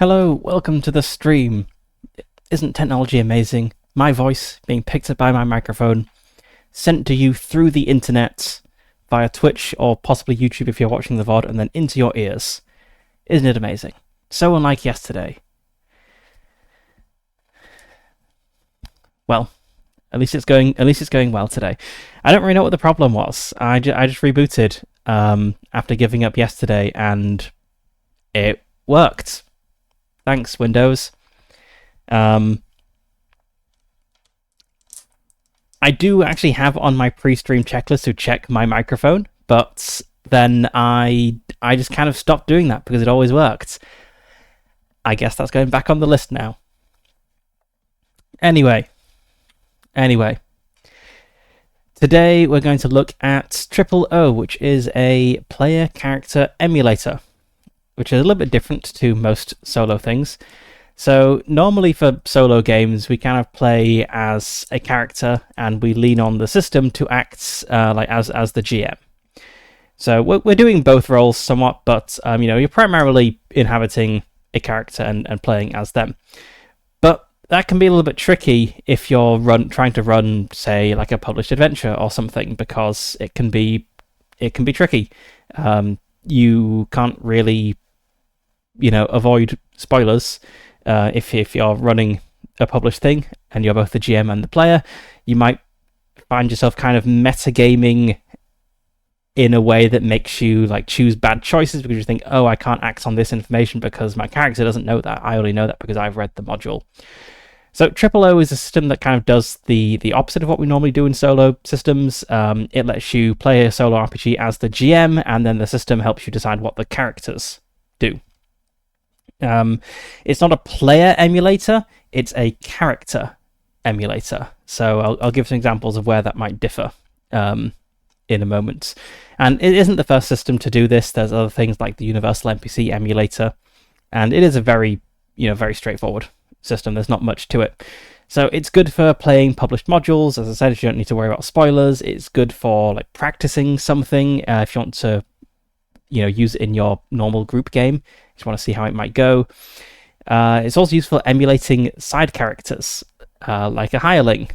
Hello, welcome to the stream. Isn't technology amazing? My voice being picked up by my microphone, sent to you through the internet via Twitch or possibly YouTube if you're watching the VOD, and then into your ears. Isn't it amazing? So unlike yesterday. Well, at least it's going well today. I don't really know what the problem was. I just rebooted after giving up yesterday, and it worked. Thanks, Windows. I do actually have on my pre-stream checklist to check my microphone, but then I just kind of stopped doing that because it always worked. I guess that's going back on the list now. Anyway. Today we're going to look at Triple O, which is a player character emulator, which is a little bit different to most solo things. So normally for solo games, we kind of play as a character and we lean on the system to act as the GM. So we're doing both roles somewhat, but you're primarily inhabiting a character and playing as them. But that can be a little bit tricky if you're trying to run, say, like a published adventure or something, because it can be tricky. You can't really avoid spoilers. If you're running a published thing and you're both the GM and the player, you might find yourself kind of metagaming in a way that makes you choose bad choices because you think, oh, I can't act on this information because my character doesn't know that. I only know that because I've read the module. So Triple O is a system that kind of does the opposite of what we normally do in solo systems. It lets you play a solo RPG as the GM, and then the system helps you decide what the characters do. It's not a player emulator, it's a character emulator. So I'll give some examples of where that might differ in a moment. And it isn't the first system to do this. There's other things like the Universal NPC emulator, and it is a very straightforward system. There's not much to it. So it's good for playing published modules. As I said, you don't need to worry about spoilers. It's good for practicing something if you want to use it in your normal group game. Just want to see how it might go. It's also useful for emulating side characters, like a hireling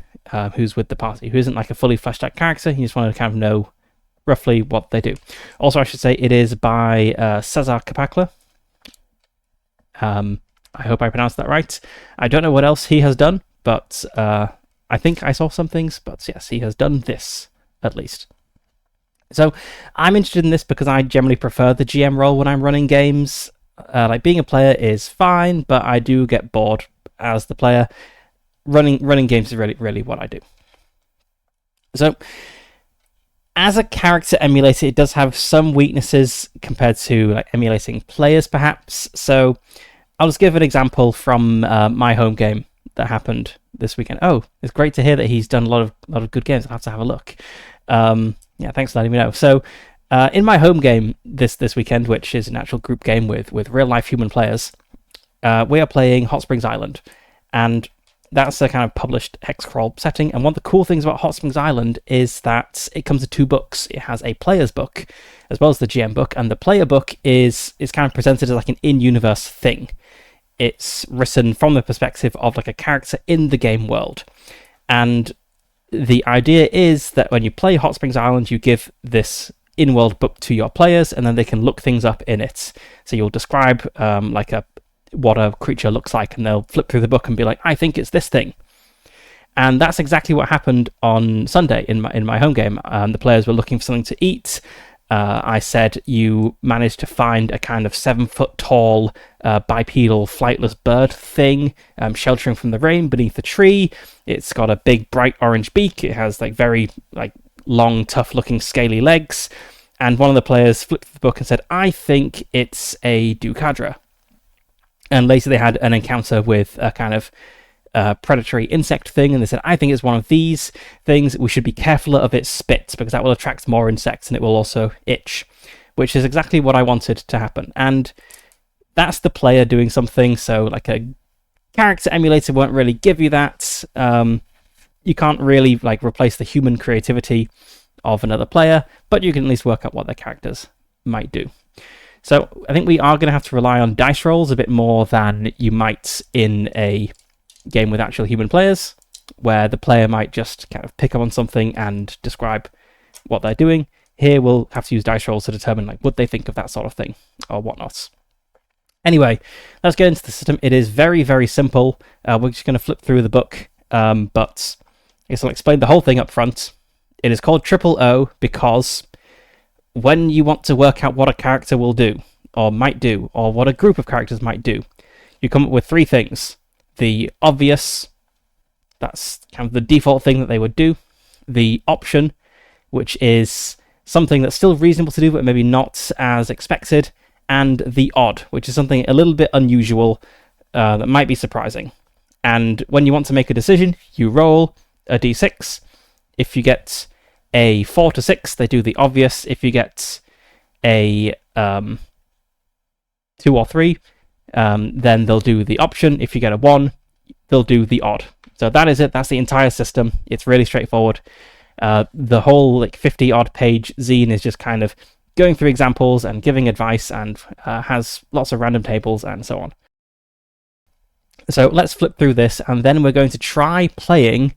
who's with the party, who isn't like a fully fleshed out character. You just want to kind of know roughly what they do. Also, I should say it is by Cesar Capacla. I hope I pronounced that right. I don't know what else he has done, but I think I saw some things. But yes, he has done this, at least. So I'm interested in this because I generally prefer the GM role when I'm running games. Being a player is fine, but I do get bored as the player. Running games is really what I do. So as a character emulator, it does have some weaknesses compared to emulating players, perhaps. So I'll just give an example from my home game that happened this weekend. Oh, it's great to hear that he's done a lot of good games. I'll have to have a look. Yeah, thanks for letting me know. So, in my home game this weekend, which is an actual group game with real-life human players, we are playing Hot Springs Island, and that's a kind of published hex crawl setting. And one of the cool things about Hot Springs Island is that it comes with two books. It has a player's book as well as the GM book, and the player book is kind of presented as like an in-universe thing. It's written from the perspective of like a character in the game world, and the idea is that when you play Hot Springs Island, you give this in-world book to your players, and then they can look things up in it. So you'll describe what a creature looks like, and they'll flip through the book and be like, I think it's this thing. And that's exactly what happened on Sunday in my home game. The players were looking for something to eat. I said you managed to find a kind of 7-foot-tall bipedal flightless bird thing sheltering from the rain beneath a tree. It's got a big bright orange beak. It has very long, tough-looking scaly legs. And one of the players flipped the book and said, I think it's a Ducadra. And later they had an encounter with a kind of predatory insect thing, and they said, I think it's one of these things. We should be careful of its spit because that will attract more insects and it will also itch, which is exactly what I wanted to happen. And that's the player doing something. So like a character emulator won't really give you that. You can't really replace the human creativity of another player, but you can at least work out what their characters might do. So I think we are going to have to rely on dice rolls a bit more than you might in a game with actual human players, where the player might just kind of pick up on something and describe what they're doing. Here we'll have to use dice rolls to determine like what they think of that sort of thing or whatnot. Anyway, let's get into the system. It is very, very simple. We're just going to flip through the book, but I guess I'll explain the whole thing up front. It is called O because when you want to work out what a character will do, or might do, or what a group of characters might do, you come up with three things. The obvious, that's kind of the default thing that they would do. The option, which is something that's still reasonable to do, but maybe not as expected. And the odd, which is something a little bit unusual that might be surprising. And when you want to make a decision, you roll a d6. If you get a 4 to 6, they do the obvious. If you get a 2 or 3, then they'll do the option. If you get a 1, they'll do the odd. So that is it. That's the entire system. It's really straightforward. The whole like 50-odd page zine is just kind of going through examples and giving advice, and has lots of random tables and so on. So let's flip through this, and then we're going to try playing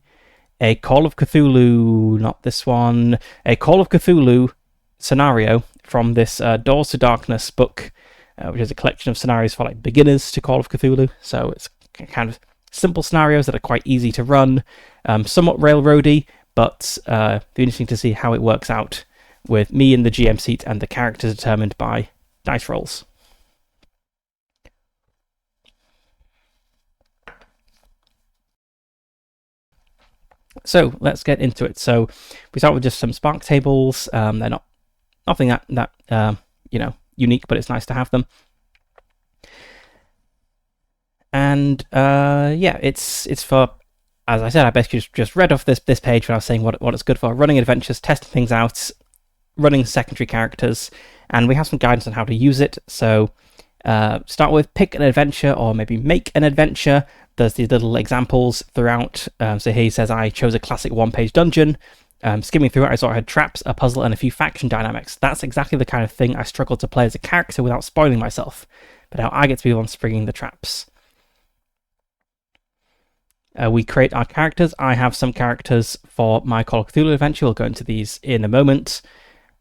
a Call of Cthulhu, not this one, a Call of Cthulhu scenario from this Doors to Darkness book, which is a collection of scenarios for like beginners to Call of Cthulhu. So it's kind of simple scenarios that are quite easy to run, somewhat railroady, but it'll be interesting to see how it works out with me in the GM seat and the characters determined by dice rolls. So let's get into it. So we start with just some spark tables. They're not nothing that unique, but it's nice to have them. And yeah, it's for, as I said, I basically just read off this page when I was saying what it's good for: running adventures, testing things out, running secondary characters, and we have some guidance on how to use it. So start with pick an adventure, or maybe make an adventure. There's these little examples throughout. So here he says, I chose a classic one-page dungeon. Skimming through it, I saw it had traps, a puzzle, and a few faction dynamics. That's exactly the kind of thing I struggle to play as a character without spoiling myself, but how I get to be the one springing the traps. We create our characters. I have some characters for my Call of Cthulhu adventure. We'll go into these in a moment.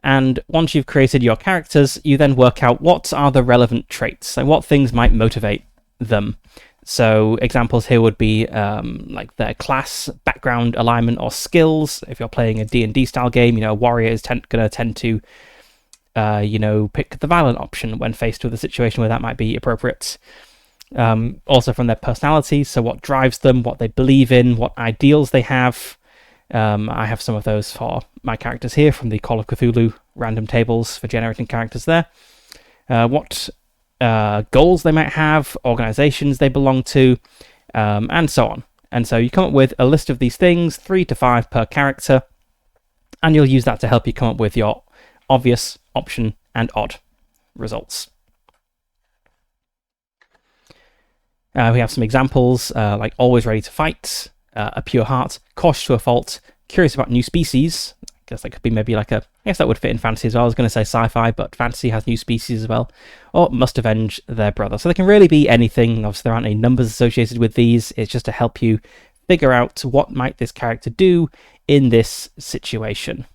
And once you've created your characters, you then work out what are the relevant traits, and what things might motivate them. So examples here would be like their class, background, alignment, or skills. If you're playing a D&D style game, a warrior is going to tend to, pick the violent option when faced with a situation where that might be appropriate. Also from their personalities, so what drives them, what they believe in, what ideals they have. I have some of those for my characters here from the Call of Cthulhu random tables for generating characters there. What goals they might have, organizations they belong to, and so on. And so you come up with a list of these things, 3 to 5 per character, and you'll use that to help you come up with your obvious, option, and odd results. We have some examples, like always ready to fight, a pure heart, cautious to a fault, curious about new species. I guess that could be maybe like I guess that would fit in fantasy as well. I was going to say sci-fi, but fantasy has new species as well. Or must avenge their brother. So they can really be anything. Obviously, there aren't any numbers associated with these. It's just to help you figure out what might this character do in this situation.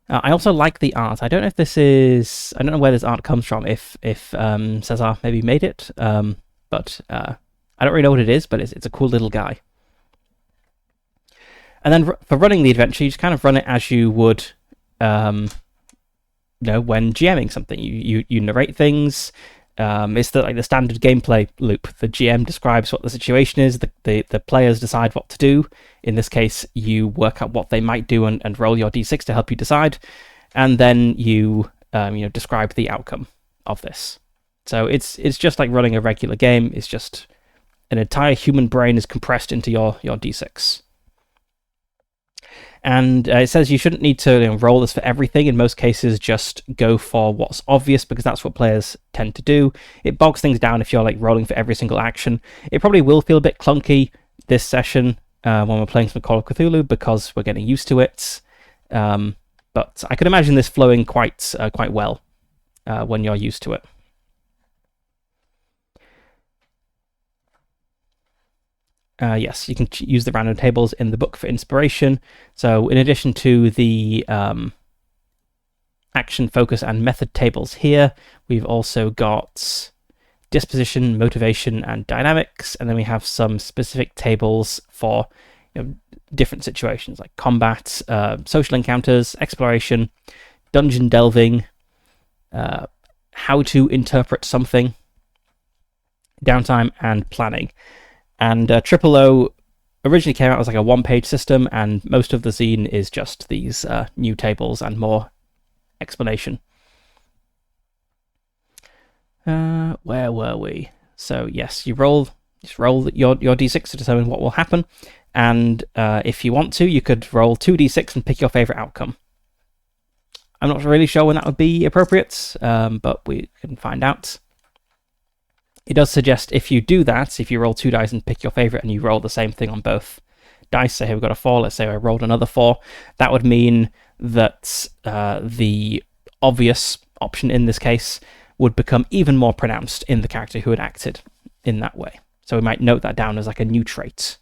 I also like the art. I don't know if this is... I don't know where this art comes from, if Cesar maybe made it, but I don't really know what it is, but it's a cool little guy. And then for running the adventure, you just kind of run it as you would, when GMing something. You narrate things. It's the standard gameplay loop. The GM describes what the situation is. The players decide what to do. In this case, you work out what they might do and roll your d6 to help you decide, and then you describe the outcome of this. So it's just like running a regular game. It's just an entire human brain is compressed into your d6. And it says you shouldn't need to roll this for everything. In most cases, just go for what's obvious, because that's what players tend to do. It bogs things down if you're like rolling for every single action. It probably will feel a bit clunky this session when we're playing some Call of Cthulhu, because we're getting used to it. But But I could imagine this flowing quite well when you're used to it. Yes, you can use the random tables in the book for inspiration. So in addition to the action, focus, and method tables here, we've also got disposition, motivation, and dynamics, and then we have some specific tables for different situations like combat, social encounters, exploration, dungeon delving, how to interpret something, downtime, and planning. And Triple O originally came out as like a one-page system, and most of the zine is just these new tables and more explanation. Where were we? So yes, you just roll your d6 to determine what will happen, and if you want to, you could roll 2d6 and pick your favorite outcome. I'm not really sure when that would be appropriate, but we can find out. It does suggest if you do that, if you roll 2 dice and pick your favorite and you roll the same thing on both dice, say we've got a 4, let's say I rolled another 4, that would mean that the obvious option in this case would become even more pronounced in the character who had acted in that way. So we might note that down as like a new trait.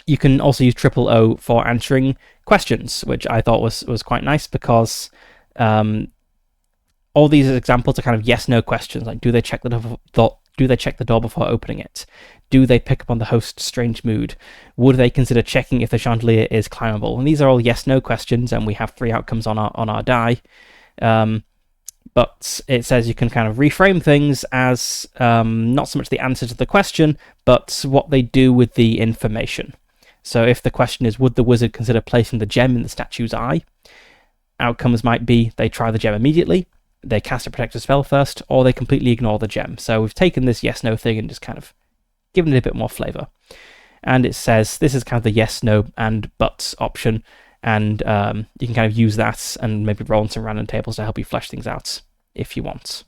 You can also use Triple O for answering questions, which I thought was quite nice because all these examples are kind of yes/no questions, like do they check the door before opening it? Do they pick up on the host's strange mood? Would they consider checking if the chandelier is climbable? And these are all yes/no questions, and we have 3 outcomes on our die. But it says you can kind of reframe things as not so much the answer to the question, but what they do with the information. So if the question is, would the wizard consider placing the gem in the statue's eye? Outcomes might be they try the gem immediately, they cast a protective spell first, or they completely ignore the gem. So we've taken this yes/no thing and just kind of given it a bit more flavor. And it says this is kind of the yes, no, and but option, and you can kind of use that and maybe roll on some random tables to help you flesh things out if you want.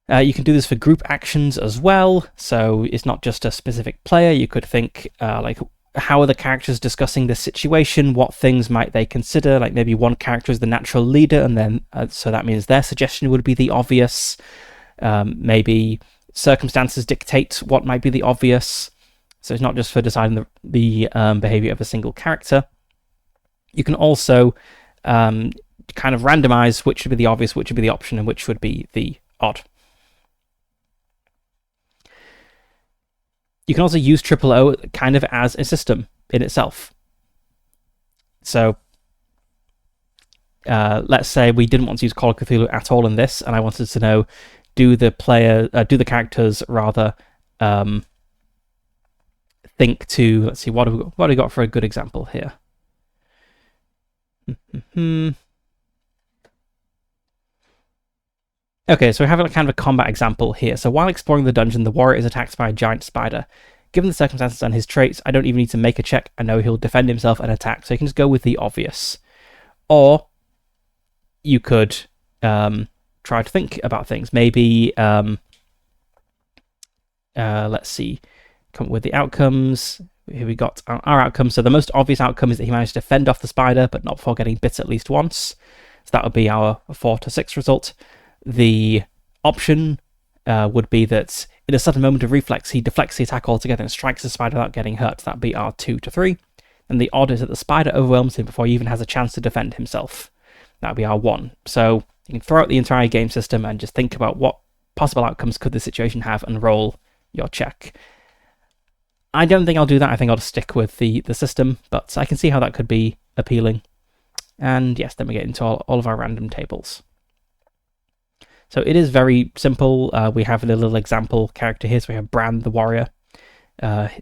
You can do this for group actions as well, so it's not just a specific player. You could think like, how are the characters discussing this situation? What things might they consider? Like maybe one character is the natural leader, and then so that means their suggestion would be the obvious. Maybe circumstances dictate what might be the obvious. So it's not just for deciding the behavior of a single character. You can also kind of randomize which would be the obvious, which would be the option, and which would be the odd. You can also use Triple O kind of as a system in itself. So let's say we didn't want to use Call of Cthulhu at all in this, and I wanted to know, do the characters rather think to, let's see, what have we got for a good example here? Okay, so we have a kind of a combat example here. So while exploring the dungeon, the warrior is attacked by a giant spider. Given the circumstances and his traits, I don't even need to make a check. I know he'll defend himself and attack, so you can just go with the obvious. Or you could try to think about things. Maybe, let's see, come up with the outcomes. Here we got our outcomes. So the most obvious outcome is that he managed to fend off the spider, but not before getting bit at least once. So that would be our 4 to 6 result. The option would be that in a sudden moment of reflex, he deflects the attack altogether and strikes the spider without getting hurt. That would be our 2 to 3. And the odd is that the spider overwhelms him before he even has a chance to defend himself. That would be our 1. So you can throw out the entire game system and just think about what possible outcomes could the situation have and roll your check. I don't think I'll do that. I think I'll just stick with the system, but I can see how that could be appealing. And yes, then we get into all of our random tables. So it is very simple. We have a little example character here. So we have Bran the warrior.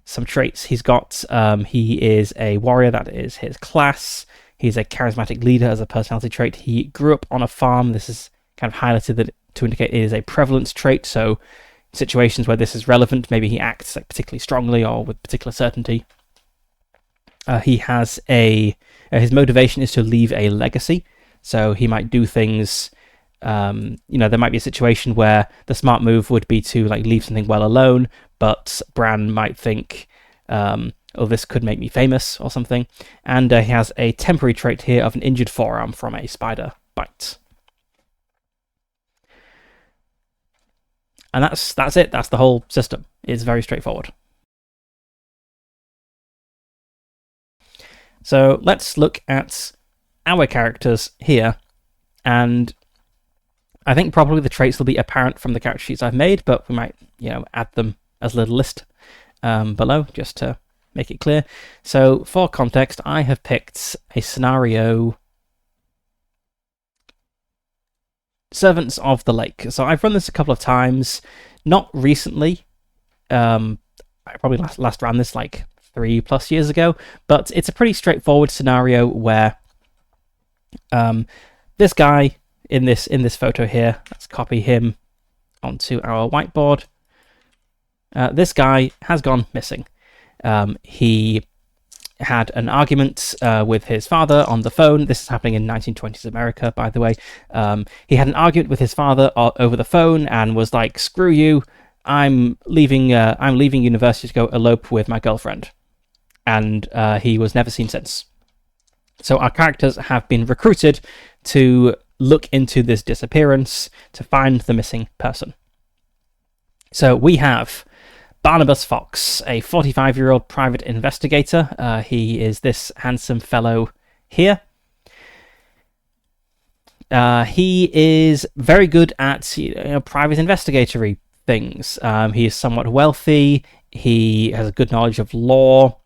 Some traits he's got. He is a warrior, that is his class. He's a charismatic leader as a personality trait. He grew up on a farm. This is kind of highlighted to indicate it is a prevalence trait. So situations where this is relevant, maybe he acts like particularly strongly or with particular certainty. He has his motivation is to leave a legacy. So he might do things. There might be a situation where the smart move would be to like leave something well alone, but Bran might think, oh, this could make me famous or something. And he has a temporary trait here of an injured forearm from a spider bite. And that's it. That's the whole system. It's very straightforward. So let's look at our characters here, and I think probably the traits will be apparent from the character sheets I've made, but we might, add them as a little list below just to make it clear. So for context, I have picked a scenario, Servants of the Lake. So I've run this a couple of times, not recently. I probably last ran this like 3+ years ago, but it's a pretty straightforward scenario where this guy in this photo here, let's copy him onto our whiteboard. This guy has gone missing. He had an argument with his father on the phone. This is happening in 1920s America, by the way. He had an argument with his father over the phone and was like, "Screw you! I'm leaving university to go elope with my girlfriend." And he was never seen since. So our characters have been recruited to look into this disappearance to find the missing person. So we have Barnabas Fox, a 45-year-old private investigator. He is this handsome fellow here. He is very good at private investigatory things. He is somewhat wealthy. He has a good knowledge of law.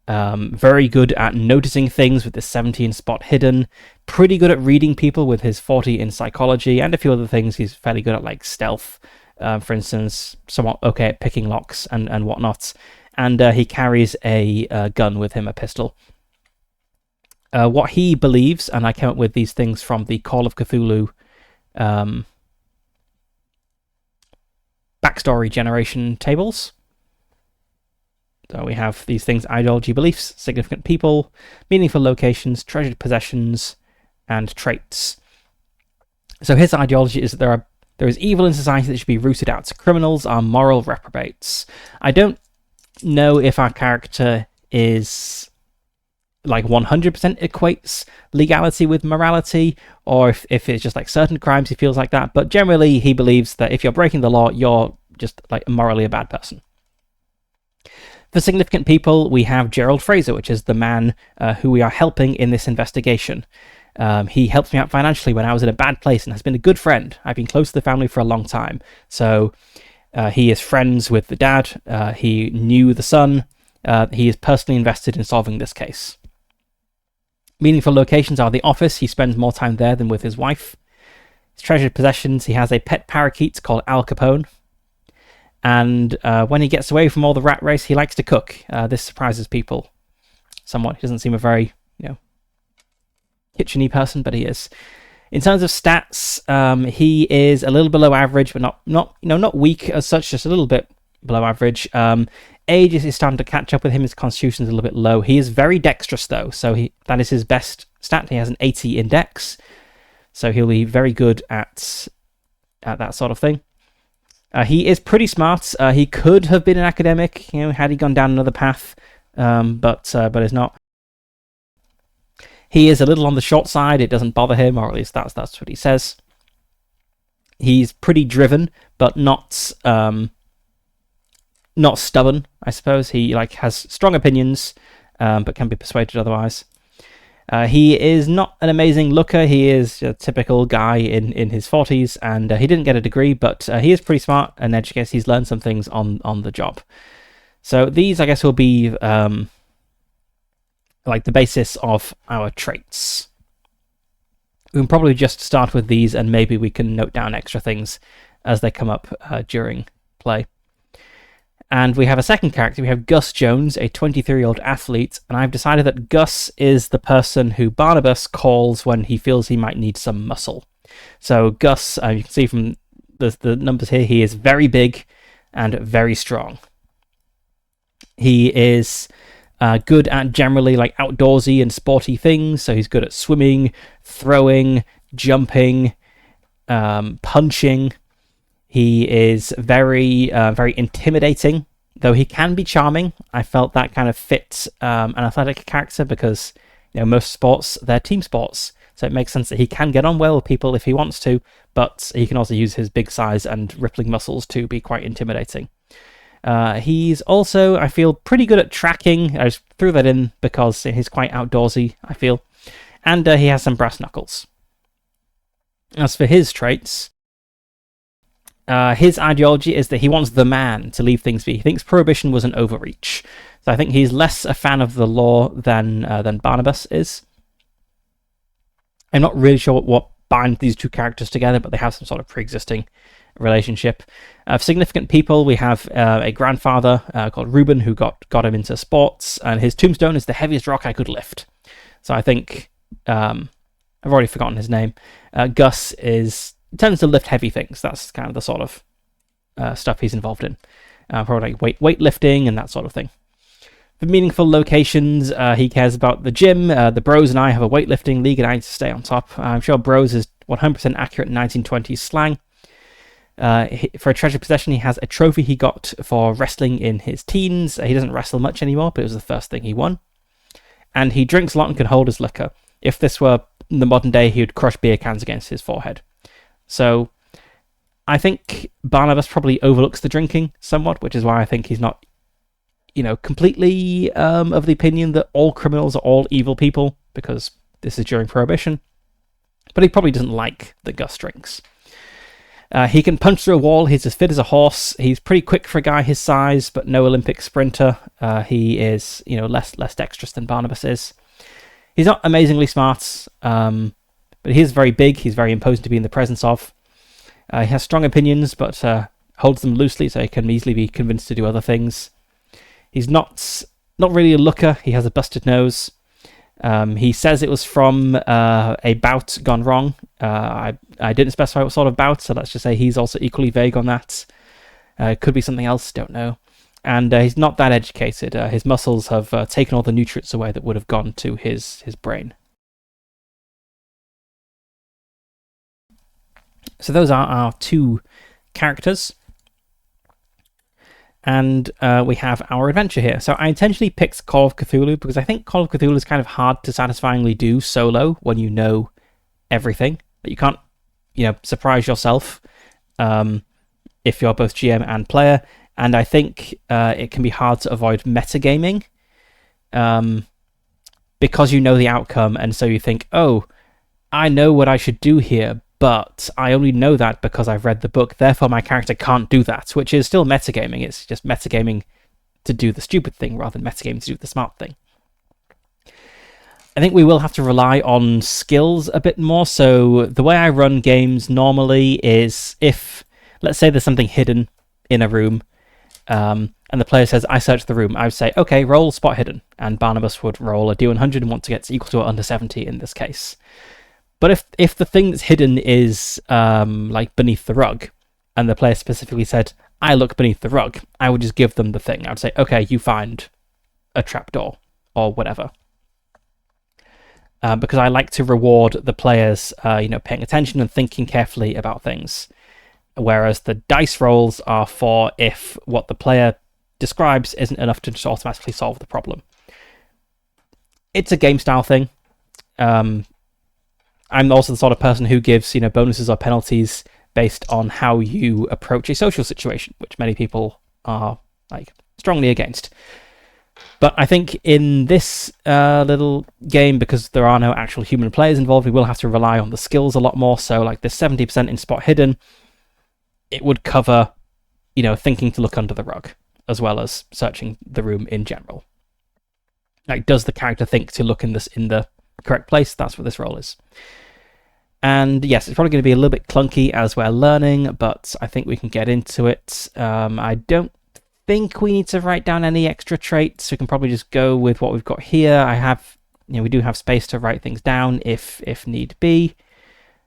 Very good at noticing things with the 17 spot hidden. Pretty good at reading people with his 40 in psychology, and a few other things. He's fairly good at like stealth. For instance, somewhat okay at picking locks and whatnot. And he carries a gun with him, a pistol. What he believes, and I came up with these things from the Call of Cthulhu backstory generation tables. So we have these things: ideology, beliefs, significant people, meaningful locations, treasured possessions, and traits. So his ideology is that there is evil in society that should be rooted out. Criminals are moral reprobates. I don't know if our character is like 100% equates legality with morality, or if it's just like certain crimes he feels like that, but generally he believes that if you're breaking the law, you're just like morally a bad person. For significant people, we have Gerald Fraser, which is the man who we are helping in this investigation. He helped me out financially when I was in a bad place and has been a good friend. I've been close to the family for a long time. So he is friends with the dad. He knew the son. He is personally invested in solving this case. Meaningful locations are the office. He spends more time there than with his wife. His treasured possessions, he has a pet parakeet called Al Capone. And when he gets away from all the rat race, he likes to cook. This surprises people somewhat. He doesn't seem a very, kitchen-y person, but he is. In terms of stats, he is a little below average, but not weak as such, just a little bit below average. Age is starting to catch up with him. His constitution is a little bit low. He is very dexterous, though, so that is his best stat. He has an 80 in dex, so he'll be very good at that sort of thing. He is pretty smart. He could have been an academic, had he gone down another path, but is not. He is a little on the short side. It doesn't bother him, or at least that's what he says. He's pretty driven, but not stubborn, I suppose. He has strong opinions, but can be persuaded otherwise. He is not an amazing looker. He is a typical guy in his 40s, and he didn't get a degree, but he is pretty smart and educated. He's learned some things on the job. So these, I guess, will be like the basis of our traits. We can probably just start with these, and maybe we can note down extra things as they come up during play. And we have a second character. We have Gus Jones, a 23-year-old athlete, and I've decided that Gus is the person who Barnabas calls when he feels he might need some muscle. So Gus, you can see from the numbers here, he is very big and very strong. He is good at generally outdoorsy and sporty things, so he's good at swimming, throwing, jumping, punching. He is very intimidating. Though he can be charming, I felt that kind of fits an athletic character because most sports, they're team sports. So it makes sense that he can get on well with people if he wants to, but he can also use his big size and rippling muscles to be quite intimidating. He's also, I feel, pretty good at tracking. I just threw that in because he's quite outdoorsy, I feel. And he has some brass knuckles. As for his traits, his ideology is that he wants the man to leave things be. He thinks prohibition was an overreach. So I think he's less a fan of the law than Barnabas is. I'm not really sure what binds these two characters together, but they have some sort of pre-existing relationship. Of significant people, we have a grandfather called Reuben who got him into sports, and his tombstone is the heaviest rock I could lift. So I think, I've already forgotten his name, Gus tends to lift heavy things. That's kind of the sort of stuff he's involved in. Probably like weightlifting and that sort of thing. For meaningful locations, he cares about the gym. The Bros and I have a weightlifting league and I need to stay on top. I'm sure Bros is 100% accurate 1920s slang. For a treasured possession, he has a trophy he got for wrestling in his teens. He doesn't wrestle much anymore, but it was the first thing he won. And he drinks a lot and can hold his liquor. If this were in the modern day, he would crush beer cans against his forehead. So I think Barnabas probably overlooks the drinking somewhat, which is why I think he's not, completely of the opinion that all criminals are all evil people, because this is during Prohibition. But he probably doesn't like that Gus drinks. He can punch through a wall. He's as fit as a horse. He's pretty quick for a guy his size, but no Olympic sprinter. He is, less dexterous than Barnabas is. He's not amazingly smart, but he is very big. He's very imposing to be in the presence of. He has strong opinions, but holds them loosely, so he can easily be convinced to do other things. He's not really a looker. He has a busted nose. He says it was from a bout gone wrong. I didn't specify what sort of bout, so let's just say he's also equally vague on that. Could be something else, don't know. And he's not that educated. His muscles have taken all the nutrients away that would have gone to his brain. So those are our two characters. And we have our adventure here. So I intentionally picked Call of Cthulhu because I think Call of Cthulhu is kind of hard to satisfyingly do solo when you know everything. But you can't, surprise yourself if you're both GM and player. And I think it can be hard to avoid metagaming because you know the outcome, and so you think, oh, I know what I should do here, but I only know that because I've read the book, therefore my character can't do that, which is still metagaming. It's just metagaming to do the stupid thing rather than metagaming to do the smart thing. I think we will have to rely on skills a bit more. So the way I run games normally is if, let's say there's something hidden in a room, and the player says, I searched the room, I would say, okay, roll spot hidden. And Barnabas would roll a D100 and want to get equal to or under 70 in this case. But if the thing that's hidden is like beneath the rug, and the player specifically said, I look beneath the rug, I would just give them the thing. I would say, okay, you find a trapdoor or whatever. Because I like to reward the players, paying attention and thinking carefully about things. Whereas the dice rolls are for if what the player describes isn't enough to just automatically solve the problem. It's a game style thing. I'm also the sort of person who gives, bonuses or penalties based on how you approach a social situation, which many people are strongly against. But I think in this little game, because there are no actual human players involved, we will have to rely on the skills a lot more. So like this 70% in spot hidden, it would cover, thinking to look under the rug, as well as searching the room in general. Like, does the character think to look in the correct place? That's what this role is. And yes, it's probably going to be a little bit clunky as we're learning, but I think we can get into it. I don't think we need to write down any extra traits. We can probably just go with what we've got here. We do have space to write things down if need be.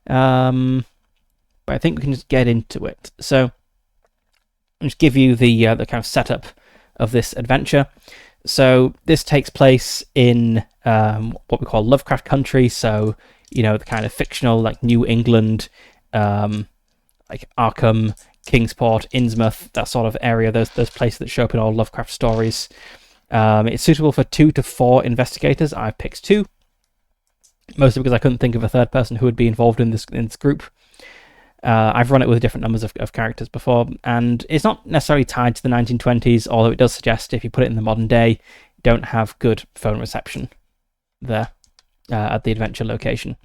But I think we can just get into it. So I'll just give you the kind of setup of this adventure. So this takes place in what we call Lovecraft country. So, the kind of fictional, like New England, like Arkham, Kingsport, Innsmouth, that sort of area, those places that show up in all Lovecraft stories. It's suitable for 2 to 4 investigators. I've picked 2, mostly because I couldn't think of a third person who would be involved in this group. I've run it with different numbers of characters before, and it's not necessarily tied to the 1920s, although it does suggest if you put it in the modern day, you don't have good phone reception there at the adventure location.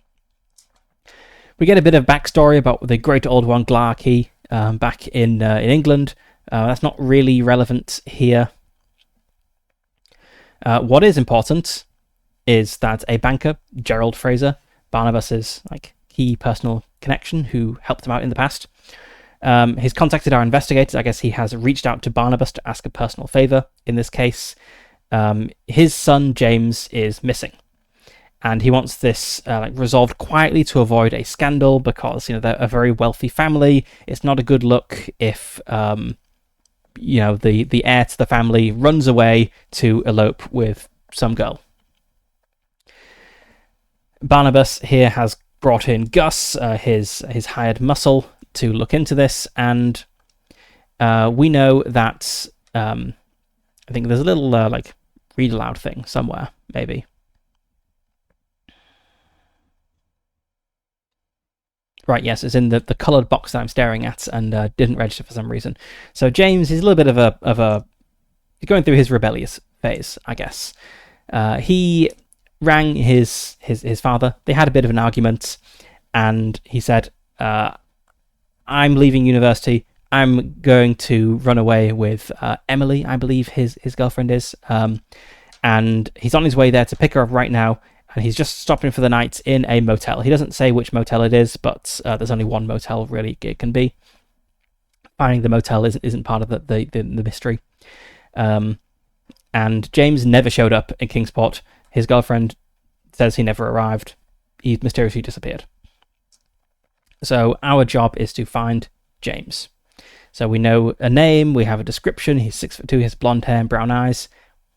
We get a bit of backstory about the Great Old One Glarkey back in England. That's not really relevant here. What is important is that a banker, Gerald Fraser, Barnabas's key personal connection, who helped him out in the past, he's contacted our investigators. I guess he has reached out to Barnabas to ask a personal favor. In this case, his son James is missing, and he wants this resolved quietly to avoid a scandal, because they're a very wealthy family. It's not a good look if the heir to the family runs away to elope with some girl. Barnabas here has brought in Gus, his hired muscle, to look into this, and we know that I think there's a little read aloud thing somewhere, maybe. Right, yes, it's in the coloured box that I'm staring at, and didn't register for some reason. So James is a little bit of a going through his rebellious phase, I guess. He rang his father. They had a bit of an argument, and he said, I'm leaving university. I'm going to run away with Emily, I believe his girlfriend is. And he's on his way there to pick her up right now, and he's just stopping for the night in a motel. He doesn't say which motel it is, but there's only one motel really it can be. Finding the motel isn't part of the mystery. And James never showed up in Kingsport. His girlfriend says he never arrived. He mysteriously disappeared. So our job is to find James. So we know a name, we have a description. He's 6'2", he has blonde hair and brown eyes.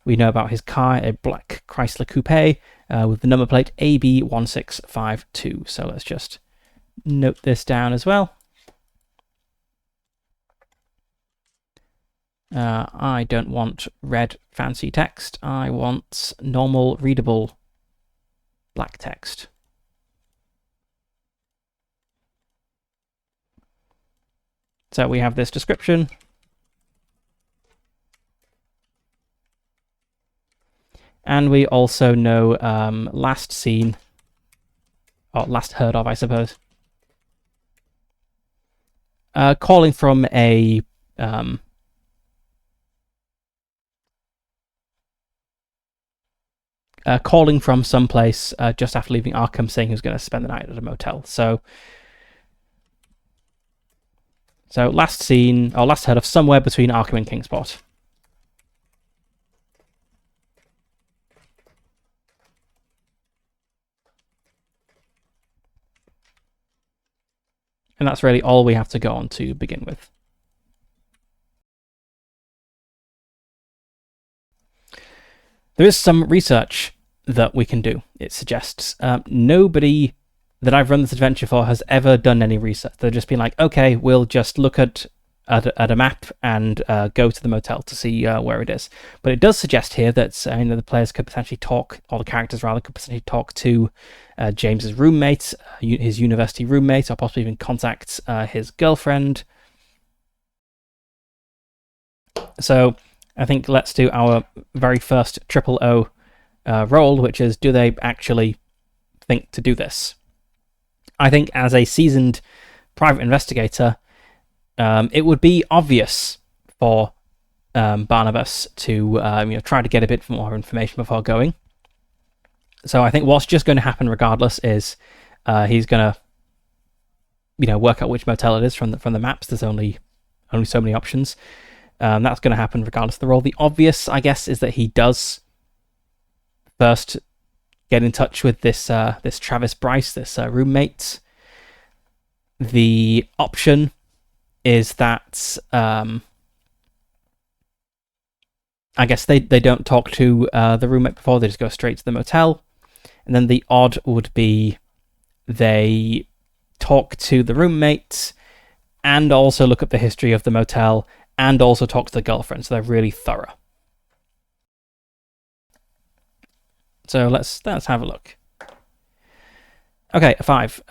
We know about his car, a black Chrysler Coupe with the number plate AB1652. So let's just note this down as well. I don't want red fancy text. I want normal readable black text. So we have this description. And we also know last seen, or last heard of, I suppose. Calling from a calling from someplace just after leaving Arkham, saying he was going to spend the night at a motel. So last seen, or last heard of, somewhere between Arkham and Kingsport. And that's really all we have to go on to begin with. There is some research that we can do. It suggests nobody that I've run this adventure for has ever done any research. They've just been like, okay, we'll just look at a map and go to the motel to see where it is. But it does suggest here that the players could potentially talk, or the characters rather, could potentially talk to James's roommate, his university roommate, or possibly even contact his girlfriend. So I think let's do our very first O roll, which is, do they actually think to do this? I think as a seasoned private investigator, it would be obvious for Barnabas to try to get a bit more information before going. So I think what's just going to happen regardless is he's going to work out which motel it is from the maps. There's only so many options. That's going to happen regardless of the role. The obvious, I guess, is that he does first get in touch with this Travis Bryce, this roommate. The option is that I guess they don't talk to the roommate before, they just go straight to the motel. And then the odd would be they talk to the roommate, and also look up the history of the motel, and also talk to the girlfriend. So they're really thorough. So let's have a look. Okay, a 5.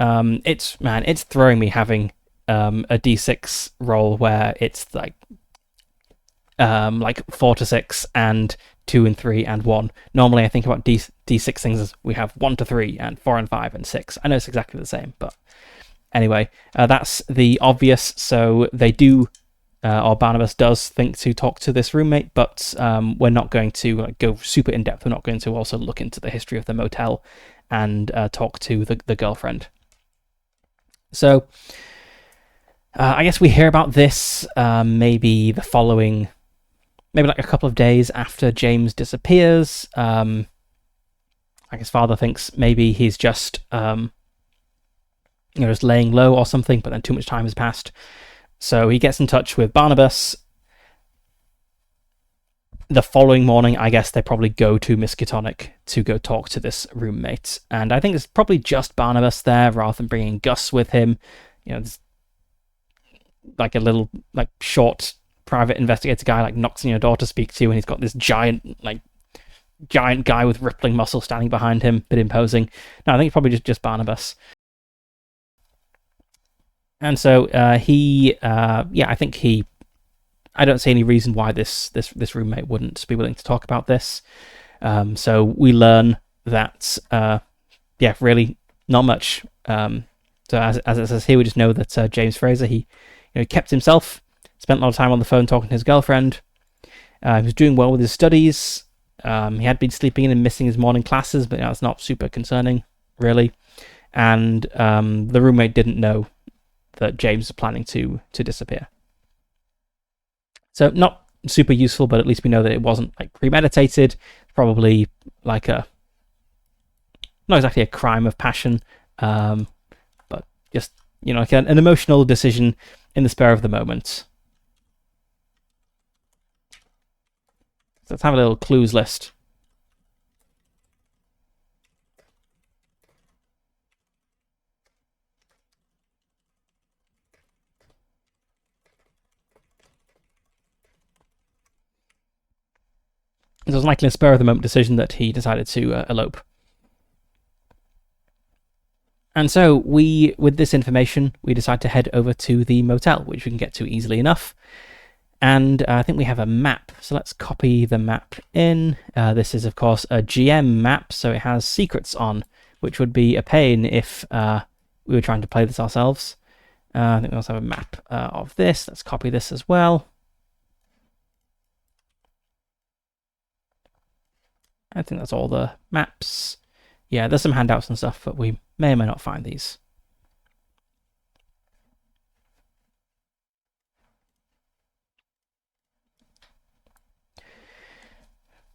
It's throwing me having a D6 roll where it's like 4 to 6 and 2 and 3 and 1. Normally I think about D6 things as we have 1 to 3 and 4 and 5 and 6. I know it's exactly the same, but anyway, that's the obvious. So they do, or Barnabas does think to talk to this roommate, but we're not going to go super in depth. We're not going to also look into the history of the motel and talk to the girlfriend. So I guess we hear about this maybe the following, maybe like a couple of days after James disappears. Like his father thinks maybe he's just just laying low or something, but then too much time has passed. So he gets in touch with Barnabas. The following morning, I guess they probably go to Miskatonic to go talk to this roommate. And I think it's probably just Barnabas there rather than bringing Gus with him. There's like a little short private investigator guy knocks on your door to speak to you, and he's got this giant guy with rippling muscle standing behind him, bit imposing. No, I think it's probably just Barnabas. And so I don't see any reason why this roommate wouldn't be willing to talk about this. So we learn that really not much. So as it says here, we just know that James Fraser, he kept himself, spent a lot of time on the phone talking to his girlfriend. He was doing well with his studies. He had been sleeping in and missing his morning classes, but that's not super concerning, really. And the roommate didn't know that James was planning to disappear. So not super useful, but at least we know that it wasn't premeditated. Probably not exactly a crime of passion, but just an emotional decision in the spur of the moment. So let's have a little clues list. It was likely a spur-of-the-moment decision that he decided to elope. And so with this information, we decide to head over to the motel, which we can get to easily enough. And I think we have a map, so let's copy the map in. This is, of course, a GM map, so it has secrets on, which would be a pain if we were trying to play this ourselves. I think we also have a map of this. Let's copy this as well. I think that's all the maps. Yeah, there's some handouts and stuff, but we may or may not find these.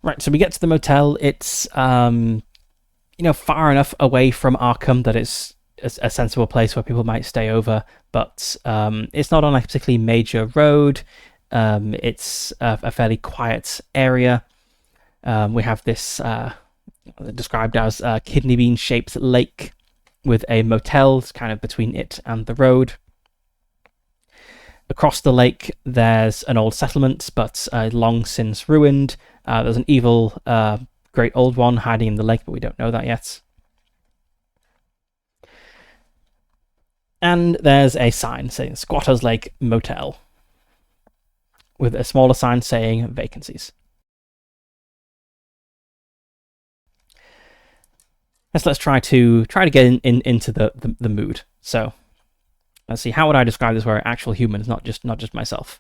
Right, so we get to the motel. It's far enough away from Arkham that it's a sensible place where people might stay over, but it's not on a particularly major road. It's a fairly quiet area. We have this described as a kidney bean shaped lake with a motel kind of between it and the road. Across the lake, there's an old settlement, but long since ruined. There's an evil, great old one hiding in the lake, but we don't know that yet. And there's a sign saying Squatter's Lake Motel, with a smaller sign saying vacancies. Let's try to get into the mood. So let's see, how would I describe this where actual humans, not just myself?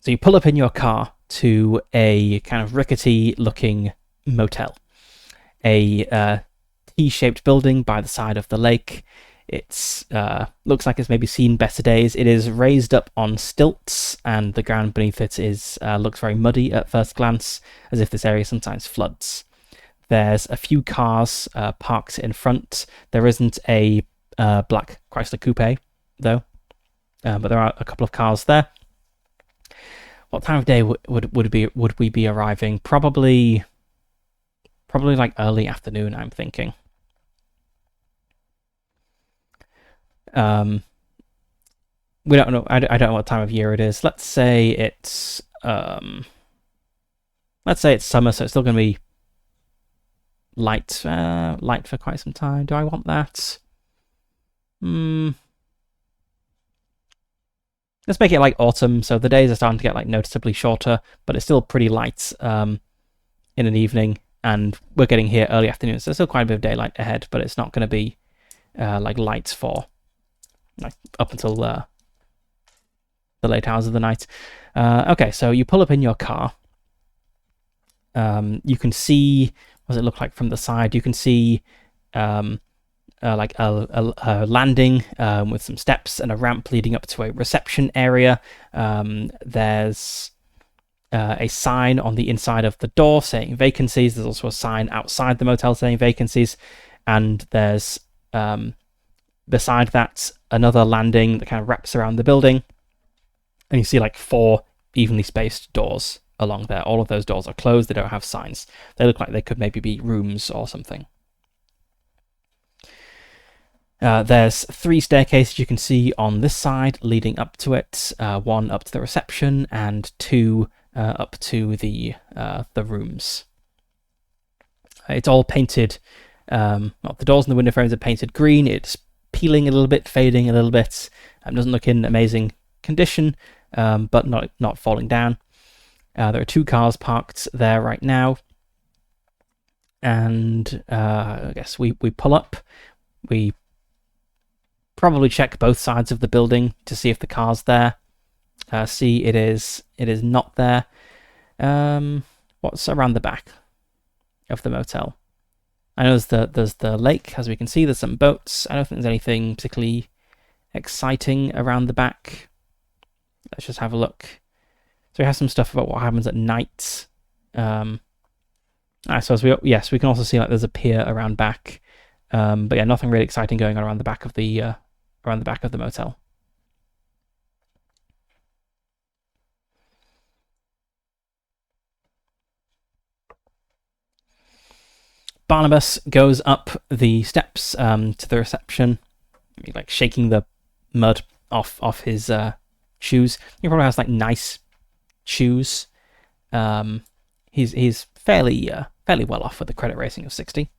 So you pull up in your car to a kind of rickety looking motel, a T-shaped building by the side of the lake. It's looks like it's maybe seen better days. It is raised up on stilts, and the ground beneath it is looks very muddy at first glance, as if this area sometimes floods. There's a few cars parked in front. There isn't a black Chrysler Coupe, though, but there are a couple of cars there. What time of day would we be arriving? Probably like early afternoon, I'm thinking. We don't know. I don't know what time of year it is. Let's say it's summer, so it's still going to be light for quite some time. Do I want that? Let's make it like autumn, so the days are starting to get like noticeably shorter, but it's still pretty light in an evening, and we're getting here early afternoon, so there's still quite a bit of daylight ahead, but it's not going to be like lights for like up until the late hours of the night. Okay, so you pull up in your car. You can see, what does it look like from the side? You can see like a landing with some steps and a ramp leading up to a reception area. There's a sign on the inside of the door saying vacancies. There's also a sign outside the motel saying vacancies. And there's, beside that, another landing that kind of wraps around the building. And you see like 4 evenly spaced doors along there. All of those doors are closed. They don't have signs. They look like they could maybe be rooms or something. There's 3 staircases you can see on this side leading up to it. 1 up to the reception and 2 up to the rooms. It's all painted. The doors and the window frames are painted green. It's peeling a little bit, fading a little bit. Doesn't look in amazing condition, but not falling down. There are 2 cars parked there right now, and I guess we pull up. We probably check both sides of the building to see if the car's there. See, it is not there. What's around the back of the motel? I know there's the lake, as we can see. There's some boats. I don't think there's anything particularly exciting around the back. Let's just have a look. So we have some stuff about what happens at night. I suppose we can also see like there's a pier around back. But yeah, nothing really exciting going on around the back of the motel. Barnabas goes up the steps to the reception, like shaking the mud off his shoes. He probably has like nice shoes. He's fairly well off with a credit rating of 60.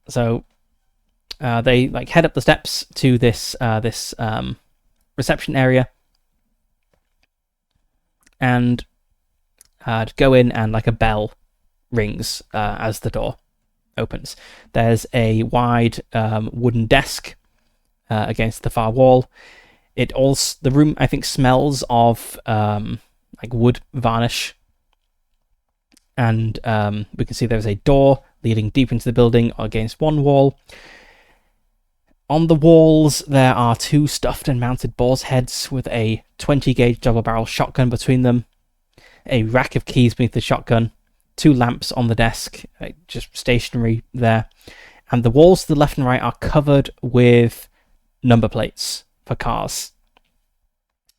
So they like head up the steps to this reception area and go in, and like a bell rings as the door opens. There's a wide wooden desk against the far wall. The room, I think, smells of like wood varnish, and we can see there's a door leading deep into the building against one wall. On the walls, there are 2 stuffed and mounted boar's heads with a 20-gauge double-barrel shotgun between them, a rack of keys beneath the shotgun, 2 lamps on the desk, just stationary there, and the walls to the left and right are covered with number plates for cars.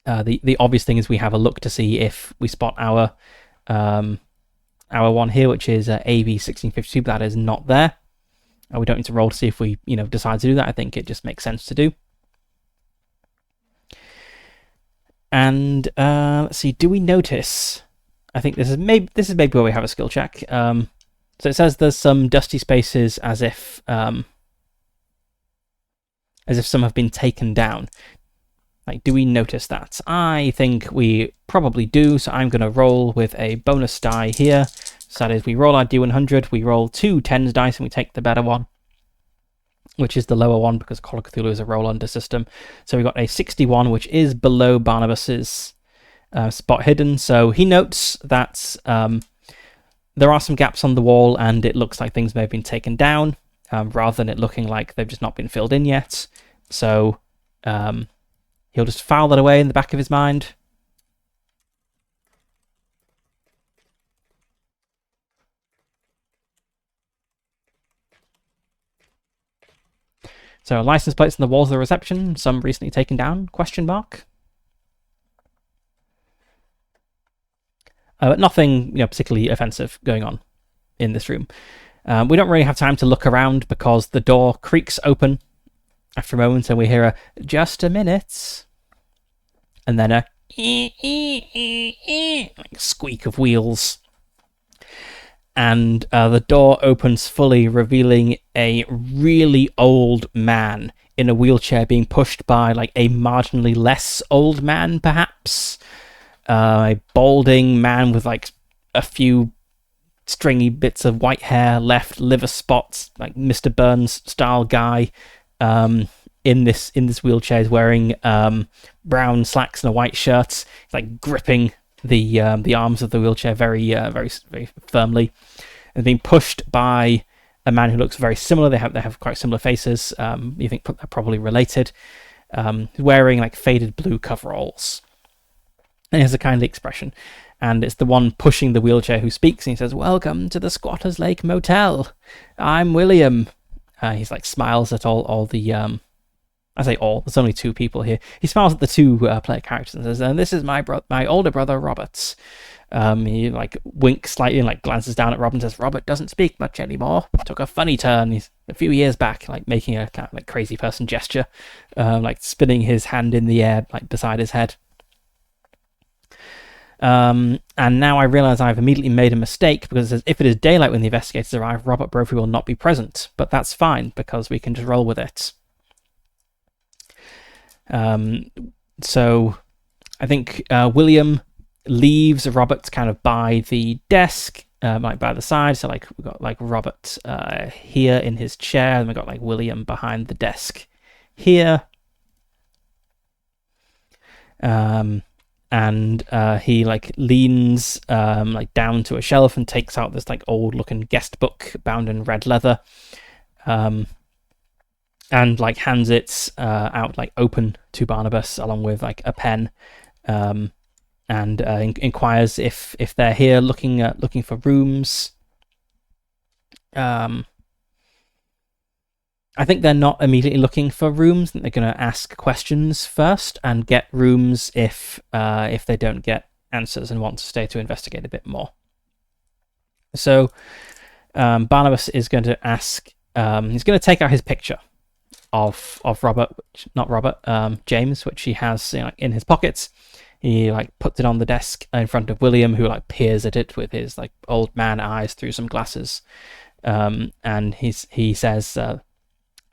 The obvious thing is we have a look to see if we spot our one here, which is AB1652, but that is not there. We don't need to roll to see if we decide to do that. I think it just makes sense to do. And let's see, do we notice? I think this is maybe where we have a skill check. So it says there's some dusty spaces, as if some have been taken down. Like, do we notice that? I think we probably do. So I'm going to roll with a bonus die here. So that is, we roll our D100, we roll 2 tens dice, and we take the better one, which is the lower one, because Call of Cthulhu is a roll under system. So we got a 61, which is below Barnabas's spot hidden. So he notes that there are some gaps on the wall, and it looks like things may have been taken down, rather than it looking like they've just not been filled in yet. So he'll just file that away in the back of his mind. So license plates on the walls of the reception, some recently taken down, question mark. But nothing particularly offensive going on in this room. We don't really have time to look around because the door creaks open after a moment, and we hear a "just a minute," and then a like squeak of wheels. And the door opens fully, revealing a really old man in a wheelchair being pushed by like a marginally less old man, perhaps. A balding man with like a few stringy bits of white hair left, liver spots, like Mr. Burns style guy. In this wheelchair, is wearing brown slacks and a white shirt. He's like gripping the arms of the wheelchair very firmly, and being pushed by a man who looks very similar. They have quite similar faces. You think they're probably related. Wearing like faded blue coveralls, and he has a kindly expression. And it's the one pushing the wheelchair who speaks, and he says, "Welcome to the Squatters Lake Motel. I'm William." He's like smiles at all the I say all. There's only two people here. He smiles at the two player characters and says, "And this is my older brother, Robert." He like winks slightly and like glances down at Robert and says, "Robert doesn't speak much anymore. Took a funny turn. He's a few years back, like making a kind of like crazy person gesture, like spinning his hand in the air, like beside his head." And now I realise I've immediately made a mistake, because it says, "If it is daylight when the investigators arrive, Robert Brophy will not be present." But that's fine, because we can just roll with it. So I think William leaves Robert kind of by the desk, like by the side. So like we've got like Robert here in his chair, and we've got like William behind the desk here. And he like leans like down to a shelf and takes out this like old looking guest book bound in red leather. And like hands it out like open to Barnabas along with like a pen, and inquires if they're here looking for rooms. I think they're not immediately looking for rooms. I think they're going to ask questions first and get rooms if they don't get answers and want to stay to investigate a bit more. So Barnabas is going to ask. He's going to take out his picture of James, which he has in his pockets. He like puts it on the desk in front of William, who like peers at it with his like old man eyes through some glasses, and he says,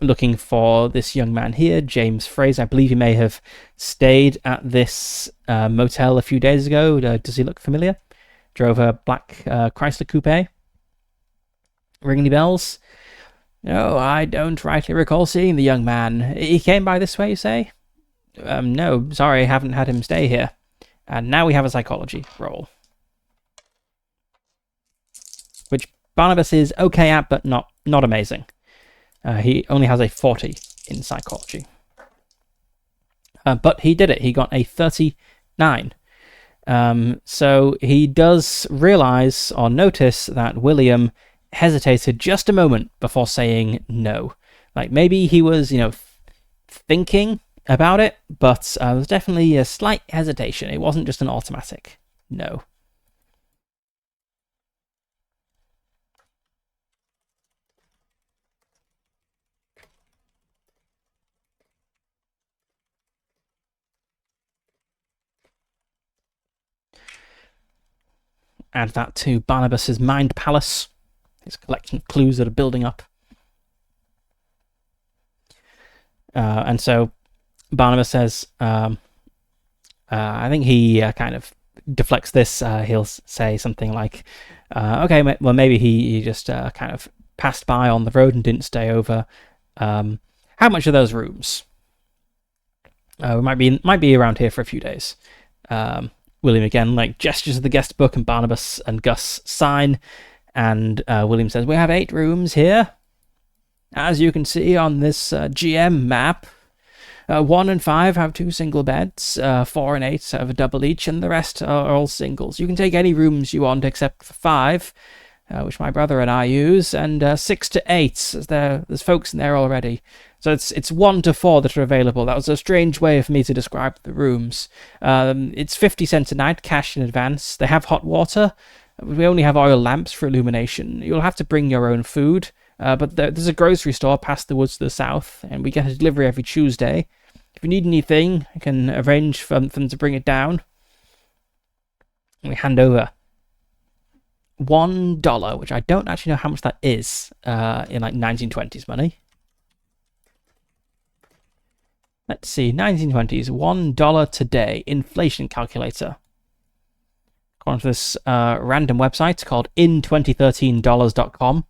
"Looking for this young man here, James Fraser. I believe he may have stayed at this motel a few days ago. Does he look familiar? Drove a black Chrysler coupe. Ring any bells?" "No, I don't rightly recall seeing the young man. He came by this way, you say?" "No, sorry, I haven't had him stay here." And now we have a psychology roll, which Barnabas is okay at, but not amazing. He only has a 40 in psychology. But he did it. He got a 39. So he does realize or notice that William hesitated just a moment before saying no. Like maybe he was, thinking about it, but there was definitely a slight hesitation. It wasn't just an automatic no. Add that to Barnabas's mind palace, his collection of clues that are building up. And so Barnabas says, I think he kind of deflects this. He'll say something like, okay, well, maybe he just kind of passed by on the road and didn't stay over. How much are those rooms? We might be around here for a few days. William again like gestures of the guest book, and Barnabas and Gus sign, and William says, "We have 8 rooms here, as you can see on this GM map. 1 and 5 have 2 single beds, 4 and 8 have a double each, and the rest are all singles. You can take any rooms you want except for 5, which my brother and I use, and 6 to 8, as there's folks in there already. So it's 1 to 4 that are available. That was a strange way for me to describe the rooms. It's 50 cents a night, cash in advance. They have hot water. We only have oil lamps for illumination. You'll have to bring your own food. But there's a grocery store past the woods to the south, and we get a delivery every Tuesday. If you need anything, I can arrange for them to bring it down. And we hand over $1, which I don't actually know how much that is in like 1920s money. Let's see, 1920s, $1 today, inflation calculator. According to this random website called in2013dollars.com,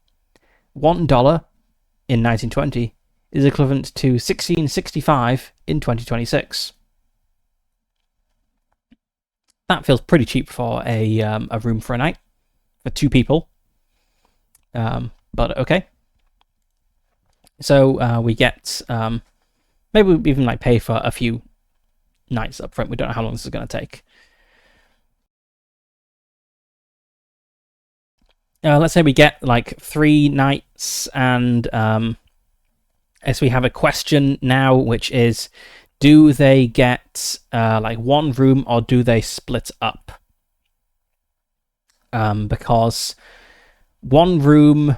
$1 in 1920 is equivalent to $16.65 in 2026. That feels pretty cheap for a room for a night for 2 people, but okay. So we get maybe we even like pay for a few nights up front. We don't know how long this is going to take. Let's say we get like 3 nights, and as we have a question now, which is, do they get like 1 room or do they split up? Because 1 room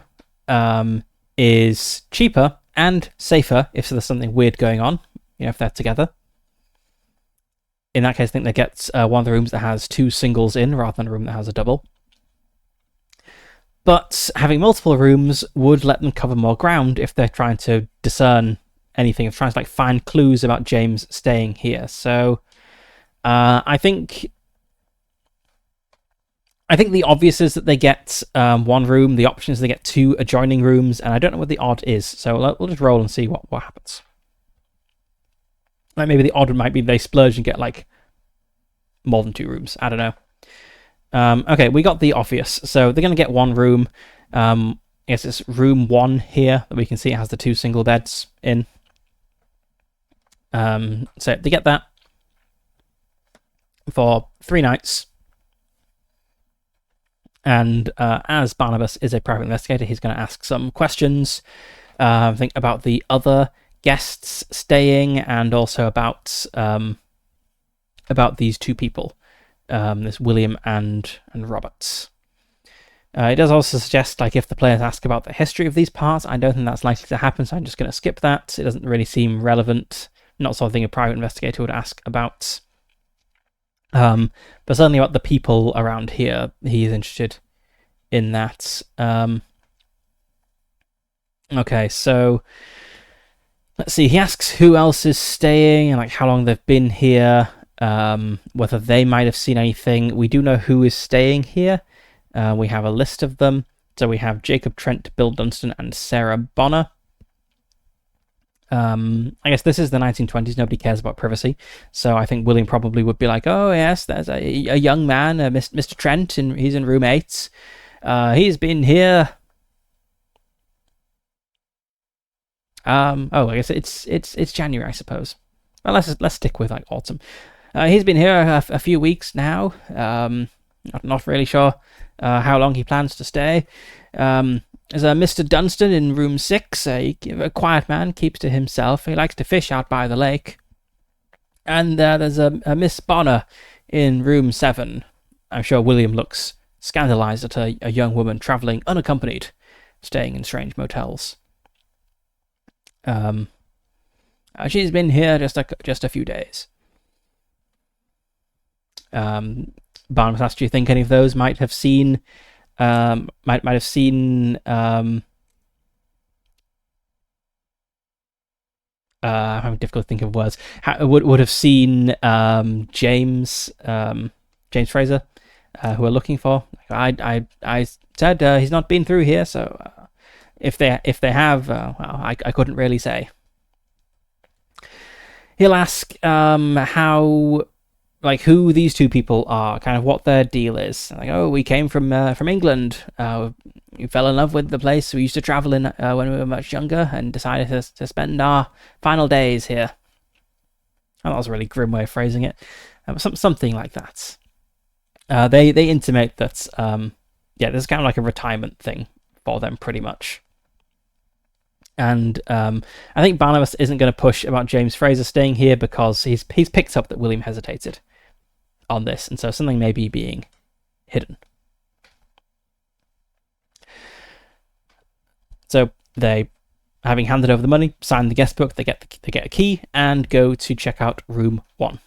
is cheaper and safer if there's something weird going on, if they're together. In that case, I think they get one of the rooms that has 2 singles in rather than a room that has a double. But having multiple rooms would let them cover more ground if they're trying to discern anything, if trying to like find clues about James staying here. So I think the obvious is that they get 1 room. The option is they get 2 adjoining rooms, and I don't know what the odd is. So we'll just roll and see what happens. Like maybe the odd might be they splurge and get like more than 2 rooms. I don't know. Okay, we got the obvious. So they're going to get 1 room. I guess it's room 1 here that we can see it has the 2 single beds in. So they get that for 3 nights. And as Barnabas is a private investigator, he's going to ask some questions. Think about the other guests staying, and also about these 2 people. This William and Robert. It does also suggest, like, if the players ask about the history of these parts, I don't think that's likely to happen, so I'm just going to skip that. It doesn't really seem relevant, not something a private investigator would ask about. But certainly about the people around here, he's interested in that. Okay, so let's see. He asks who else is staying and like how long they've been here. Whether they might have seen anything. We do know who is staying here. We have a list of them. So we have Jacob Trent, Bill Dunstan, and Sarah Bonner. I guess this is the 1920s. Nobody cares about privacy. So I think William probably would be like, oh, yes, there's a young man, Mr. Trent, and he's in room 8. He's been here. I guess it's January, I suppose. Well, let's stick with like autumn. He's been here a few weeks now. Not really sure how long he plans to stay. There's a Mr. Dunstan in room 6, a quiet man, keeps to himself. He likes to fish out by the lake. And there's a Miss Bonner in room 7. I'm sure William looks scandalized at a young woman travelling unaccompanied, staying in strange motels. She's been here just a few days. Barnabas asked, do you think any of those might have seen I'm having difficulty thinking of words. Would have seen James Fraser, who we're looking for. I said he's not been through here, so if they have, well, I couldn't really say. He'll ask how, like, who these 2 people are, kind of what their deal is. Like, oh, we came from England. We fell in love with the place. We used to travel in when we were much younger, and decided to spend our final days here. Oh, that was a really grim way of phrasing it. Something like that. They intimate that this is kind of like a retirement thing for them, pretty much. And I think Barnabas isn't going to push about James Fraser staying here because he's picked up that William hesitated on this, and so something may be being hidden. So they, having handed over the money, sign the guest book, they get a key and go to check out room 1.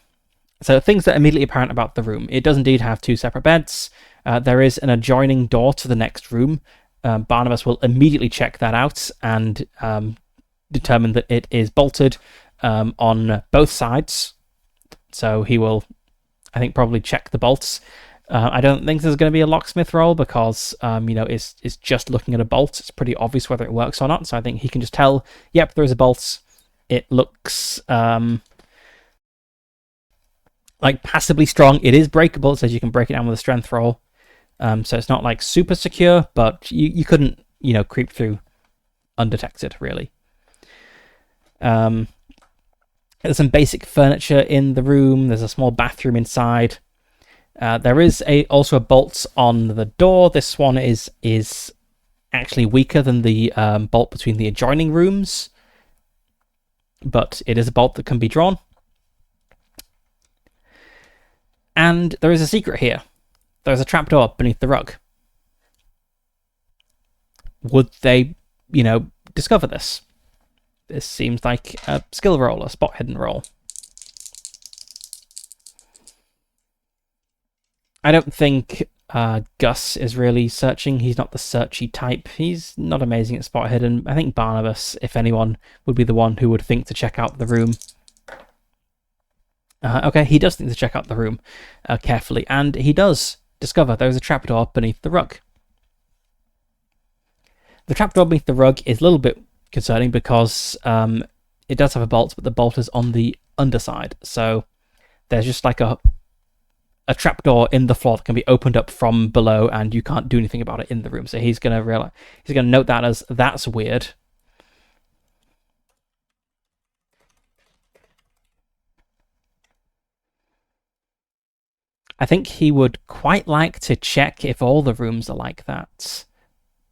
So things that are immediately apparent about the room. It does indeed have 2 separate beds. There is an adjoining door to the next room. Barnabas will immediately check that out and determine that it is bolted on both sides. So he will, I think, probably check the bolts. I don't think there's going to be a locksmith roll because, it's just looking at a bolt. It's pretty obvious whether it works or not. So I think he can just tell, yep, there is a bolt. It looks like passably strong. It is breakable. It says you can break it down with a strength roll. So it's not like super secure, but you couldn't, creep through undetected, really. There's some basic furniture in the room. There's a small bathroom inside. There is also a bolt on the door. This one is actually weaker than the bolt between the adjoining rooms, but it is a bolt that can be drawn. And there is a secret here. There's a trapdoor beneath the rug. Would they, discover this? This seems like a skill roll, a spot hidden roll. I don't think Gus is really searching. He's not the searchy type. He's not amazing at spot hidden. I think Barnabas, if anyone, would be the one who would think to check out the room. Okay, he does think to check out the room carefully, and he does discover there is a trapdoor beneath the rug. The trapdoor beneath the rug is a little bit concerning because it does have a bolt, but the bolt is on the underside. So there's just like a trapdoor in the floor that can be opened up from below, and you can't do anything about it in the room. So he's gonna note that as that's weird. I think he would quite like to check if all the rooms are like that,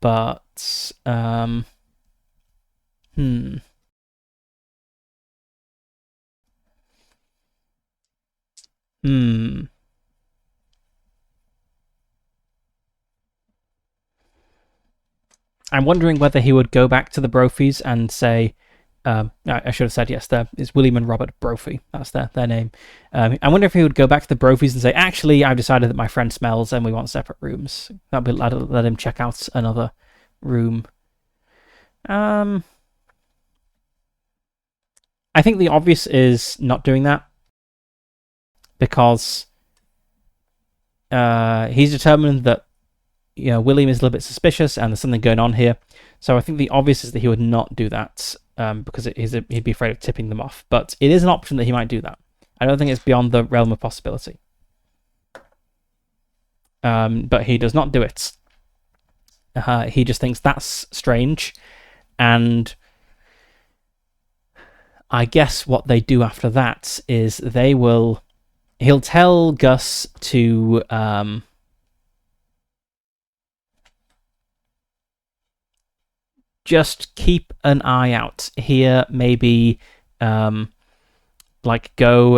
but I'm wondering whether he would go back to the Brophies and say, I should have said yes, there. It's William and Robert Brophy. That's their name. I wonder if he would go back to the Brophies and say, actually, I've decided that my friend smells and we want separate rooms. That would let him check out another room. I think the obvious is not doing that because he's determined that William is a little bit suspicious and there's something going on here. So I think the obvious is that he would not do that because he'd be afraid of tipping them off. But it is an option that he might do that. I don't think it's beyond the realm of possibility. But he does not do it. He just thinks that's strange. And I guess what they do after that is he'll tell Gus to just keep an eye out here, maybe go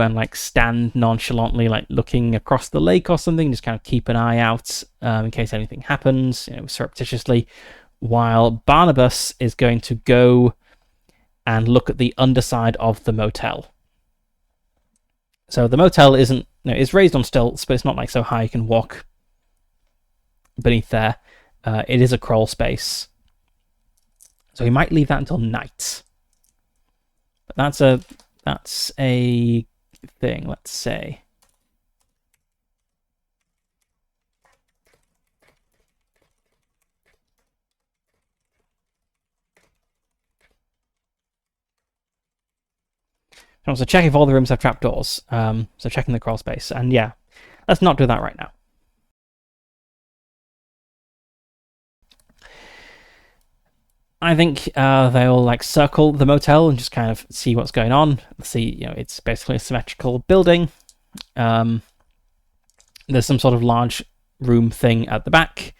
and stand nonchalantly, looking across the lake or something, just kind of keep an eye out in case anything happens, surreptitiously, while Barnabas is going to go and look at the underside of the motel. So the motel it's raised on stilts, but it's not so high you can walk beneath there. It is a crawl space. So he might leave that until night. But that's a thing, let's say. And also check if all the rooms have trapdoors. So checking the crawl space. And yeah, let's not do that right now. I think they'll circle the motel and just kind of see what's going on. See, it's basically a symmetrical building. There's some sort of large room thing at the back.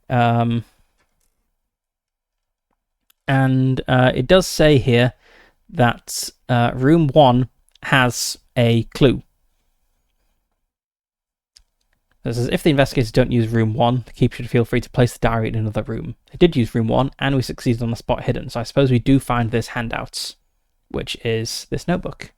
And it does say here that room 1 has a clue. So it says, if the investigators don't use room 1, the keeper should feel free to place the diary in another room. They did use room 1, and we succeeded on the spot hidden, so I suppose we do find this handout, which is this notebook.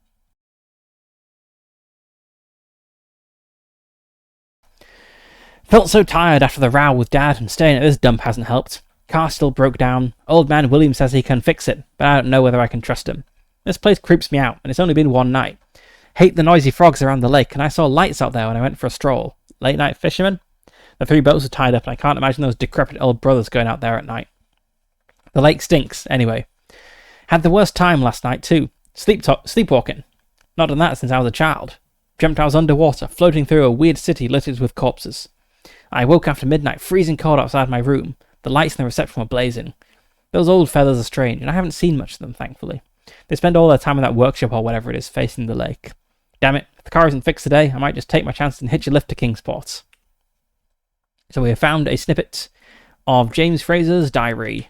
Felt so tired after the row with Dad, and staying at this dump hasn't helped. Car still broke down. Old man William says he can fix it, but I don't know whether I can trust him. This place creeps me out, and it's only been one night. Hate the noisy frogs around the lake, and I saw lights out there when I went for a stroll. Late night fishermen? The 3 boats are tied up, and I can't imagine those decrepit old brothers going out there at night. The lake stinks, anyway. Had the worst time last night, too. Sleepwalking. Not done that since I was a child. Dreamt I was underwater, floating through a weird city littered with corpses. I woke after midnight, freezing cold outside my room. The lights in the reception were blazing. Those old fellas are strange, and I haven't seen much of them, thankfully. They spend all their time in that workshop or whatever it is, facing the lake. Damn it, if the car isn't fixed today, I might just take my chance and hitch a lift to Kingsport. So we have found a snippet of James Fraser's diary.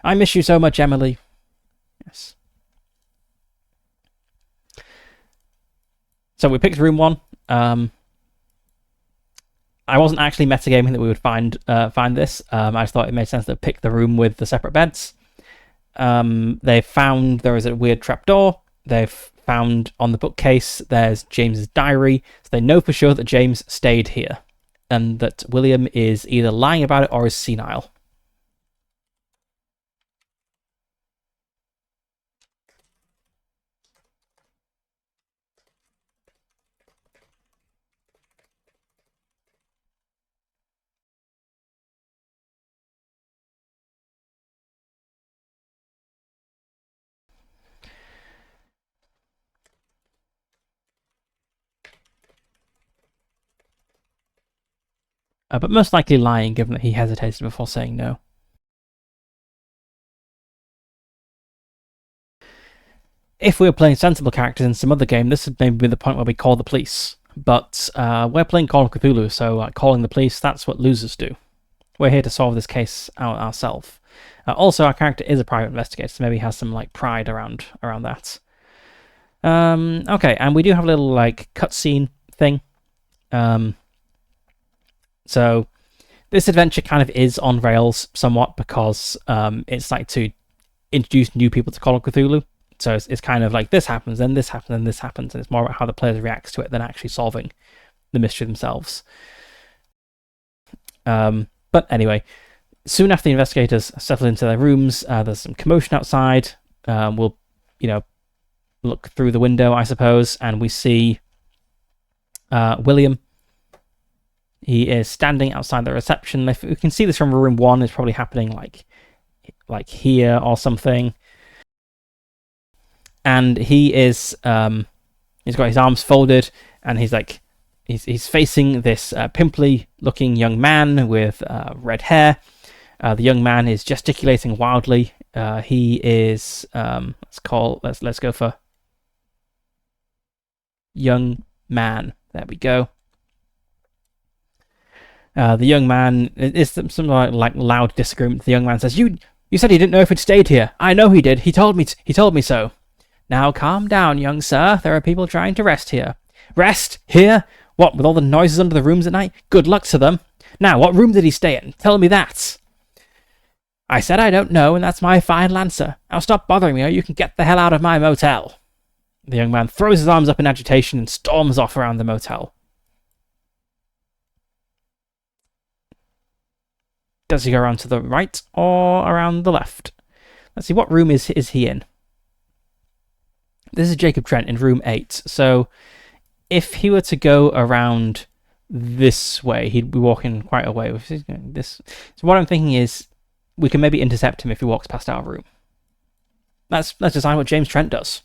I miss you so much, Emily. Yes. So we picked room 1. I wasn't actually metagaming that we would find this. I just thought it made sense to pick the room with the separate beds. They found there is a weird trapdoor. They've found on the bookcase there's James's diary. So they know for sure that James stayed here, and that William is either lying about it or is senile. But most likely lying, given that he hesitated before saying no. If we were playing sensible characters in some other game, this would maybe be the point where we call the police. But we're playing Call of Cthulhu, so calling the police, that's what losers do. We're here to solve this case ourselves. Also, our character is a private investigator, so maybe he has some pride around that. Okay, and we do have a little cutscene thing. So this adventure kind of is on rails somewhat because it's to introduce new people to Call of Cthulhu. So it's kind of this happens, then this happens, and this happens, and it's more about how the players react to it than actually solving the mystery themselves. But anyway, soon after the investigators settle into their rooms, there's some commotion outside. We'll, look through the window, I suppose, and we see William. He is standing outside the reception. If we can see this from room 1, it's probably happening like here or something. And he is he's got his arms folded, and he's facing this pimply-looking young man with red hair. The young man is gesticulating wildly. He is let's go for young man. There we go. The young man is some loud disagreement. The young man says, "You said he didn't know if he'd stayed here. I know he did. He told me so." "Now calm down, young sir. There are people trying to rest here." "Rest? Here? What, with all the noises under the rooms at night? Good luck to them. Now, what room did he stay in? Tell me that." "I said I don't know, and that's my final answer. Now stop bothering me, or you can get the hell out of my motel." The young man throws his arms up in agitation and storms off around the motel. Does he go around to the right or around the left? Let's see, what room is he in? This is Jacob Trent in room 8. So if he were to go around this way, he'd be walking quite a way. So what I'm thinking is we can maybe intercept him if he walks past our room. Let's decide what James Trent does.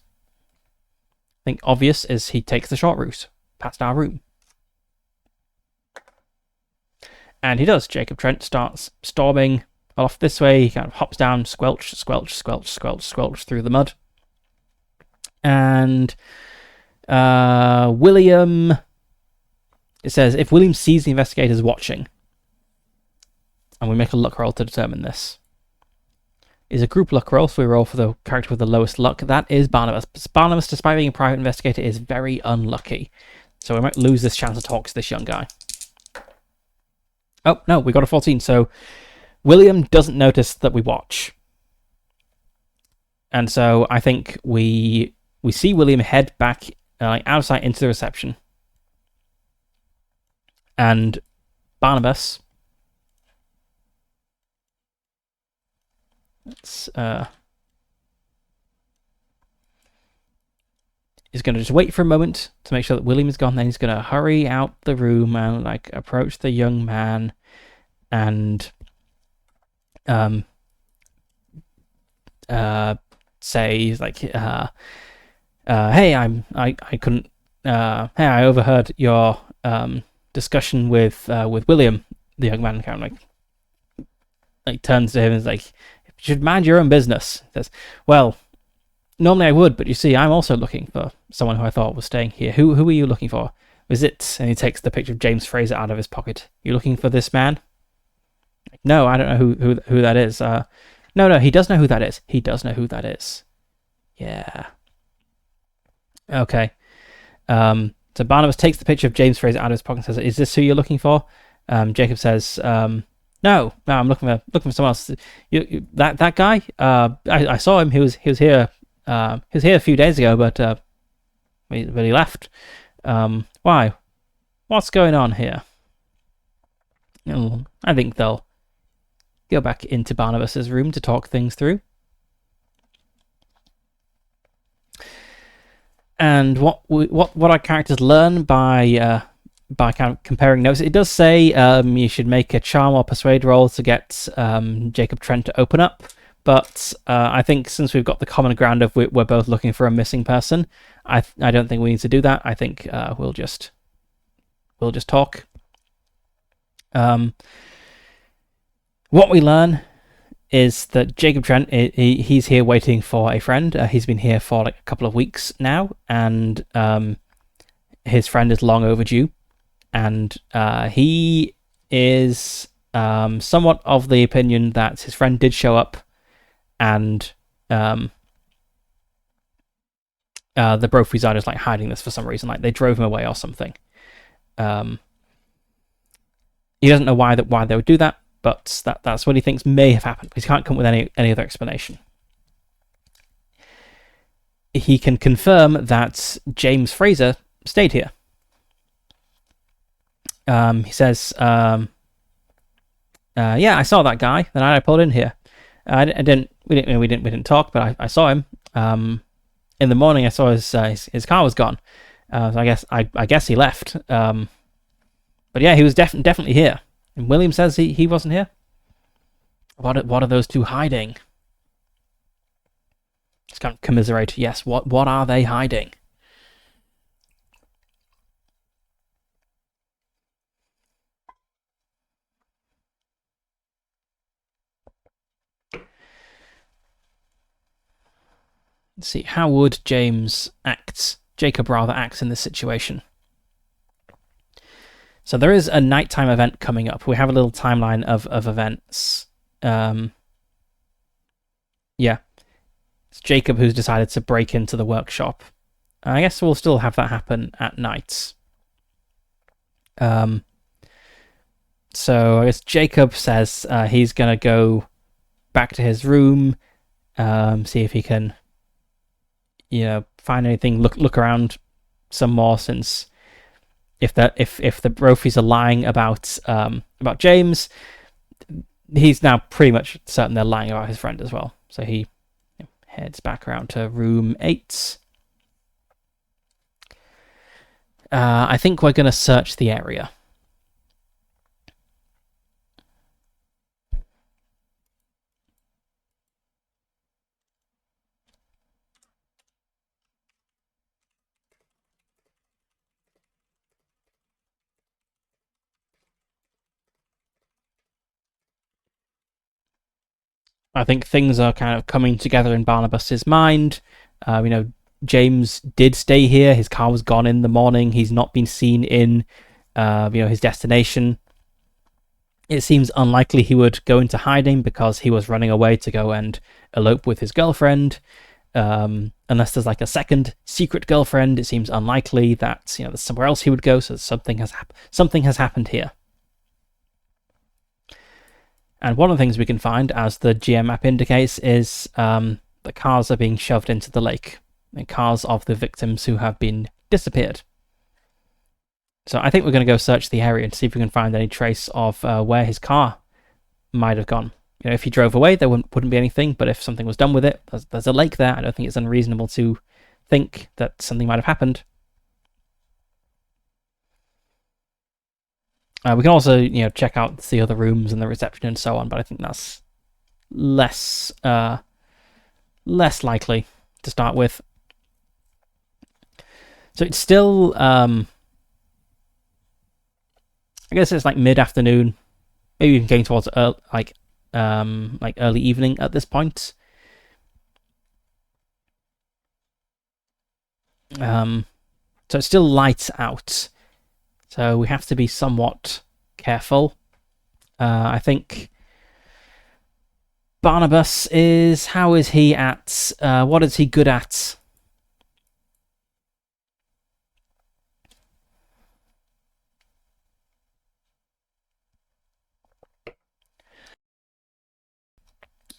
I think obvious is he takes the short route past our room. And he does. Jacob Trent starts storming off this way. He kind of hops down, squelch, squelch, squelch, squelch, squelch through the mud. And William, it says, if William sees the investigators watching, and we make a luck roll to determine this. Is a group luck roll, so we roll for the character with the lowest luck. That is Barnabas. Barnabas, despite being a private investigator, is very unlucky. So we might lose this chance to talk to this young guy. Oh, no, we got a 14. So William doesn't notice that we watch. And so I think we see William head back outside into the reception. And Barnabas... is going to just wait for a moment to make sure that William is gone. Then he's going to hurry out the room and approach the young man and say hey, I couldn't hey, I overheard your discussion with William. The young man kind of turns to him and is like, you should mind your own business. He says, well, normally I would, but you see, I'm also looking for someone who I thought was staying here. Who are you looking for? Is it? And he takes the picture of James Fraser out of his pocket. You looking for this man? No, I don't know who that is. No, he does know who that is. He does know who that is. Yeah. Okay. So Barnabas takes the picture of James Fraser out of his pocket and says, "Is this who you're looking for?" Jacob says, No, I'm looking for someone else. That guy. I saw him. He was here. He was here a few days ago, but he left. Why? What's going on here? I think they'll go back into Barnabas's room to talk things through. And what our characters learn by kind of comparing notes, it does say you should make a charm or persuade roll to get Jacob Trent to open up. But I think since we've got the common ground of we're both looking for a missing person, I don't think we need to do that. I think we'll just talk. What we learn is that Jacob Trent, he's here waiting for a friend. He's been here for a couple of weeks now, and his friend is long overdue. And he is somewhat of the opinion that his friend did show up, and the Brophies are just hiding this for some reason, they drove him away or something. He doesn't know why they would do that, but that's what he thinks may have happened. He can't come up with any other explanation. He can confirm that James Fraser stayed here. He says, yeah, I saw that guy the night I pulled in here. We didn't talk, but I saw him. In the morning, I saw his car was gone. So I guess he left. But yeah, he was definitely here. And William says he wasn't here. What are those two hiding? Just kind of commiserate. Yes, what are they hiding? Let's see, how would Jacob rather acts in this situation? So there is a nighttime event coming up. We have a little timeline of events. Yeah. It's Jacob who's decided to break into the workshop. I guess we'll still have that happen at night. So I guess Jacob says he's going to go back to his room, see if he can find anything, look around some more, since if the Brophies are lying about James, he's now pretty much certain they're lying about his friend as well. So he heads back around to room 8. I think we're going to search the area. I think things are kind of coming together in Barnabas's mind. James did stay here. His car was gone in the morning. He's not been seen in, his destination. It seems unlikely he would go into hiding because he was running away to go and elope with his girlfriend. Unless there's like a second secret girlfriend, it seems unlikely that there's somewhere else he would go. So something has happened here. And one of the things we can find, as the GM map indicates, is the cars are being shoved into the lake. The cars of the victims who have been disappeared. So I think we're going to go search the area and see if we can find any trace of where his car might have gone. If he drove away, there wouldn't be anything, but if something was done with it, there's a lake there. I don't think it's unreasonable to think that something might have happened. We can also, check out the other rooms and the reception and so on, but I think that's less likely to start with. So it's still, I guess it's like mid-afternoon, maybe even getting towards like early evening at this point. So it's still light out. So we have to be somewhat careful. I think Barnabas how is he at, what is he good at?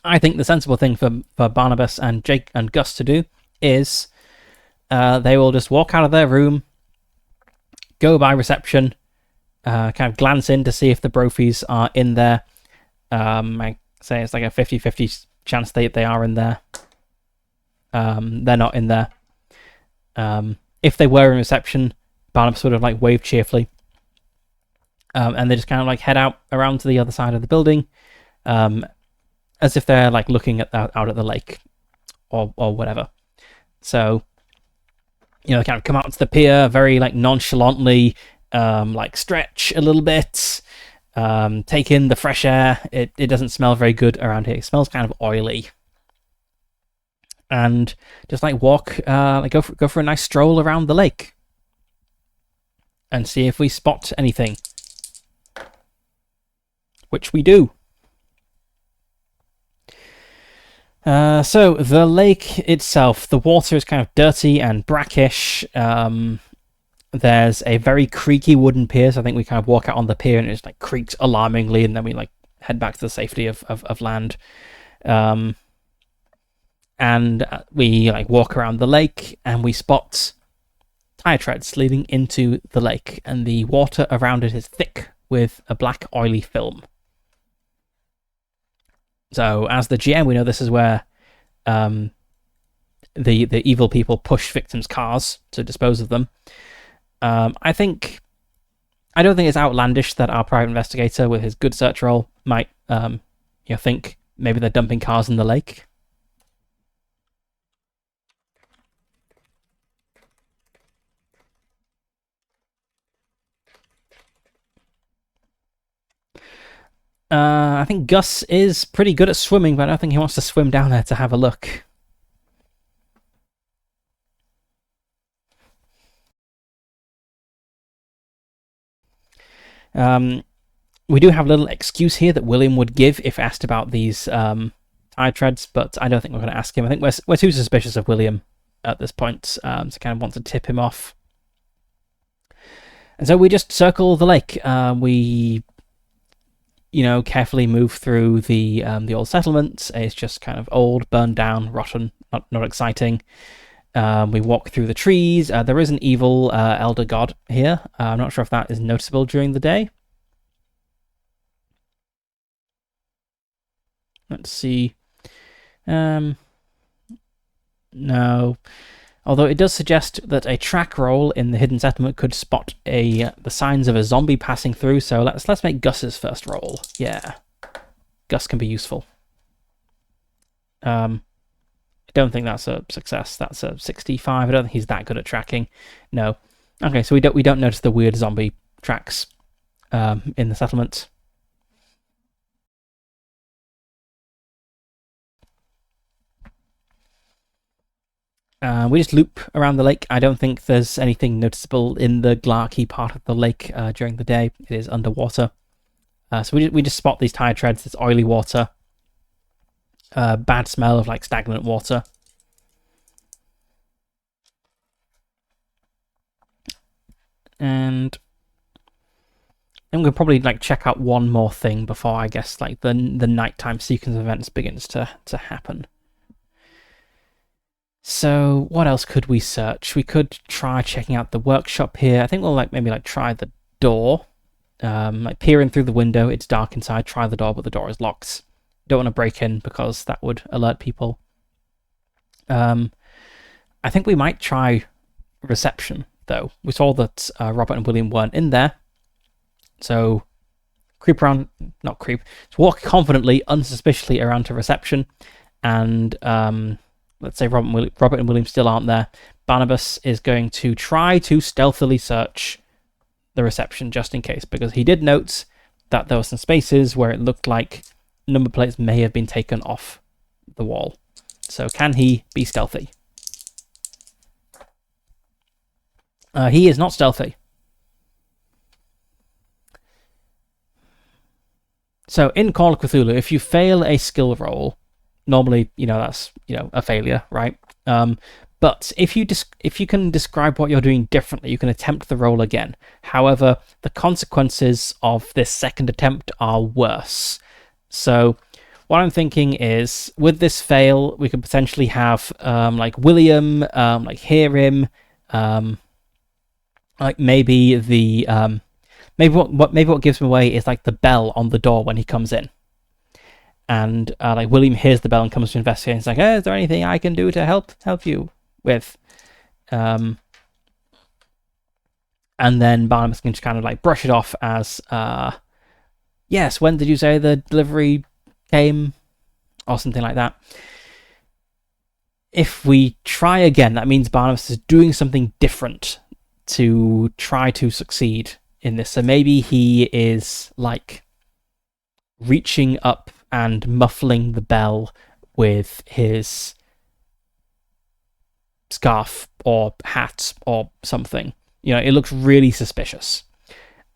I think the sensible thing for Barnabas and Jake and Gus to do is they will just walk out of their room, go by reception, kind of glance in to see if the Brophies are in there. I say it's like a 50-50 chance they are in there. They're not in there. If they were in reception, Barnabas would have like waved cheerfully. And they just kind of like head out around to the other side of the building, as if they're like looking at out at the lake or whatever. So they kind of come out to the pier very like nonchalantly, like stretch a little bit, take in the fresh air. It doesn't smell very good around here. It smells kind of oily. And just like walk, like go for a nice stroll around the lake and see if we spot anything, which we do. So the lake itself, the water is kind of dirty and brackish. There's a very creaky wooden pier, so I think we kind of walk out on the pier and it just like creaks alarmingly, and then we like head back to the safety of land. And we like walk around the lake and we spot tire treads leading into the lake, and the water around it is thick with a black oily film. So as the GM, we know this is where the evil people push victims' cars to dispose of them. I don't think it's outlandish that our private investigator, with his good search roll, might think maybe they're dumping cars in the lake. I think Gus is pretty good at swimming, but I don't think he wants to swim down there to have a look. We do have a little excuse here that William would give if asked about these tire treads, but I don't think we're going to ask him. I think we're too suspicious of William at this point, to kind of want to tip him off. And so we just circle the lake. We carefully move through the old settlement. It's just kind of old, burned down, rotten, not exciting. We walk through the trees. There is an evil elder god here. I'm not sure if that is noticeable during the day. Let's see. No. Although it does suggest that a track roll in the hidden settlement could spot the signs of a zombie passing through. So let's make Gus's first roll. Yeah, Gus can be useful. I don't think that's a success. That's a 65. I don't think he's that good at tracking. No. Okay, so we don't notice the weird zombie tracks in the settlement. We just loop around the lake. I don't think there's anything noticeable in the Glarky part of the lake during the day. It is underwater. So we just spot these tire treads, this oily water, bad smell of like stagnant water. And I'm gonna probably like check out one more thing before I guess like the nighttime sequence of events begins to happen. So what else could we search? We could try checking out the workshop here. I think we'll maybe try the door. Like peer in through the window. It's dark inside. Try the door, but the door is locked. Don't want to break in because that would alert people. I think we might try reception though. We saw that Robert and William weren't in there, so walk confidently, unsuspiciously around to reception, and let's say Robert and William still aren't there. Barnabas is going to try to stealthily search the reception just in case, because he did note that there were some spaces where it looked like number plates may have been taken off the wall. So can he be stealthy? He is not stealthy. So in Call of Cthulhu, if you fail a skill roll, normally, that's, a failure, right? But if you can describe what you're doing differently, you can attempt the roll again. However, the consequences of this second attempt are worse. So what I'm thinking is, with this fail, we could potentially have like William hear him, like maybe the maybe what gives him away is like the bell on the door when he comes in. And like William hears the bell and comes to investigate. And he's like, "Hey, is there anything I can do to help you with?" And then Barnabas can just kind of like brush it off as, "Yes, when did you say the delivery came?" or something like that. If we try again, that means Barnabas is doing something different to try to succeed in this. So maybe he is like reaching up and muffling the bell with his scarf or hat or something. It looks really suspicious.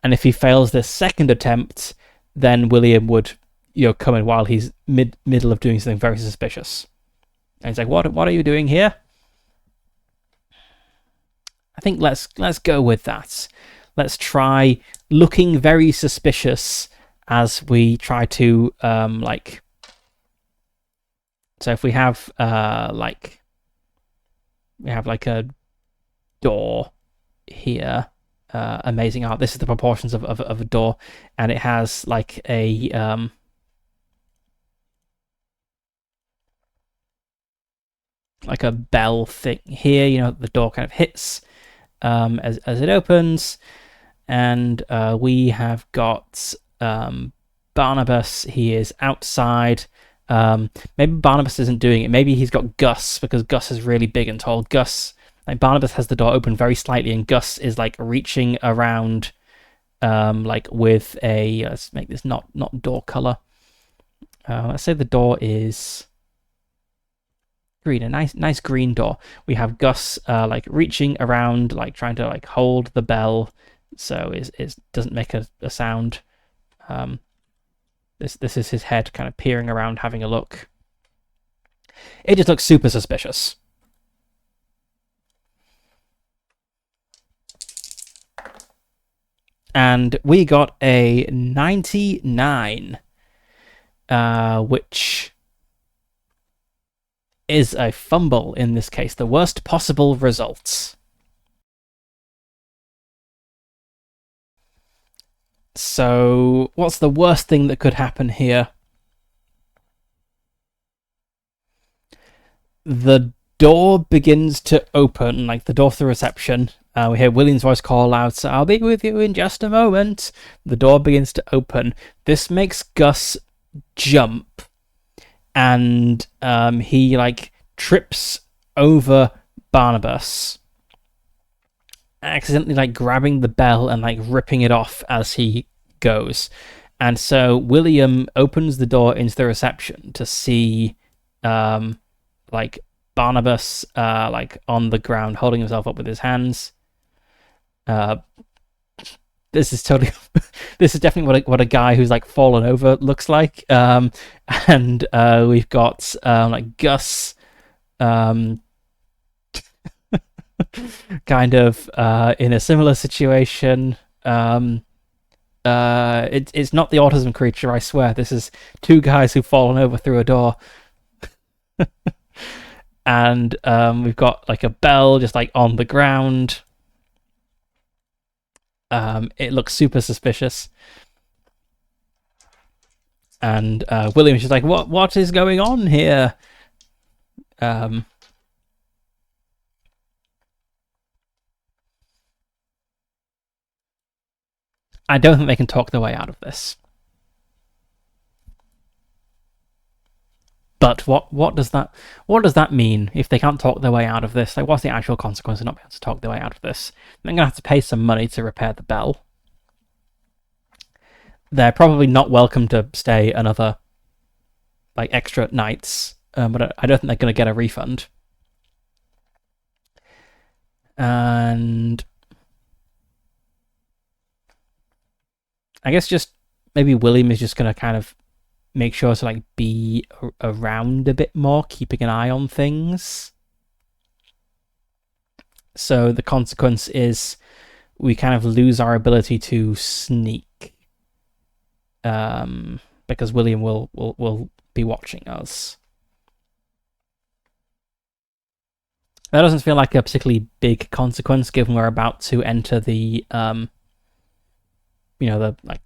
And if he fails this second attempt, then William would, come in while he's middle of doing something very suspicious. And he's like, "What are you doing here?" I think let's go with that. Let's try looking very suspicious as we try to so if we have we have like a door here, amazing art. This is the proportions of a door, and it has like a bell thing here. The door kind of hits as it opens, and we have got Barnabas. He is outside. Maybe Barnabas isn't doing it. Maybe he's got Gus, because Gus is really big and tall. Barnabas has the door open very slightly, and Gus is like reaching around, with a. Let's make this not door color. Let's say the door is green, a nice green door. We have Gus reaching around, trying to hold the bell, so it doesn't make a sound. This is his head kind of peering around, having a look. It just looks super suspicious. And we got a 99, which is a fumble in this case, the worst possible results. So, what's the worst thing that could happen here? The door begins to open, like the door to the reception. We hear William's voice call out, "So I'll be with you in just a moment." The door begins to open. This makes Gus jump, and he trips over Barnabas, accidentally grabbing the bell and ripping it off as he goes. And so William opens the door into the reception to see Barnabas on the ground holding himself up with his hands. This is definitely what a guy who's fallen over looks like. And we've got Gus kind of in a similar situation. It's not the autism creature, I swear. This is two guys who've fallen over through a door. And we've got like a bell just like on the ground. It looks super suspicious. And William's just like, what is going on here? I don't think they can talk their way out of this. But what does that mean if they can't talk their way out of this? Like, what's the actual consequence of not being able to talk their way out of this? They're gonna have to pay some money to repair the bell. They're probably not welcome to stay another like extra nights, but I don't think they're gonna get a refund. And I guess just maybe William is just gonna kind of make sure to like be around a bit more, keeping an eye on things. So the consequence is we kind of lose our ability to sneak, because William will be watching us. That doesn't feel like a particularly big consequence, given we're about to enter the the like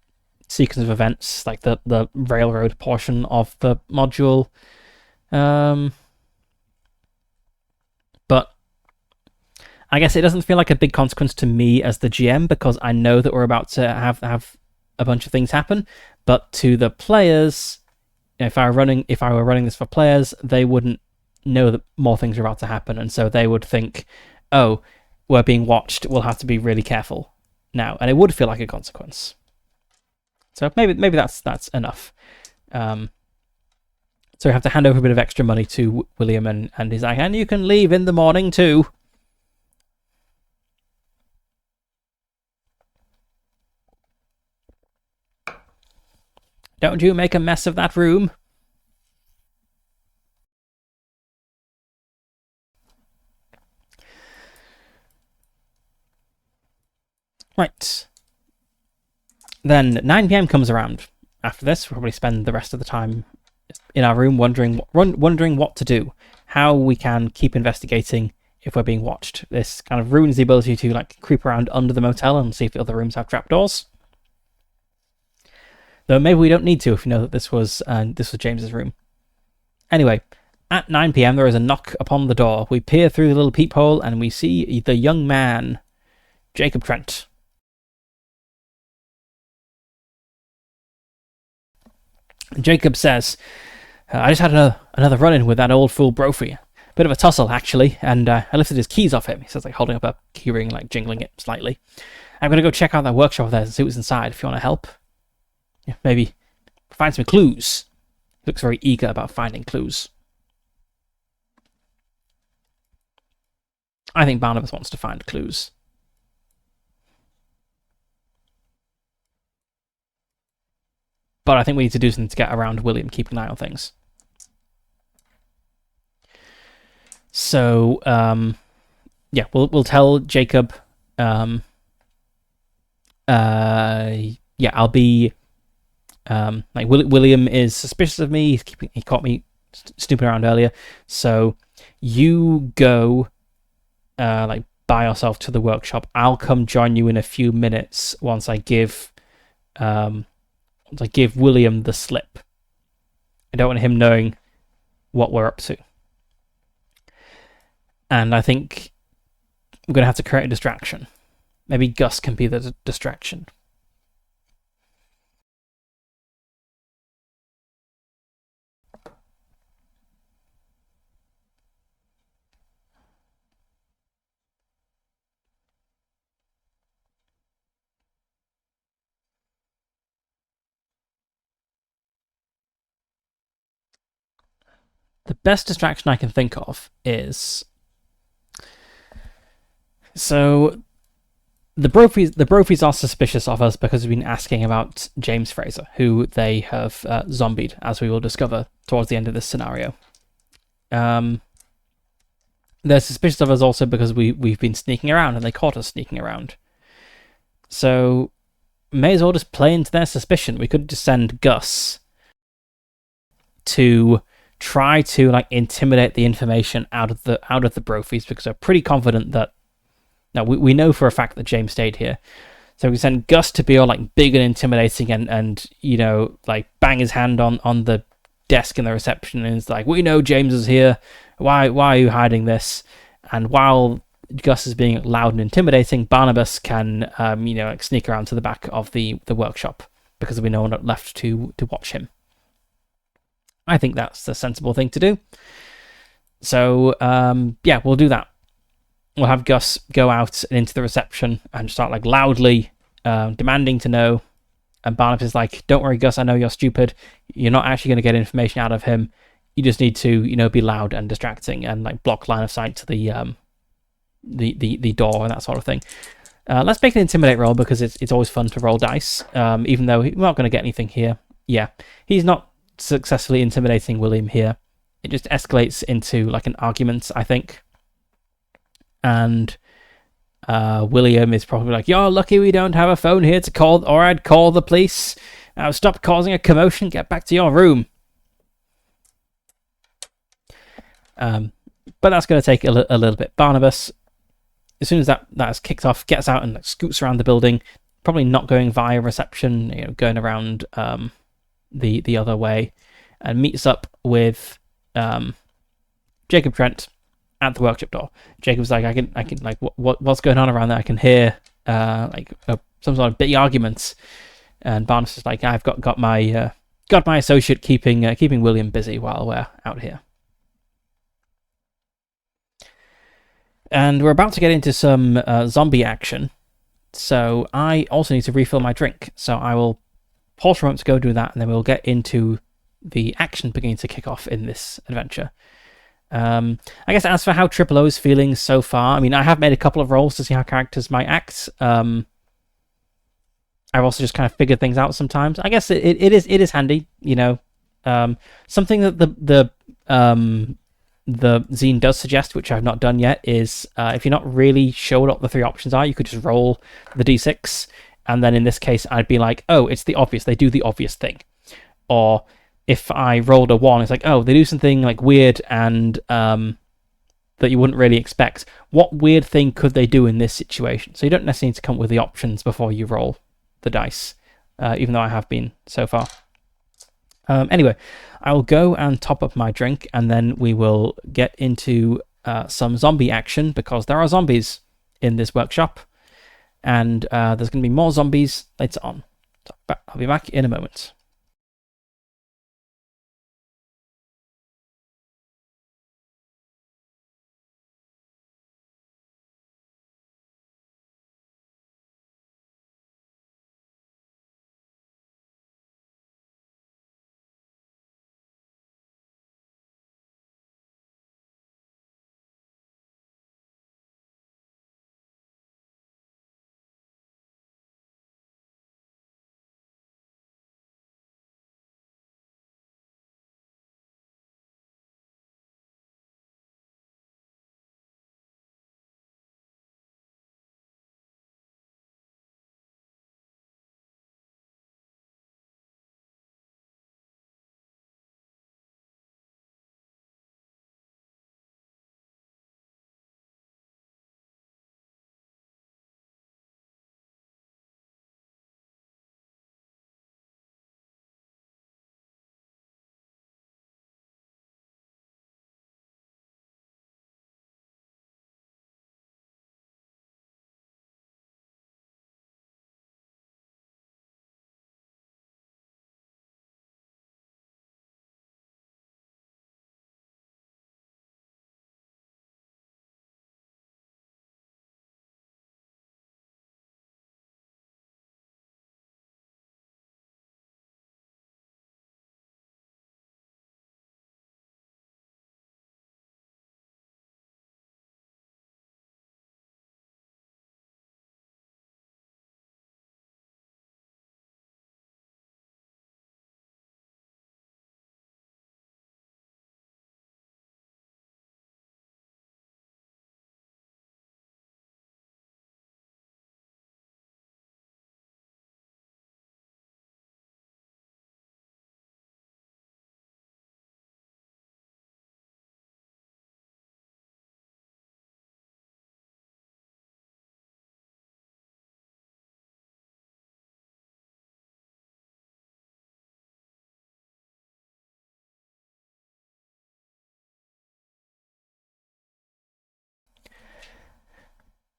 sequence of events, like the railroad portion of the module. But I guess it doesn't feel like a big consequence to me as the GM, because I know that we're about to have a bunch of things happen. But to the players, if I were running this for players, they wouldn't know that more things are about to happen, and so they would think, oh, we're being watched, we'll have to be really careful now, and it would feel like a consequence. So maybe that's enough. So we have to hand over a bit of extra money to William, and he's like, and you can leave in the morning too. Don't you make a mess of that room. Right. Then 9 PM comes around. After this, we'll probably spend the rest of the time in our room wondering what to do, how we can keep investigating if we're being watched. This kind of ruins the ability to like creep around under the motel and see if the other rooms have trapdoors. Though maybe we don't need to if we know that this was James's room. Anyway, at 9 PM there is a knock upon the door. We peer through the little peephole and we see the young man, Jacob Trent. Jacob says, I just had another run-in with that old fool Brophy. Bit of a tussle, actually, and I lifted his keys off him. He says, like, holding up a keyring, like, jingling it slightly. I'm going to go check out that workshop there and see what's inside, if you want to help. Yeah, maybe find some clues. He looks very eager about finding clues. I think Barnabas wants to find clues. But I think we need to do something to get around William, keeping an eye on things. So, yeah, we'll tell Jacob. Yeah, I'll be. Like William is suspicious of me. He caught me snooping around earlier. So you go, like by yourself to the workshop. I'll come join you in a few minutes once I give William the slip. I don't want him knowing what we're up to. And I think we're going to have to create a distraction. Maybe Gus can be the distraction. The best distraction I can think of is... So, the Brophies are suspicious of us because we've been asking about James Fraser, who they have zombied, as we will discover towards the end of this scenario. they're suspicious of us also because we've been sneaking around and they caught us sneaking around. So may as well just play into their suspicion. We could just send Gus to try to like intimidate the information out of the Brophies, because we're pretty confident that now we know for a fact that James stayed here. So we send Gus to be all like big and intimidating and you know, like bang his hand on the desk in the reception, and it's like, we know James is here. Why are you hiding this? And while Gus is being loud and intimidating, Barnabas can you know, like sneak around to the back of the workshop because there'll be no one left to watch him. I think that's the sensible thing to do. So yeah, we'll do that. We'll have Gus go out into the reception and start like loudly demanding to know. And Barnabas is like, "Don't worry, Gus. I know you're stupid. You're not actually going to get information out of him. You just need to, you know, be loud and distracting and like block line of sight to the door and that sort of thing." Let's make an intimidate roll because it's always fun to roll dice. Even though we're not going to get anything here. Yeah, he's not successfully intimidating William here. It just escalates into like an argument, I think. And William is probably like, "You're lucky we don't have a phone here to call, or I'd call the police. Now stop causing a commotion, get back to your room." But that's going to take a little bit. Barnabas, as soon as that is kicked off, gets out and like, scoots around the building, probably not going via reception, you know, going around the other way, and meets up with Jacob Trent at the workshop door. Jacob's like, I can like, what's going on around there? I can hear some sort of big arguments. And Barnabas is like, I've got my associate keeping William busy while we're out here. And we're about to get into some zombie action, so I also need to refill my drink. So I will pause for a moment to go do that, and then we'll get into the action beginning to kick off in this adventure. I guess as for how Triple O is feeling so far, I mean, I have made a couple of rolls to see how characters might act. I've also just kind of figured things out sometimes. I guess it is handy, you know. Something that the zine does suggest, which I've not done yet, is if you're not really sure what the three options are, you could just roll the d6, and then in this case, I'd be like, oh, it's the obvious. They do the obvious thing. Or if I rolled a 1, it's like, oh, they do something like weird and that you wouldn't really expect. What weird thing could they do in this situation? So you don't necessarily need to come up with the options before you roll the dice, even though I have been so far. Anyway, I will go and top up my drink, and then we will get into some zombie action, because there are zombies in this workshop, and there's going to be more zombies later on. So I'll be back in a moment.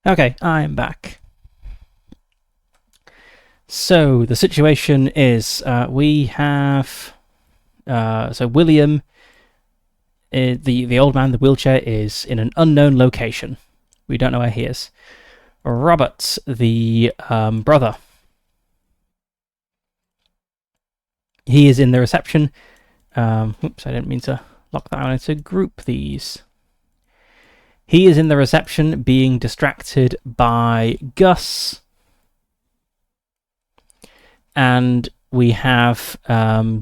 Okay, I'm back. So the situation is we have so William, the old man in the wheelchair, is in an unknown location. We don't know where he is. Robert, the brother, he is in the reception. Oops, I didn't mean to lock that. I wanted to group these. He is in the reception being distracted by Gus. And we have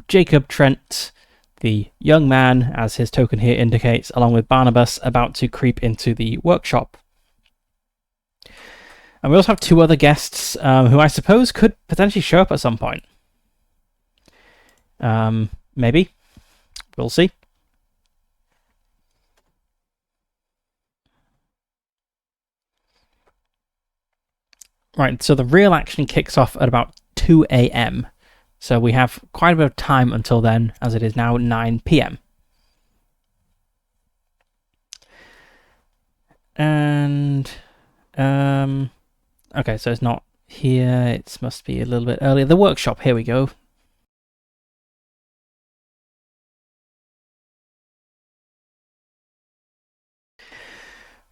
Jacob Trent, the young man, as his token here indicates, along with Barnabas, about to creep into the workshop. And we also have two other guests who I suppose could potentially show up at some point. Maybe. We'll see. Right, so the real action kicks off at about 2 a.m. So we have quite a bit of time until then, as it is now 9 p.m. And okay, so it's not here. It must be a little bit earlier. The workshop. Here we go.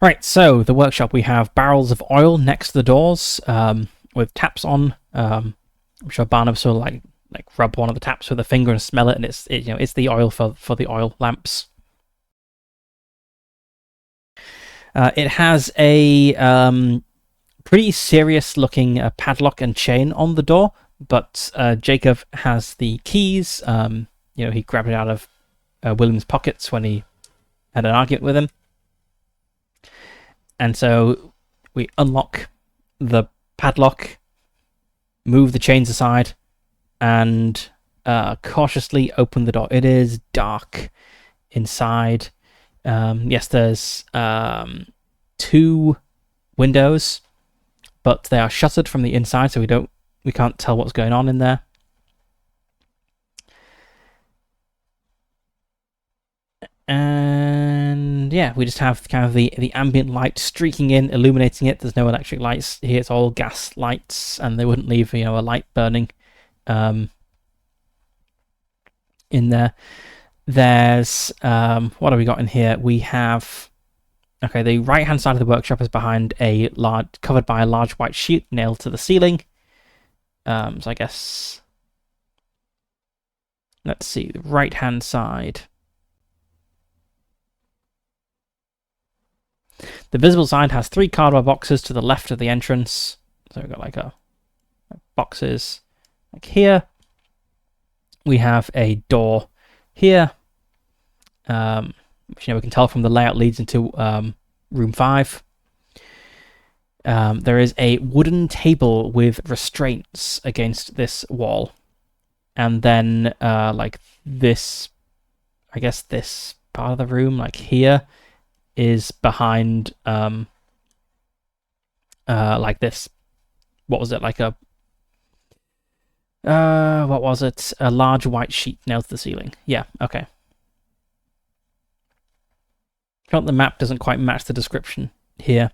Right, so the workshop, we have barrels of oil next to the doors with taps on. I'm sure Barnabas will like rub one of the taps with a finger and smell it, and it's the oil for the oil lamps. It has a pretty serious looking padlock and chain on the door, but Jacob has the keys. He grabbed it out of William's pockets when he had an argument with him. And so we unlock the padlock, move the chains aside, and cautiously open the door. It is dark inside. Yes, there's 2 windows, but they are shuttered from the inside, so we can't tell what's going on in there. And yeah, we just have kind of the ambient light streaking in, illuminating it. There's no electric lights here; it's all gas lights, and they wouldn't leave a light burning in there. There's what have we got in here? We have the right hand side of the workshop is behind covered by a large white sheet nailed to the ceiling. So I guess let's see the right hand side. The visible side has 3 cardboard boxes to the left of the entrance. So we've got like boxes like here. We have a door here, which we can tell from the layout leads into room 5. There is a wooden table with restraints against this wall, and then like this, I guess this part of the room, like here, is behind like this. What was it? Like a what was it? A large white sheet nailed to the ceiling. Yeah, okay. The map doesn't quite match the description here,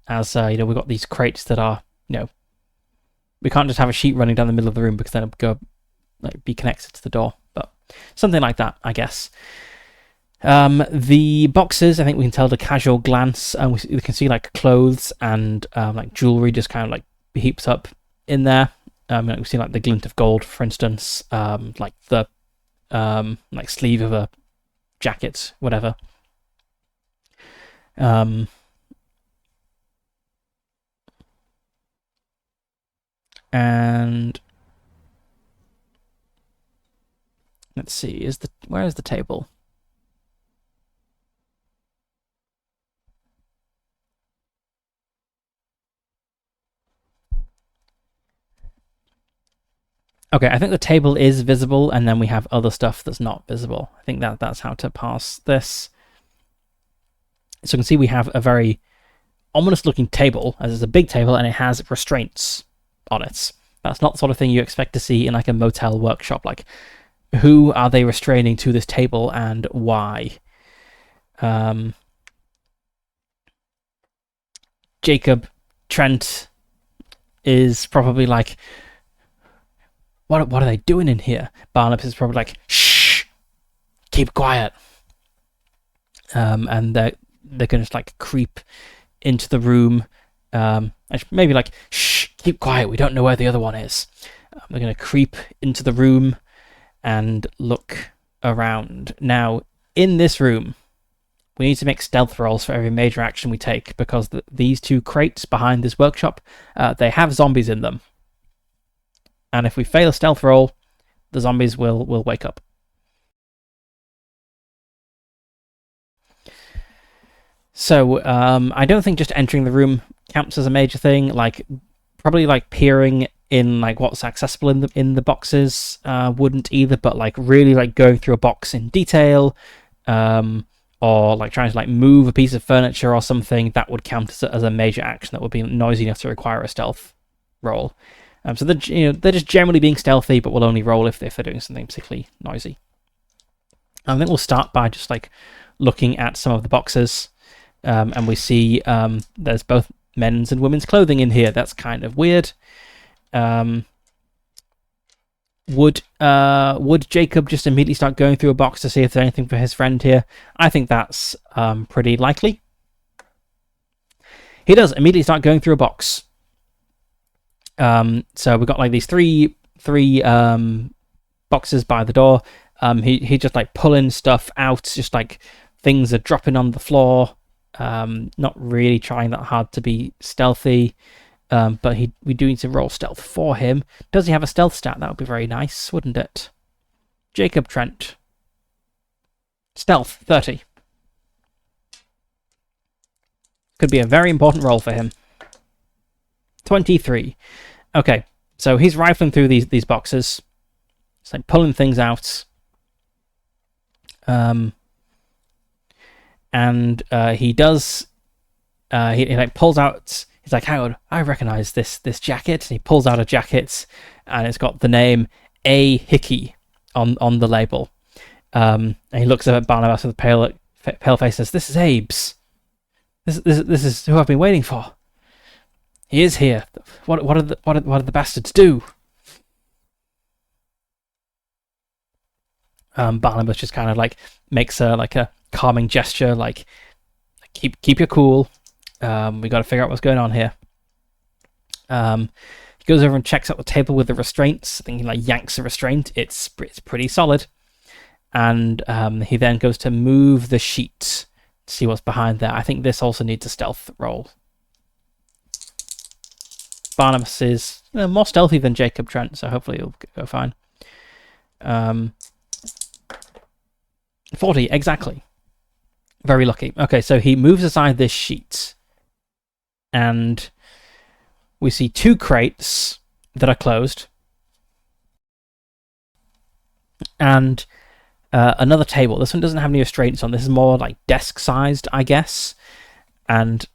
as we've got these crates that are, we can't just have a sheet running down the middle of the room because then it would be connected to the door, but something like that, I guess. The boxes, I think we can tell at a casual glance, and we can see like clothes and like jewelry just kind of like heaps up in there. We see like the glint of gold, for instance, like the like sleeve of a jacket, whatever. And let's see, where is the table? Okay, I think the table is visible, and then we have other stuff that's not visible. I think that's how to pass this. So you can see we have a very ominous-looking table, as it's a big table, and it has restraints on it. That's not the sort of thing you expect to see in like a motel workshop. Like, who are they restraining to this table, and why? Jacob Trent is probably like, what are they doing in here? Barnabas is probably like, shh, keep quiet. And they're going to like creep into the room. Maybe like, shh, keep quiet. We don't know where the other one is. They're going to creep into the room and look around. Now, in this room, we need to make stealth rolls for every major action we take, because these two crates behind this workshop, they have zombies in them. And if we fail a stealth roll, the zombies will wake up. So I don't think just entering the room counts as a major thing. Like, probably like peering in like what's accessible in the boxes wouldn't either. But like really like going through a box in detail, or like trying to like move a piece of furniture or something, that would count as a major action that would be noisy enough to require a stealth roll. So they're just generally being stealthy, but will only roll if they're doing something particularly noisy. I think we'll start by just like looking at some of the boxes. And we see there's both men's and women's clothing in here. That's kind of weird. Would Jacob just immediately start going through a box to see if there's anything for his friend here? I think that's pretty likely. He does immediately start going through a box. So we've got like these three boxes by the door. He just like pulling stuff out, just like things are dropping on the floor. Not really trying that hard to be stealthy, but we do need to roll stealth for him. Does he have a stealth stat? That would be very nice, wouldn't it? Jacob Trent. Stealth, 30. Could be a very important roll for him. 23. Okay, so he's rifling through these boxes. It's like pulling things out. And he does. He like pulls out. He's like, "Hang on, I recognize this jacket." And he pulls out a jacket, and it's got the name A. Hickey on the label. And he looks up at Barnabas with a pale face and says, "This is Abe's. This is who I've been waiting for. He is here. What did the bastards do?" Barnabas just kind of like makes a calming gesture, like keep your cool. We got to figure out what's going on here. He goes over and checks out the table with the restraints. I think he like yanks a restraint. It's pretty solid. And he then goes to move the sheet to see what's behind there. I think this also needs a stealth roll. Barnabas is more stealthy than Jacob Trent, so hopefully he'll go fine. 40, exactly. Very lucky. Okay, so he moves aside this sheet, and we see two crates that are closed, and another table. This one doesn't have any restraints on. This is more like desk-sized, I guess, and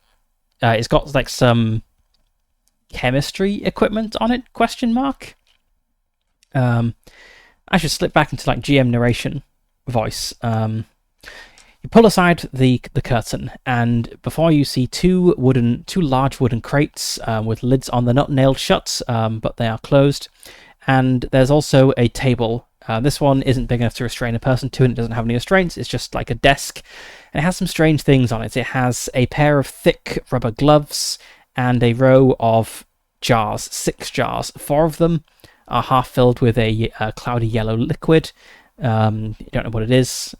it's got like some chemistry equipment on it, question mark. I should slip back into like GM narration voice. You pull aside the curtain, and before you see two large wooden crates with lids on. They're not nailed shut, but they are closed. And there's also a table. This one isn't big enough to restrain a person to, and it doesn't have any restraints. It's just like a desk, and it has some strange things on it. It has a pair of thick rubber gloves and a row of jars, 6 jars. 4 of them are half filled with a cloudy yellow liquid. You don't know what it is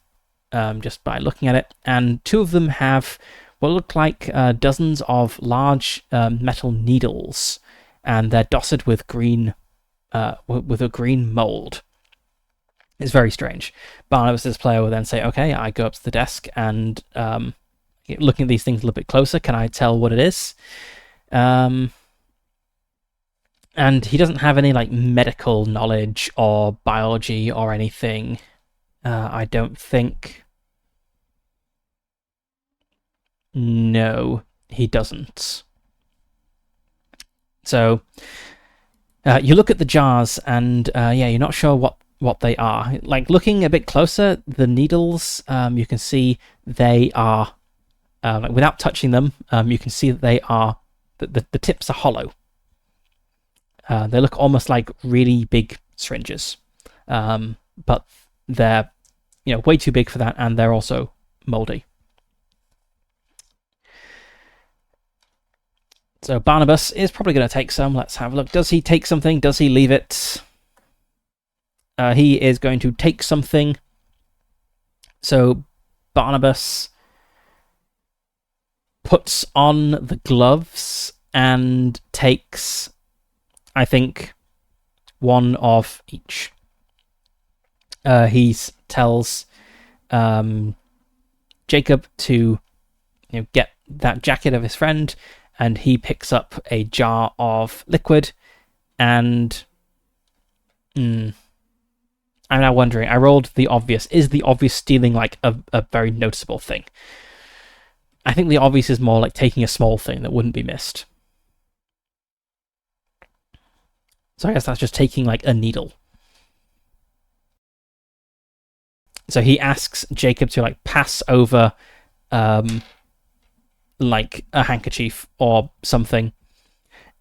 just by looking at it. And 2 of them have what look like dozens of large metal needles, and they're dotted with green, with a green mold. It's very strange. Barnabas, this player, will then say, "Okay, I go up to the desk and looking at these things a little bit closer. Can I tell what it is?" And he doesn't have any like medical knowledge or biology or anything. I don't think. No, he doesn't. So you look at the jars, and you're not sure what they are. Like looking a bit closer, the needles, you can see they are like without touching them, you can see that the tips are hollow. They look almost like really big syringes, but they're way too big for that, and they're also moldy. So Barnabas is probably going to take some. Let's have a look. Does he take something? Does he leave it? He is going to take something. So Barnabas puts on the gloves and takes, I think, one of each. He tells Jacob to get that jacket of his friend, and he picks up a jar of liquid, and I'm now wondering, I rolled the obvious. Is the obvious stealing like a very noticeable thing? I think the obvious is more like taking a small thing that wouldn't be missed. So I guess that's just taking like a needle. So he asks Jacob to like pass over like a handkerchief or something,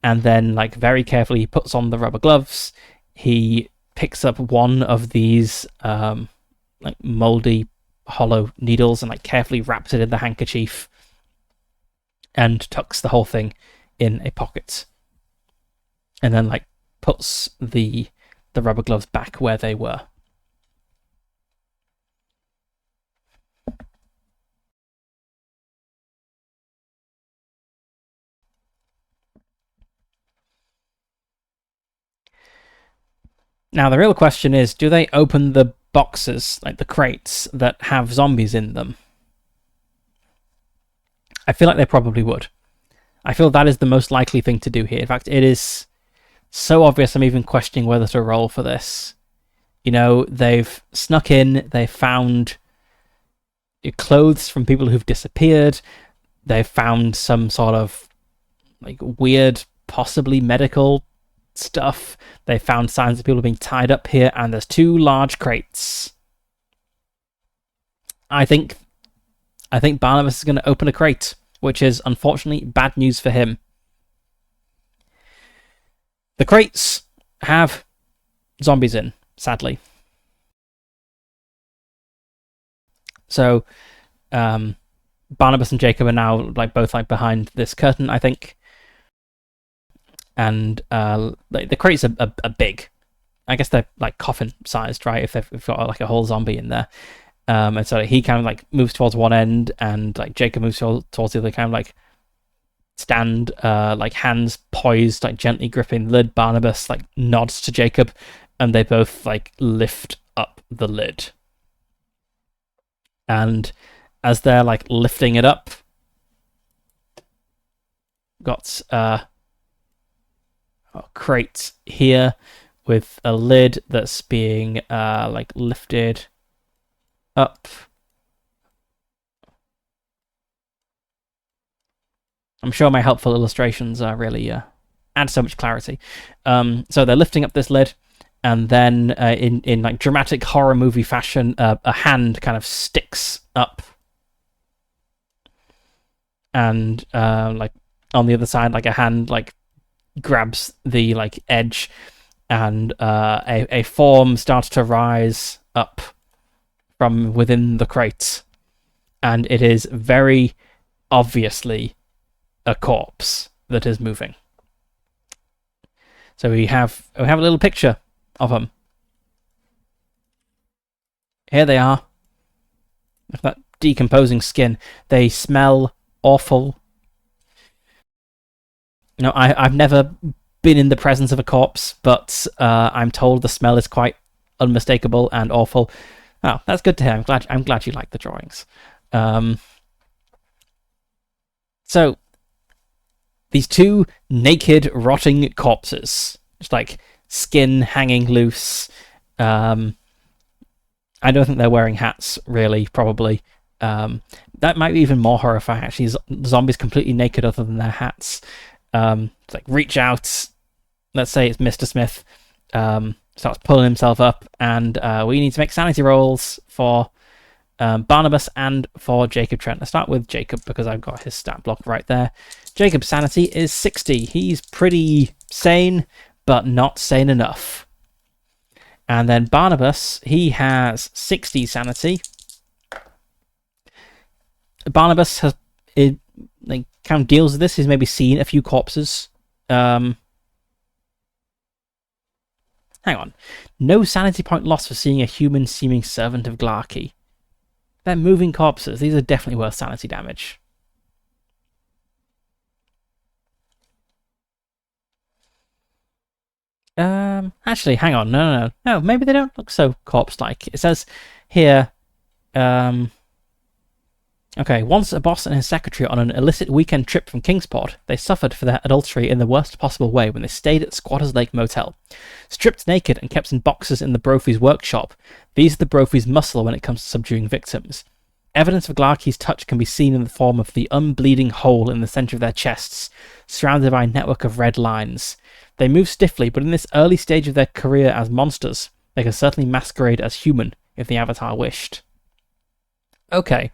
and then like very carefully he puts on the rubber gloves. He picks up one of these like moldy hollow needles and like carefully wraps it in the handkerchief and tucks the whole thing in a pocket, and then like puts the rubber gloves back where they were. Now, the real question is, do they open the boxes, like the crates, that have zombies in them? I feel like they probably would. I feel that is the most likely thing to do here. In fact, it is so obvious I'm even questioning whether to roll for this. They've snuck in, they've found clothes from people who've disappeared, they've found some sort of like weird, possibly medical stuff. They found signs of people being tied up here, and there's 2 large crates. I think Barnabas is going to open a crate, which is unfortunately bad news for him. The crates have zombies in, sadly. So Barnabas and Jacob are now like both like behind this curtain, I think. And the crates are big. I guess they're like coffin sized, right? If they've got like a whole zombie in there. And so he kind of like moves towards one end, and like Jacob moves towards the other, kind of like stand, like hands poised, like gently gripping the lid. Barnabas like nods to Jacob, and they both like lift up the lid. And as they're like lifting it up, got a crate here with a lid that's being like lifted up. I'm sure my helpful illustrations are really add so much clarity. So they're lifting up this lid, and then in like dramatic horror movie fashion, a hand kind of sticks up, and like on the other side, like a hand like grabs the like edge, and a form starts to rise up from within the crate, and it is very obviously a corpse that is moving. So we have a little picture of them. Here they are. That decomposing skin. They smell awful. I've never been in the presence of a corpse, but I'm told the smell is quite unmistakable and awful. Oh, that's good to hear. I'm glad you like the drawings. So these 2 naked, rotting corpses, just like skin hanging loose. I don't think they're wearing hats, really. Probably. That might be even more horrifying. Actually, zombies completely naked, other than their hats. Like reach out. Let's say it's Mr. Smith. Starts pulling himself up, and we need to make sanity rolls for Barnabas and for Jacob Trent. Let's start with Jacob because I've got his stat block right there. Jacob's sanity is 60. He's pretty sane, but not sane enough. And then Barnabas, he has 60 sanity. Barnabas has kind of deals with this. He's maybe seen a few corpses. Hang on. No sanity point lost for seeing a human-seeming servant of Glarkey. They're moving corpses. These are definitely worth sanity damage. Actually, hang on. No, maybe they don't look so corpse-like. It says here, okay, once a boss and his secretary on an illicit weekend trip from Kingsport, they suffered for their adultery in the worst possible way when they stayed at Squatters Lake Motel. Stripped naked and kept in boxes in the Brophy's workshop, these are the Brophy's muscle when it comes to subduing victims. Evidence of Glarkey's touch can be seen in the form of the unbleeding hole in the centre of their chests, surrounded by a network of red lines. They move stiffly, but in this early stage of their career as monsters, they can certainly masquerade as human if the Avatar wished. Okay,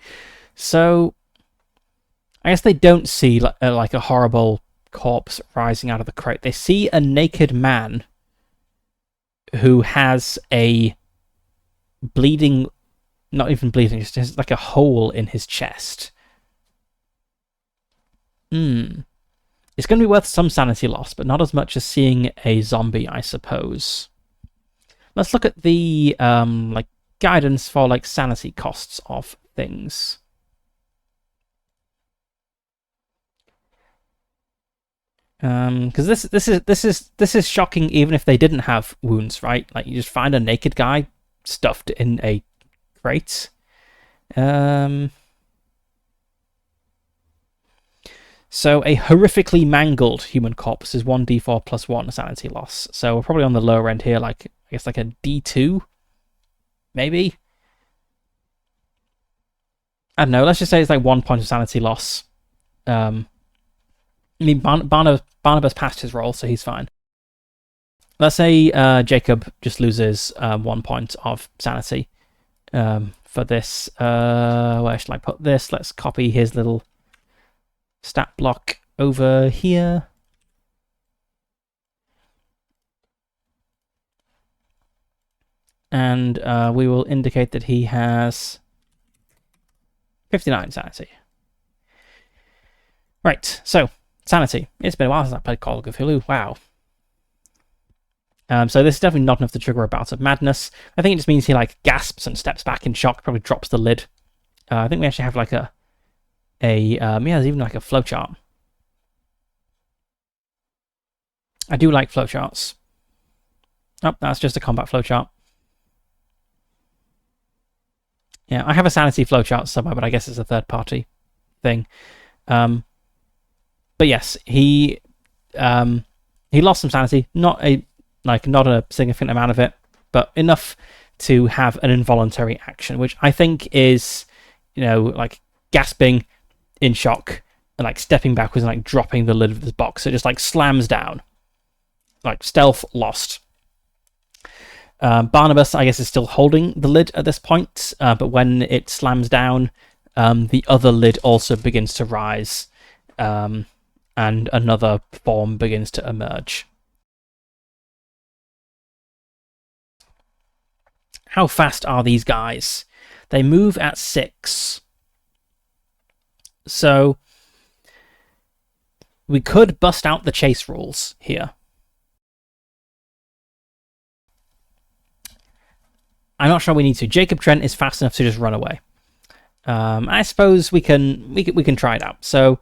so I guess they don't see like a horrible corpse rising out of the crate. They see a naked man who has a bleeding, not even bleeding, just has like a hole in his chest. It's going to be worth some sanity loss, but not as much as seeing a zombie, I suppose. Let's look at the like guidance for like sanity costs of things. Because this is shocking even if they didn't have wounds, right? Like you just find a naked guy stuffed in a crate. So a horrifically mangled human corpse is 1d4 plus 1 sanity loss. So we're probably on the lower end here, like I guess like a d2, maybe. I don't know. Let's just say it's like 1 point of sanity loss. I mean, Barnabas passed his roll, so he's fine. Let's say Jacob just loses 1 point of sanity for this. Where should I put this? Let's copy his little stat block over here. And we will indicate that he has 59 sanity. Right, so sanity. It's been a while since I played Call of Cthulhu. Wow. So this is definitely not enough to trigger a bout of madness. I think it just means he like gasps and steps back in shock, probably drops the lid. I think we actually have like yeah, there's even like a flowchart. I do like flowcharts. Oh, that's just a combat flowchart. Yeah, I have a sanity flowchart somewhere, but I guess it's a third-party thing. But yes, he lost some sanity, not a significant amount of it, but enough to have an involuntary action, which I think is, like gasping in shock and like stepping backwards and like dropping the lid of this box. So it just like slams down, like stealth lost. Barnabas, I guess, is still holding the lid at this point, but when it slams down, the other lid also begins to rise, and another form begins to emerge. How fast are these guys? They move at 6. So we could bust out the chase rules here. I'm not sure we need to. Jacob Trent is fast enough to just run away. I suppose we can try it out. So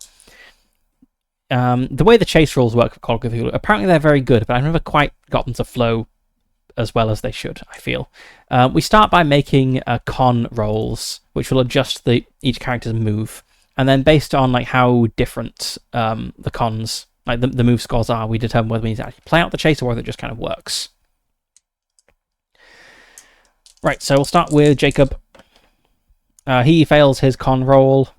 the way the chase rules work for Call of Cthulhu, apparently they're very good, but I've never quite got them to flow as well as they should, I feel. We start by making con rolls, which will adjust each character's move. And then based on like how different the cons, like the move scores are, we determine whether we need to actually play out the chase or whether it just kind of works. Right, so we'll start with Jacob. He fails his con roll.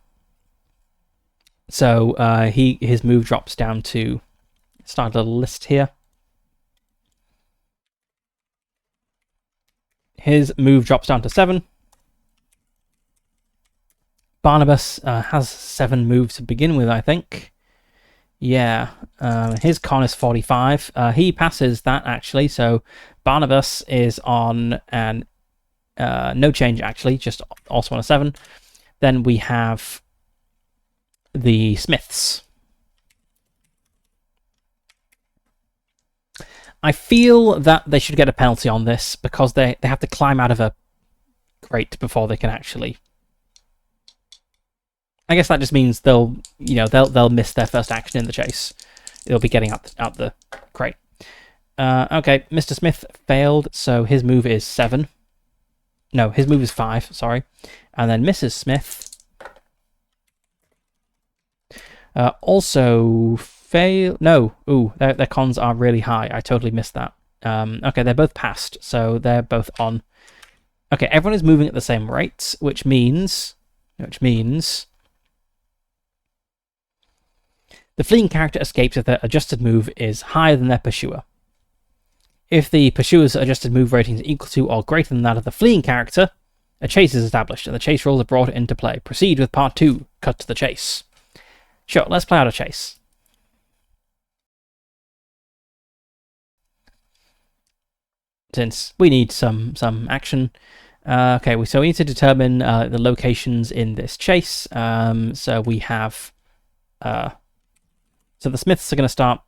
So his move drops down to, start a little list here. His move drops down to 7. Barnabas has 7 moves to begin with, I think. Yeah, his con is 45. He passes that, actually, so Barnabas is on an no change, actually, just also on a 7. Then we have the Smiths. I feel that they should get a penalty on this because they have to climb out of a crate before they can actually. I guess that just means they'll miss their first action in the chase. They'll be getting out the crate. Okay, Mr. Smith failed, so his move is 7. No, his move is 5. Sorry, and then Mrs. Smith also fail. No, ooh, their cons are really high. I totally missed that. Okay, they're both passed, so they're both on. Okay, everyone is moving at the same rate, which means the fleeing character escapes if their adjusted move is higher than their pursuer. If the pursuer's adjusted move rating is equal to or greater than that of the fleeing character, a chase is established and the chase rules are brought into play. Proceed with part 2, cut to the chase. Sure, let's play out a chase. Since we need some action. Okay, so we need to determine the locations in this chase. So we have... so the Smiths are going to start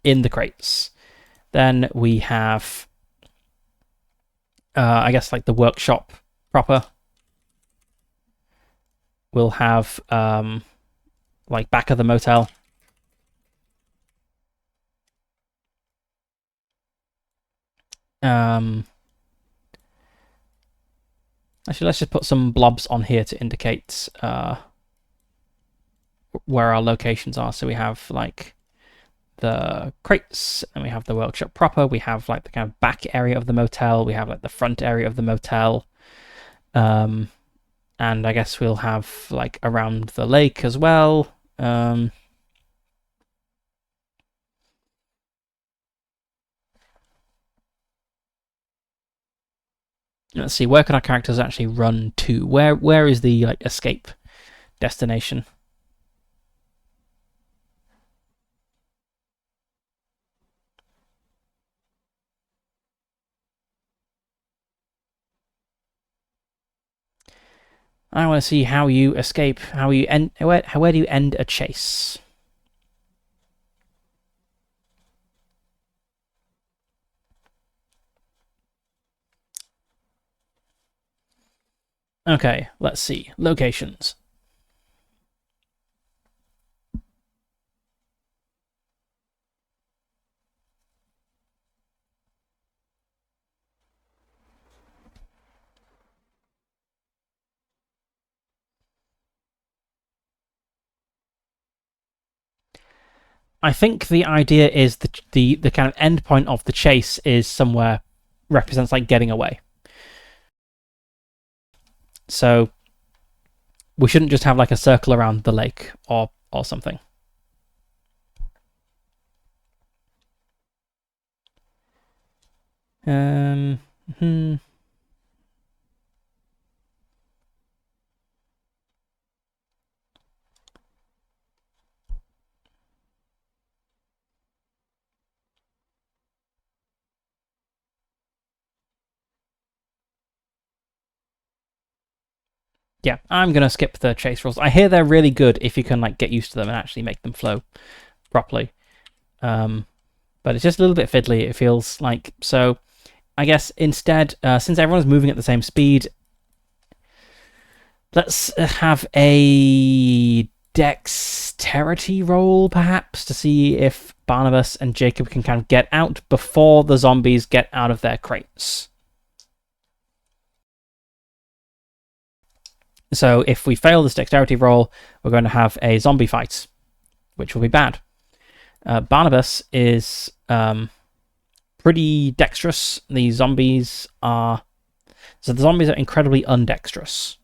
in the crates. Then we have... I guess like the workshop proper. We'll have like back of the motel. Actually, let's just put some blobs on here to indicate where our locations are. So we have like the crates, and we have the workshop proper. We have like the kind of back area of the motel. We have like the front area of the motel. And I guess we'll have like around the lake as well. Let's see, where can our characters actually run to? Where is the like escape destination? I want to see how you escape, how you end. Where do you end a chase? Okay, let's see. Locations. I think the idea is that the kind of end point of the chase is somewhere represents like getting away. So we shouldn't just have like a circle around the lake or something. Yeah, I'm going to skip the chase rules. I hear they're really good if you can like get used to them and actually make them flow properly. But it's just a little bit fiddly, it feels like. So I guess instead, since everyone's moving at the same speed, let's have a dexterity roll, perhaps, to see if Barnabas and Jacob can kind of get out before the zombies get out of their crates. So if we fail this dexterity roll, we're going to have a zombie fight, which will be bad. Barnabas is pretty dexterous. The zombies are incredibly undexterous.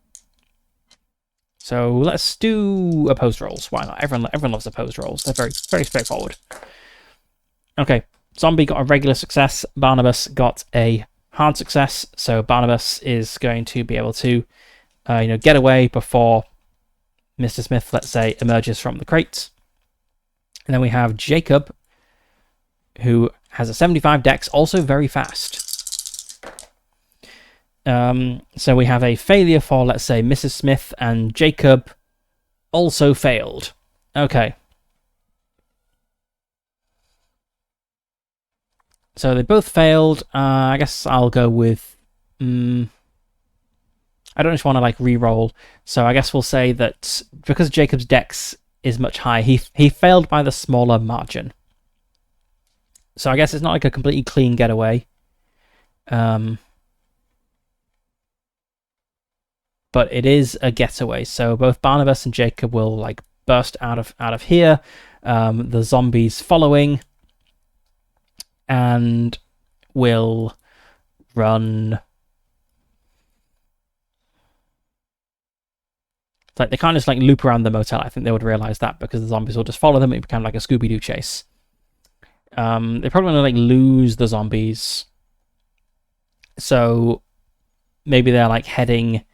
So let's do opposed rolls. Why not? Everyone loves opposed rolls. They're very, very straightforward. Okay, zombie got a regular success. Barnabas got a hard success. So Barnabas is going to be able to, get away before Mr. Smith, let's say, emerges from the crate. And then we have Jacob, who has a 75 dex, also very fast. So we have a failure for, let's say, Mrs. Smith, and Jacob also failed. Okay. So they both failed. I guess I'll go with... I don't just want to like re-roll, so I guess we'll say that because Jacob's dex is much higher, he failed by the smaller margin. So I guess it's not like a completely clean getaway. But it is a getaway, so both Barnabas and Jacob will like burst out of here. The zombies following, and will run. Like they can't just like loop around the motel. I think they would realize that because the zombies will just follow them. It become like a Scooby-Doo chase. They're probably gonna like lose the zombies, so maybe they're like heading,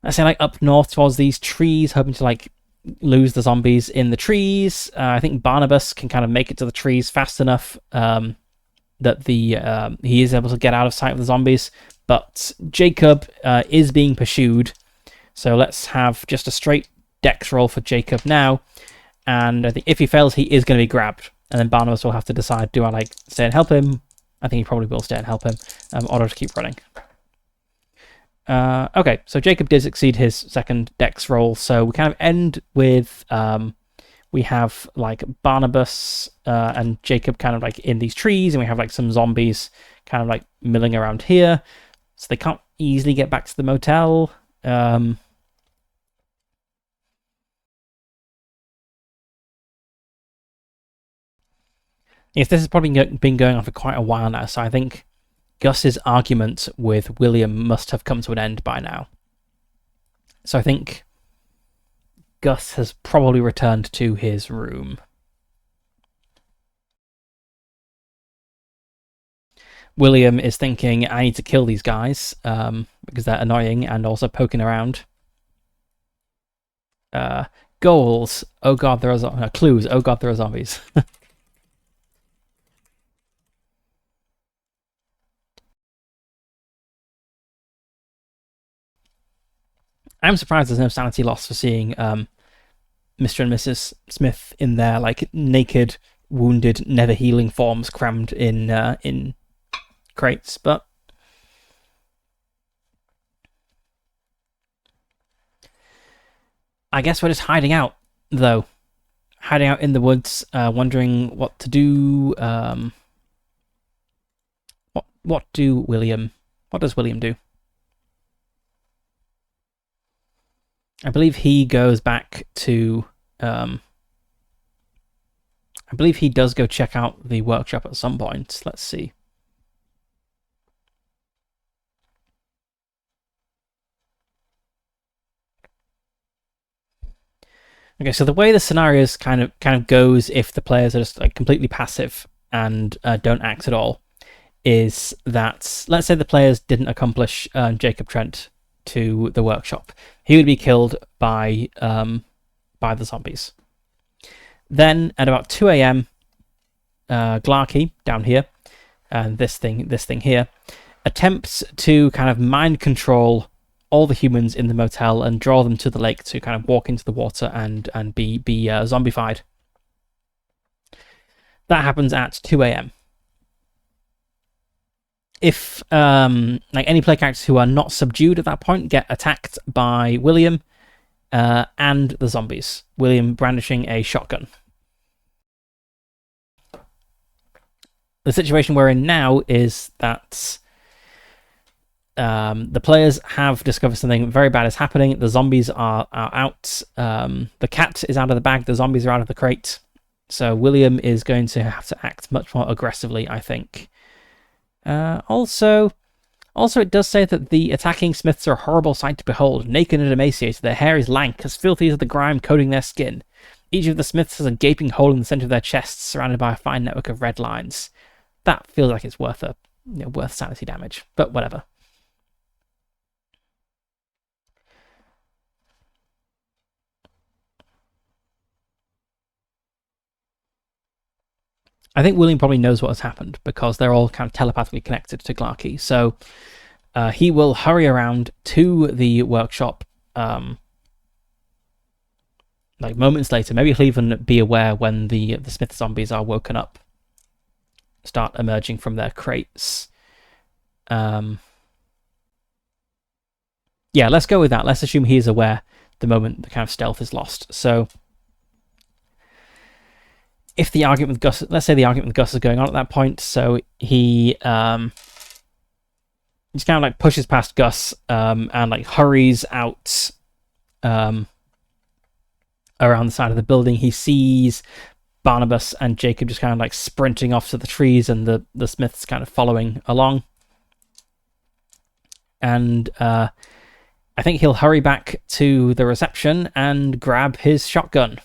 let's say, like up north towards these trees, hoping to like lose the zombies in the trees. I think Barnabas can kind of make it to the trees fast enough that he is able to get out of sight of the zombies. But Jacob is being pursued. So let's have just a straight dex roll for Jacob now. And I think if he fails, he is going to be grabbed. And then Barnabas will have to decide, do I like stay and help him? I think he probably will stay and help him, or just keep running. Okay, so Jacob did succeed his second dex roll. So we kind of end with, we have like Barnabas and Jacob kind of like in these trees, and we have like some zombies kind of like milling around here. So they can't easily get back to the motel. Yes, this has probably been going on for quite a while now, so I think Gus's argument with William must have come to an end by now. So I think Gus has probably returned to his room. William is thinking, I need to kill these guys because they're annoying and also poking around. Goals. Oh god, there are clues. Oh god, there are zombies. I'm surprised there's no sanity loss for seeing Mr. and Mrs. Smith in their like naked, wounded, never healing forms crammed in crates, but I guess we're just hiding out, though. Hiding out in the woods, wondering what to do. What does William do? I believe he goes back to... I believe he does go check out the workshop at some point. Let's see. Okay, so the way the scenarios kind of goes if the players are just like completely passive and don't act at all is that, let's say the players didn't accomplish Jacob Trent to the workshop. He would be killed by the zombies. Then at about 2 a.m, Glarkey down here, and this thing here, attempts to kind of mind control all the humans in the motel and draw them to the lake to kind of walk into the water and be zombified. That happens at 2 a.m. If like any player characters who are not subdued at that point get attacked by William and the zombies. William brandishing a shotgun. The situation we're in now is that the players have discovered something very bad is happening. The zombies are out. The cat is out of the bag. The zombies are out of the crate. So William is going to have to act much more aggressively, I think. Also, it does say that the attacking Smiths are a horrible sight to behold. Naked and emaciated, their hair is lank, as filthy as the grime coating their skin. Each of the Smiths has a gaping hole in the center of their chests, surrounded by a fine network of red lines. That feels like it's worth worth sanity damage, but whatever. I think William probably knows what has happened because they're all kind of telepathically connected to Clarky. So he will hurry around to the workshop like moments later. Maybe he'll even be aware when the Smith zombies are woken up, start emerging from their crates. Yeah, let's go with that. Let's assume he is aware the moment the kind of stealth is lost. So if the argument with Gus, let's say the argument with Gus is going on at that point, so he just kind of like pushes past Gus and like hurries out around the side of the building. He sees Barnabas and Jacob just kind of like sprinting off to the trees, and the Smiths kind of following along. And I think he'll hurry back to the reception and grab his shotgun.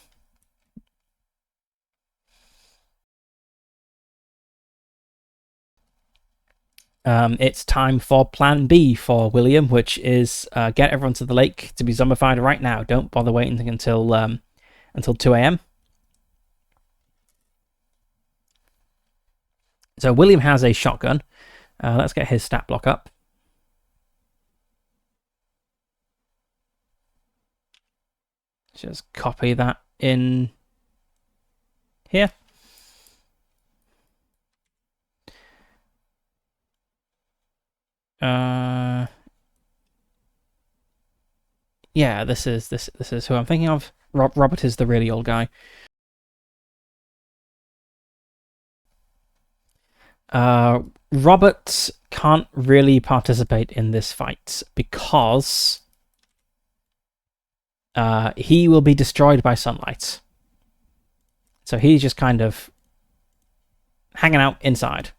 It's time for plan B for William, which is get everyone to the lake to be zombified right now. Don't bother waiting until 2 a.m. So William has a shotgun. Let's get his stat block up. Just copy that in here. Yeah, this is who I'm thinking of. Robert is the really old guy. Robert can't really participate in this fight because he will be destroyed by sunlight. So he's just kind of hanging out inside.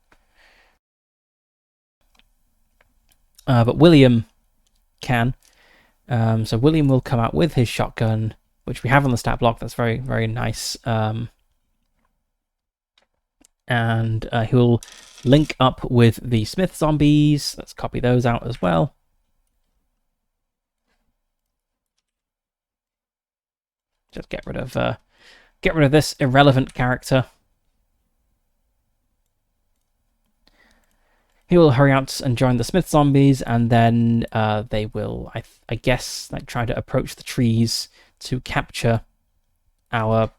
But William can. So William will come out with his shotgun, which we have on the stat block. That's very, very nice. And he will link up with the Smith zombies. Let's copy those out as well. Just get rid of this irrelevant character. He will hurry out and join the Smith zombies, and then they will, I guess, like try to approach the trees to capture our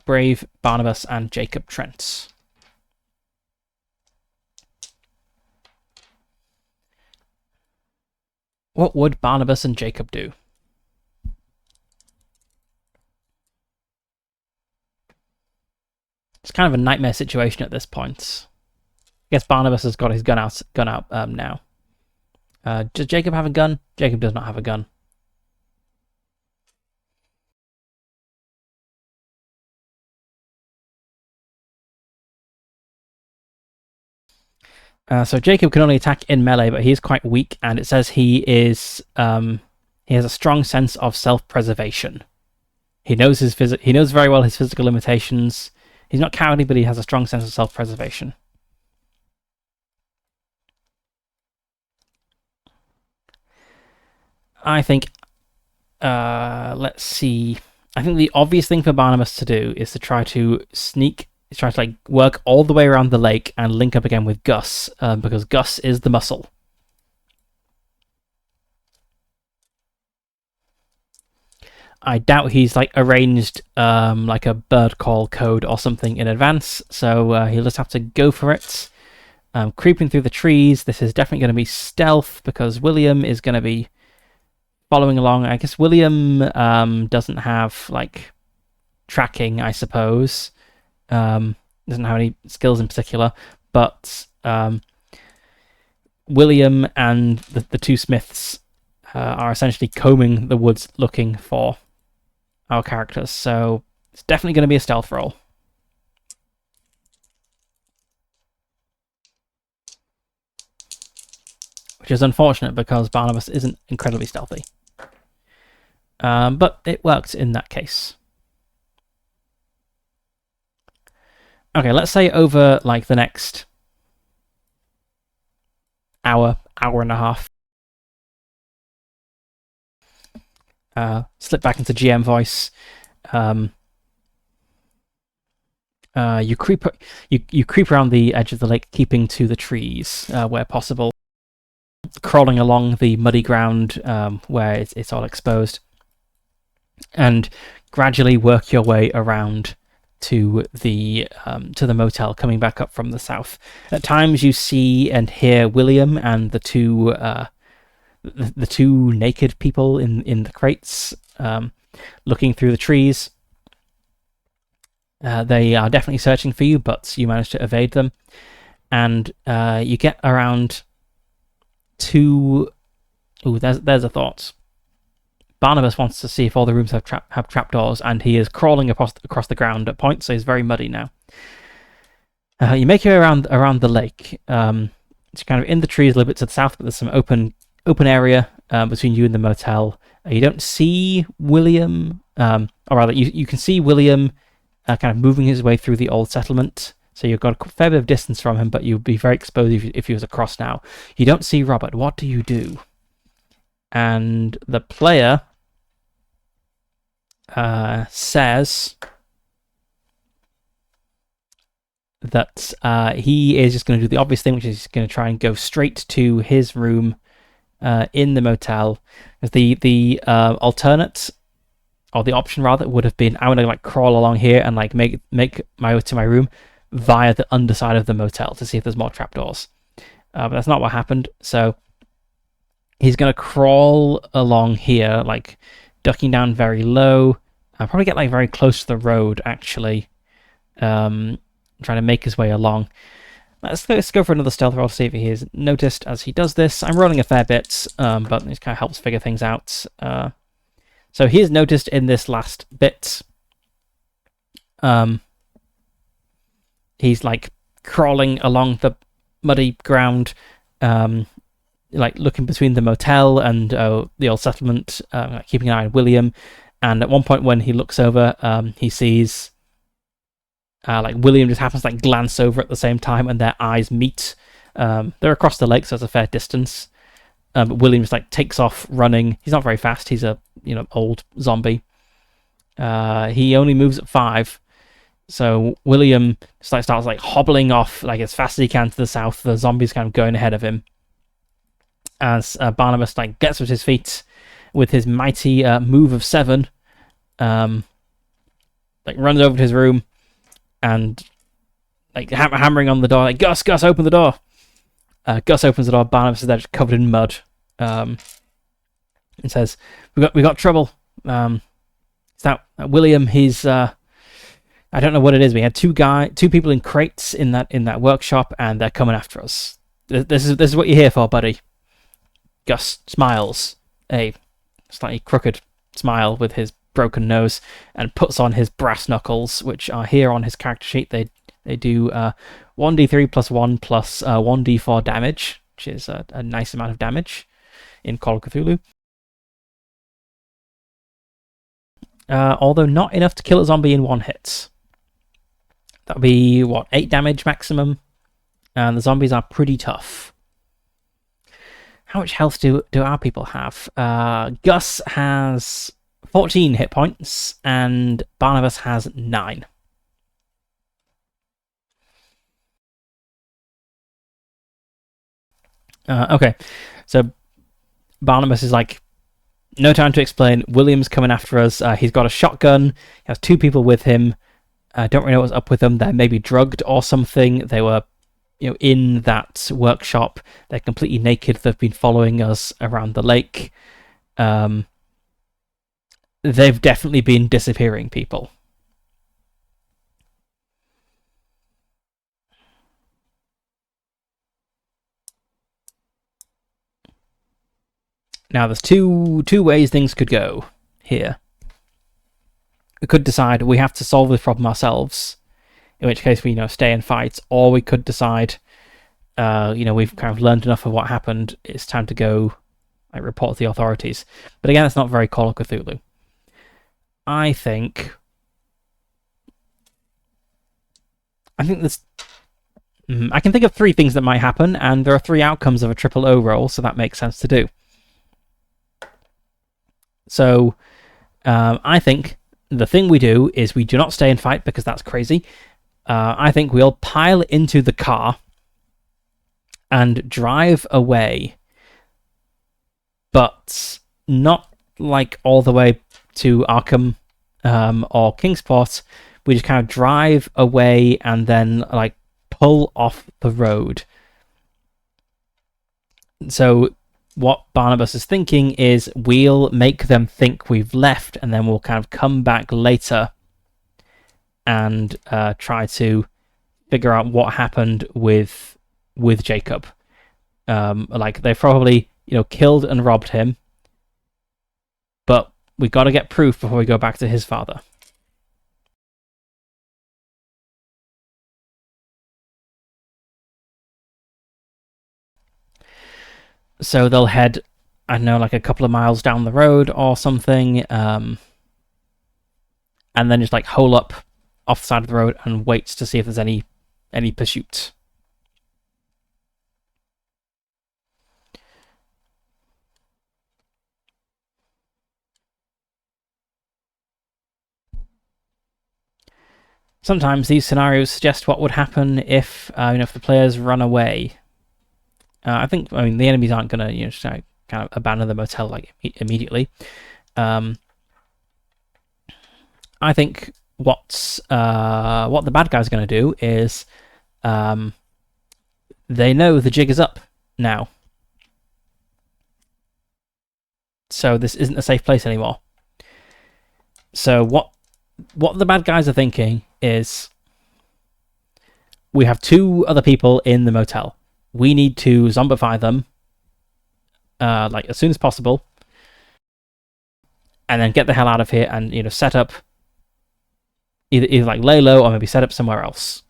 brave Barnabas and Jacob Trent. What would Barnabas and Jacob do? It's kind of a nightmare situation at this point. I guess Barnabas has got his gun out now. Does Jacob have a gun? Jacob does not have a gun. So Jacob can only attack in melee, but he is quite weak, and it says he has a strong sense of self-preservation. He knows he knows very well his physical limitations. He's not cowardly, but he has a strong sense of self-preservation. I think, let's see. I think the obvious thing for Barnabas to do is to try to like work all the way around the lake and link up again with Gus, because Gus is the muscle. I doubt he's like arranged like a bird call code or something in advance, so he'll just have to go for it. Creeping through the trees. This is definitely going to be stealth because William is going to be following along. I guess William doesn't have like tracking, I suppose. Doesn't have any skills in particular, but William and the two Smiths are essentially combing the woods looking for our characters, so it's definitely going to be a stealth roll. Which is unfortunate because Barnabas isn't incredibly stealthy. But it worked in that case. Okay, let's say over like the next hour and a half. Slip back into GM voice. You creep around the edge of the lake, keeping to the trees where possible, crawling along the muddy ground where it's all exposed, and gradually work your way around to the motel, coming back up from the south. At times, you see and hear William and the two naked people in the crates looking through the trees. They are definitely searching for you, but you manage to evade them, and you get around to. Ooh, there's a thought. Barnabas wants to see if all the rooms have trapdoors, and he is crawling across the ground at points, so he's very muddy now. You make your way around the lake. It's kind of in the trees a little bit to the south, but there's some open area between you and the motel. You don't see William, or rather, you can see William kind of moving his way through the old settlement. So you've got a fair bit of distance from him, but you'd be very exposed if he was across now. You don't see Robert. What do you do? And the player says that he is just going to do the obvious thing, which is going to try and go straight to his room in the motel. The alternate, or the option rather, would have been, I'm going to like crawl along here and like make my way to my room via the underside of the motel to see if there's more trapdoors. But that's not what happened. So he's going to crawl along here, like ducking down very low. I'll probably get like very close to the road, actually. Trying to make his way along. Let's go for another stealth roll to see if he is noticed as he does this. I'm rolling a fair bit, but it kind of helps figure things out. So he is noticed in this last bit. He's like crawling along the muddy ground, like looking between the motel and the old settlement, keeping an eye on William. And at one point when he looks over, he sees like William just happens to like glance over at the same time, and their eyes meet. They're across the lake, so it's a fair distance. But William just like takes off running. He's not very fast. He's a old zombie. He only moves at 5. So William just like starts like hobbling off like as fast as he can to the south. The zombies kind of going ahead of him. As Barnabas like gets with his feet with his mighty move of 7, like runs over to his room and like hammering on the door, like Gus, open the door. Gus opens the door. Barnabas is there, just covered in mud, and says, "We got trouble. It's that William. He's I don't know what it is. We had two people in crates in that workshop, and they're coming after us. This is what you're here for, buddy." Gus smiles, a slightly crooked smile with his broken nose, and puts on his brass knuckles, which are here on his character sheet. They do 1d3 plus 1 plus 1d4 damage, which is a nice amount of damage in Call of Cthulhu. Although not enough to kill a zombie in 1 hit. That would be, 8 damage maximum? And the zombies are pretty tough. How much health do our people have? Gus has 14 hit points, and Barnabas has 9. Okay, so Barnabas is like, no time to explain. William's coming after us. He's got a shotgun. He has 2 people with him. Don't really know what's up with them. They're maybe drugged or something. They were, in that workshop. They're completely naked. They've been following us around the lake. They've definitely been disappearing people. Now, there's two ways things could go here. We could decide we have to solve this problem ourselves, in which case we stay and fight, or we could decide we've kind of learned enough of what happened, it's time to go report to the authorities. But again, it's not very Call of Cthulhu. I think there's I can think of 3 things that might happen, and there are 3 outcomes of a triple O roll, so that makes sense to do. So I think the thing we do is we do not stay and fight, because that's crazy. I think we'll pile into the car and drive away, but not like all the way to Arkham or Kingsport. We just kind of drive away and then like pull off the road. So what Barnabas is thinking is we'll make them think we've left, and then we'll kind of come back later and try to figure out what happened with Jacob. Like they've probably killed and robbed him, but we've got to get proof before we go back to his father. So they'll head, I don't know, like a couple of miles down the road or something, and then just like hole up off the side of the road and wait to see if there's any pursuit. Sometimes these scenarios suggest what would happen if if the players run away. I mean the enemies aren't gonna just kind of abandon the motel like immediately. I think what the bad guys are going to do is they know the jig is up now, so this isn't a safe place anymore. So what the bad guys are thinking is we have 2 other people in the motel. We need to zombify them like as soon as possible, and then get the hell out of here and set up either like lay low or maybe set up somewhere else.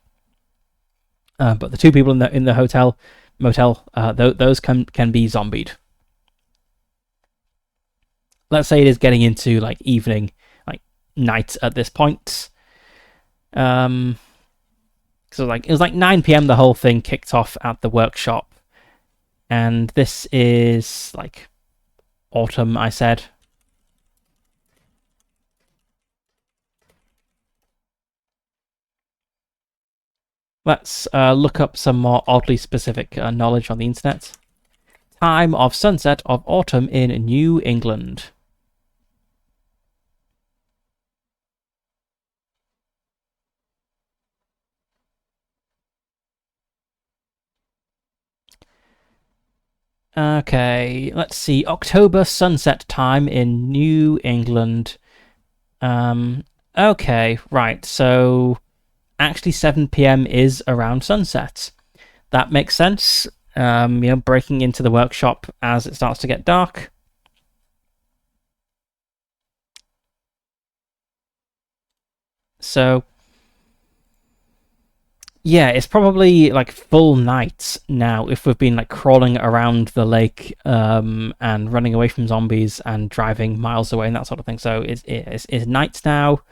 But the 2 people in the motel, those can be zombied. Let's say it is getting into like evening, like night at this point. So like it was like 9 p.m. the whole thing kicked off at the workshop, and this is like autumn, I said. Let's look up some more oddly specific knowledge on the internet. Time of sunset of autumn in New England. Okay, let's see. October sunset time in New England. Okay, right. So actually 7 p.m. is around sunset. That makes sense. Breaking into the workshop as it starts to get dark. So yeah, it's probably like full night now if we've been like crawling around the lake and running away from zombies and driving miles away and that sort of thing. So it's night now.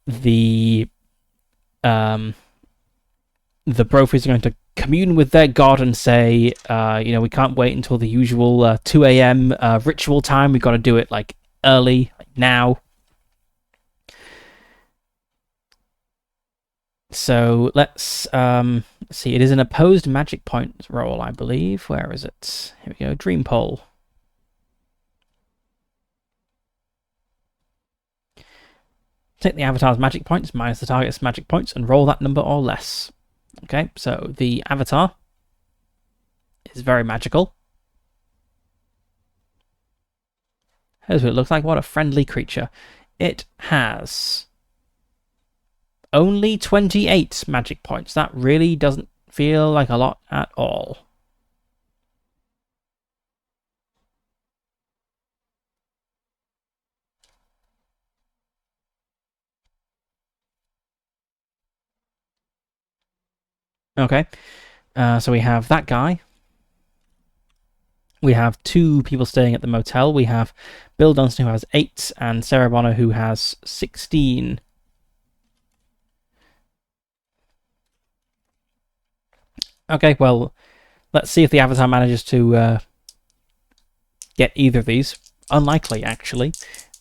The Brophies are going to commune with their god and say, we can't wait until the usual 2 a.m. Ritual time. We've got to do it like early, like now. So let's see. It is an opposed magic point roll, I believe. Where is it? Here we go. Dream poll. Take the avatar's magic points minus the target's magic points and roll that number or less. Okay, so the avatar is very magical. Here's what it looks like. What a friendly creature. It has only 28 magic points. That really doesn't feel like a lot at all. Okay, so we have that guy. We have 2 people staying at the motel. We have Bill Dunstan, who has 8, and Sarah Bonner, who has 16. Okay, well, let's see if the avatar manages to get either of these. Unlikely, actually.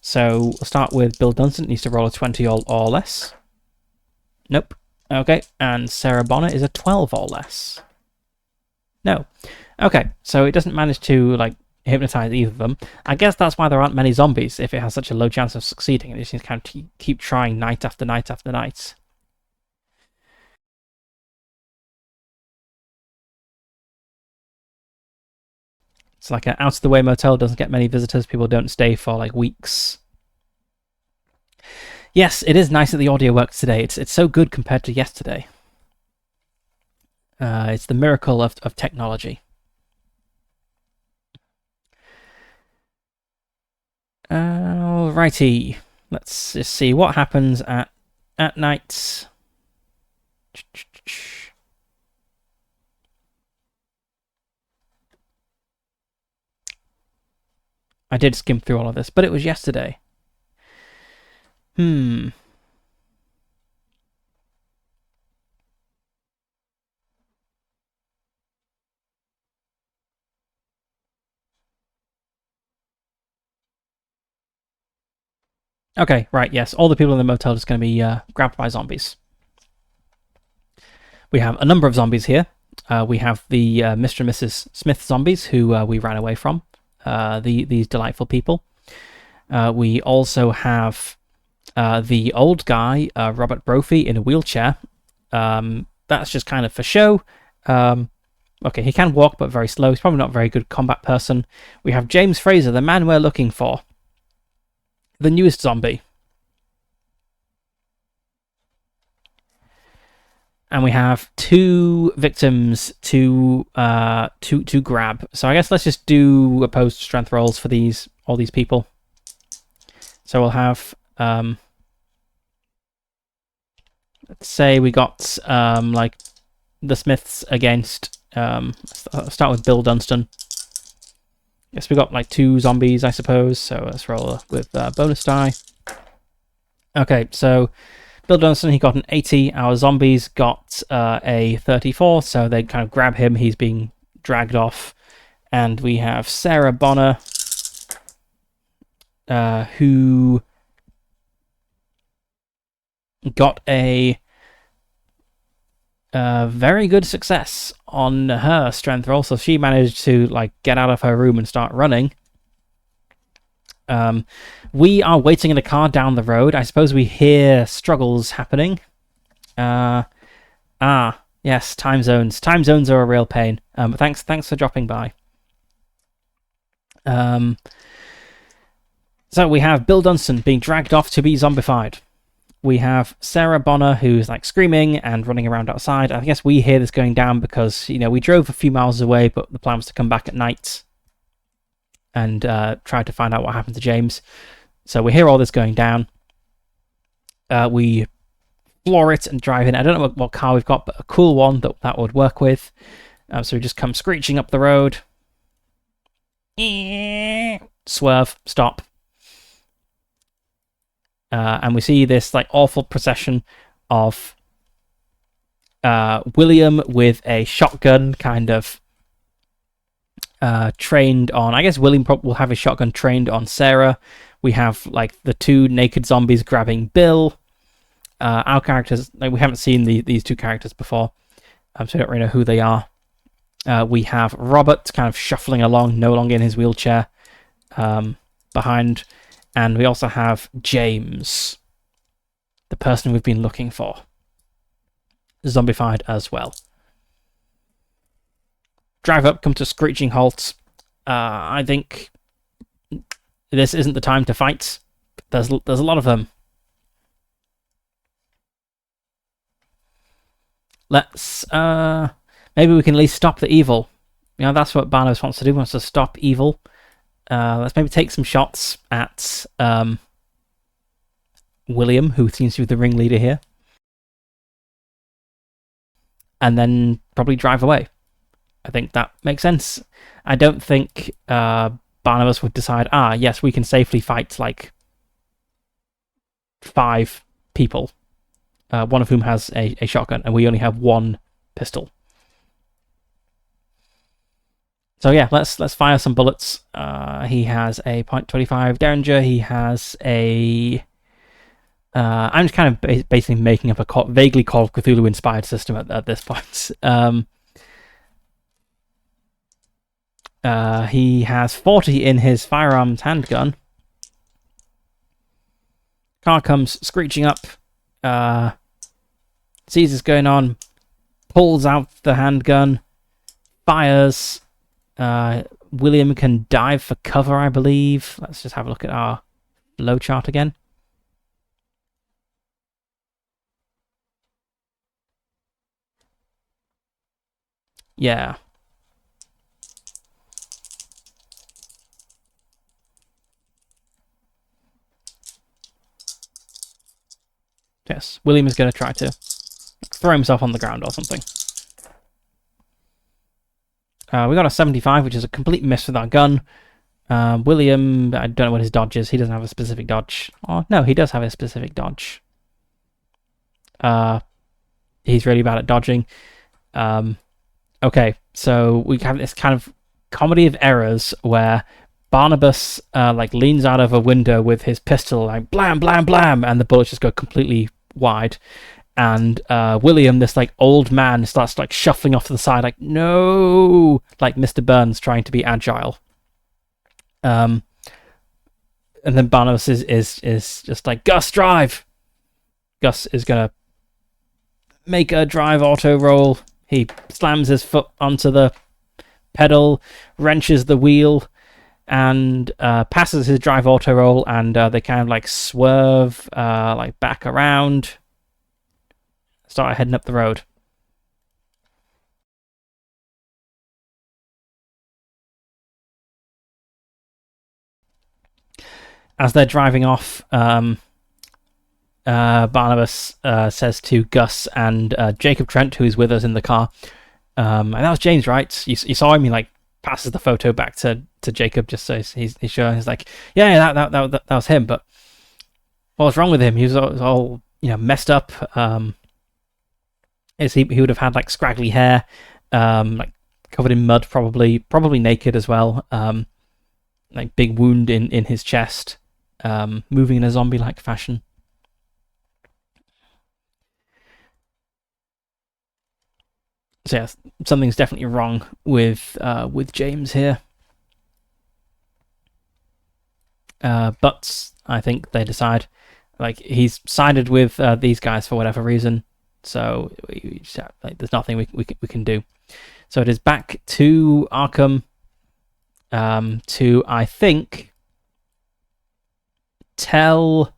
So we'll start with Bill Dunstan. Needs to roll a 20 or less. Nope. Okay, and Sarah Bonner is a 12 or less. No. Okay, so it doesn't manage to, like, hypnotize either of them. I guess that's why there aren't many zombies, if it has such a low chance of succeeding. It just needs to kind of keep trying night after night after night. It's like an out-of-the-way motel doesn't get many visitors. People don't stay for, like, weeks. Yes, it is nice that the audio works today. It's so good compared to yesterday. It's the miracle of technology. Alrighty. Let's just see what happens at night. I did skim through all of this, but it was yesterday. Okay, right, yes. All the people in the motel are just going to be grabbed by zombies. We have a number of zombies here. We have the Mr. and Mrs. Smith zombies, who we ran away from. These delightful people. We also have the old guy, Robert Brophy, in a wheelchair. That's just kind of for show. Okay, he can walk, but very slow. He's probably not a very good combat person. We have James Fraser, the man we're looking for. The newest zombie. And we have 2 victims to grab. So I guess let's just do opposed strength rolls for all these people. So we'll have let's say we got like the Smiths against let's start with Bill Dunstan. Yes, we got like 2 zombies, I suppose. So let's roll with bonus die. Okay, so Bill Dunstan, he got an 80. Our zombies got a 34, so they kind of grab him. He's being dragged off. And we have Sarah Bonner, who got a very good success on her strength roll. So she managed to like get out of her room and start running. We are waiting in a car down the road. I suppose we hear struggles happening. Yes, time zones. Time zones are a real pain. But thanks for dropping by. So we have Bill Dunstan being dragged off to be zombified. We have Sarah Bonner, who's like screaming and running around outside. I guess we hear this going down because, you know, we drove a few miles away, but the plan was to come back at night and try to find out what happened to James. So we hear all this going down. We floor it and drive in. I don't know what car we've got, but a cool one that would work with. So we just come screeching up the road. Swerve, stop. And we see this like awful procession of William with a shotgun kind of trained on... I guess William will have his shotgun trained on Sarah. We have like the 2 naked zombies grabbing Bill. Our characters, like, we haven't seen these 2 characters before, so we don't really know who they are. We have Robert kind of shuffling along, no longer in his wheelchair, behind. And we also have James, the person we've been looking for, zombified as well. Drive up, come to a screeching halt. I think this isn't the time to fight. There's a lot of them. Let's maybe we can at least stop the evil. You know, that's what Barnabas wants to do. He wants to stop evil. Let's maybe take some shots at William, who seems to be the ringleader here, and then probably drive away. I think that makes sense. I don't think Barnabas would decide, yes, we can safely fight like 5 people, one of whom has a shotgun, and we only have 1 pistol. So yeah, let's fire some bullets. He has a .25 Derringer. He has a I'm just kind of basically making up a vaguely Call of Cthulhu inspired system at this point. He has 40 in his firearms handgun. Car comes screeching up, sees what's going on, pulls out the handgun, fires. William can dive for cover, I believe. Let's just have a look at our flow chart again. Yeah. Yes, William is going to try to throw himself on the ground or something. We got a 75, which is a complete miss with our gun. William, I don't know what his dodge is. He doesn't have a specific dodge. Oh, no, he does have a specific dodge. He's really bad at dodging. Okay, so we have this kind of comedy of errors where Barnabas leans out of a window with his pistol, like blam, blam, blam, and the bullets just go completely wide. And William, this old man, starts shuffling off to the side, like no, like Mr. Burns trying to be agile. And then Barnabas is just like, Gus, drive. Gus is gonna make a drive auto roll. He slams his foot onto the pedal, wrenches the wheel, and passes his drive auto roll, and they kind of swerve back around, start heading up the road. As they're driving off, Barnabas says to Gus and Jacob Trent, who is with us in the car, and that was James, right? You saw him. He passes the photo back to Jacob just so he's sure. He's like, yeah, that was him. But what was wrong with him? He was all messed up. He would have had scraggly hair, covered in mud, probably naked as well. Big wound in his chest, moving in a zombie-like fashion. So yeah, something's definitely wrong with James here. But I think they decide he's sided with these guys for whatever reason. So there's nothing we can do. So it is back to Arkham to, I think, tell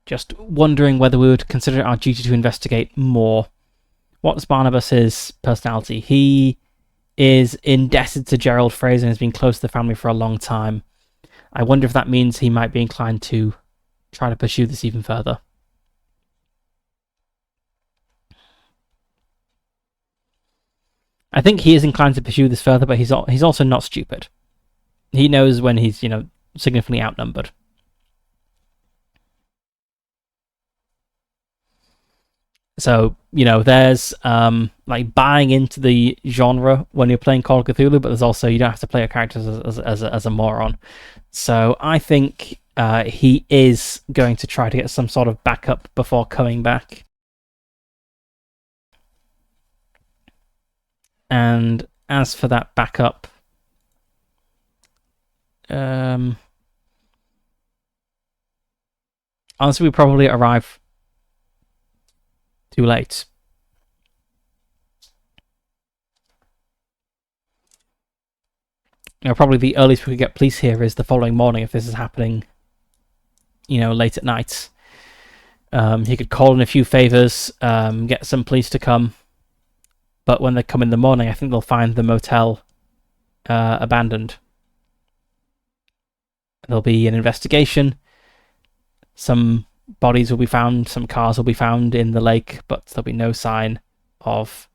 just wondering whether we would consider it our duty to investigate more. What's Barnabas's personality? He is indebted to Gerald Fraser and has been close to the family for a long time. I wonder if that means he might be inclined to try to pursue this even further. I think he is inclined to pursue this further, but he's also not stupid. He knows when he's significantly outnumbered. So, there's buying into the genre when you're playing Call of Cthulhu, but there's also, you don't have to play a character as a moron. So I think he is going to try to get some sort of backup before coming back. And as for that backup, honestly, we probably arrive too late. Probably the earliest we could get police here is the following morning if this is happening, late at night. He could call in a few favors, get some police to come. But when they come in the morning, I think they'll find the motel abandoned. There'll be an investigation. Some bodies will be found, some cars will be found in the lake, but there'll be no sign of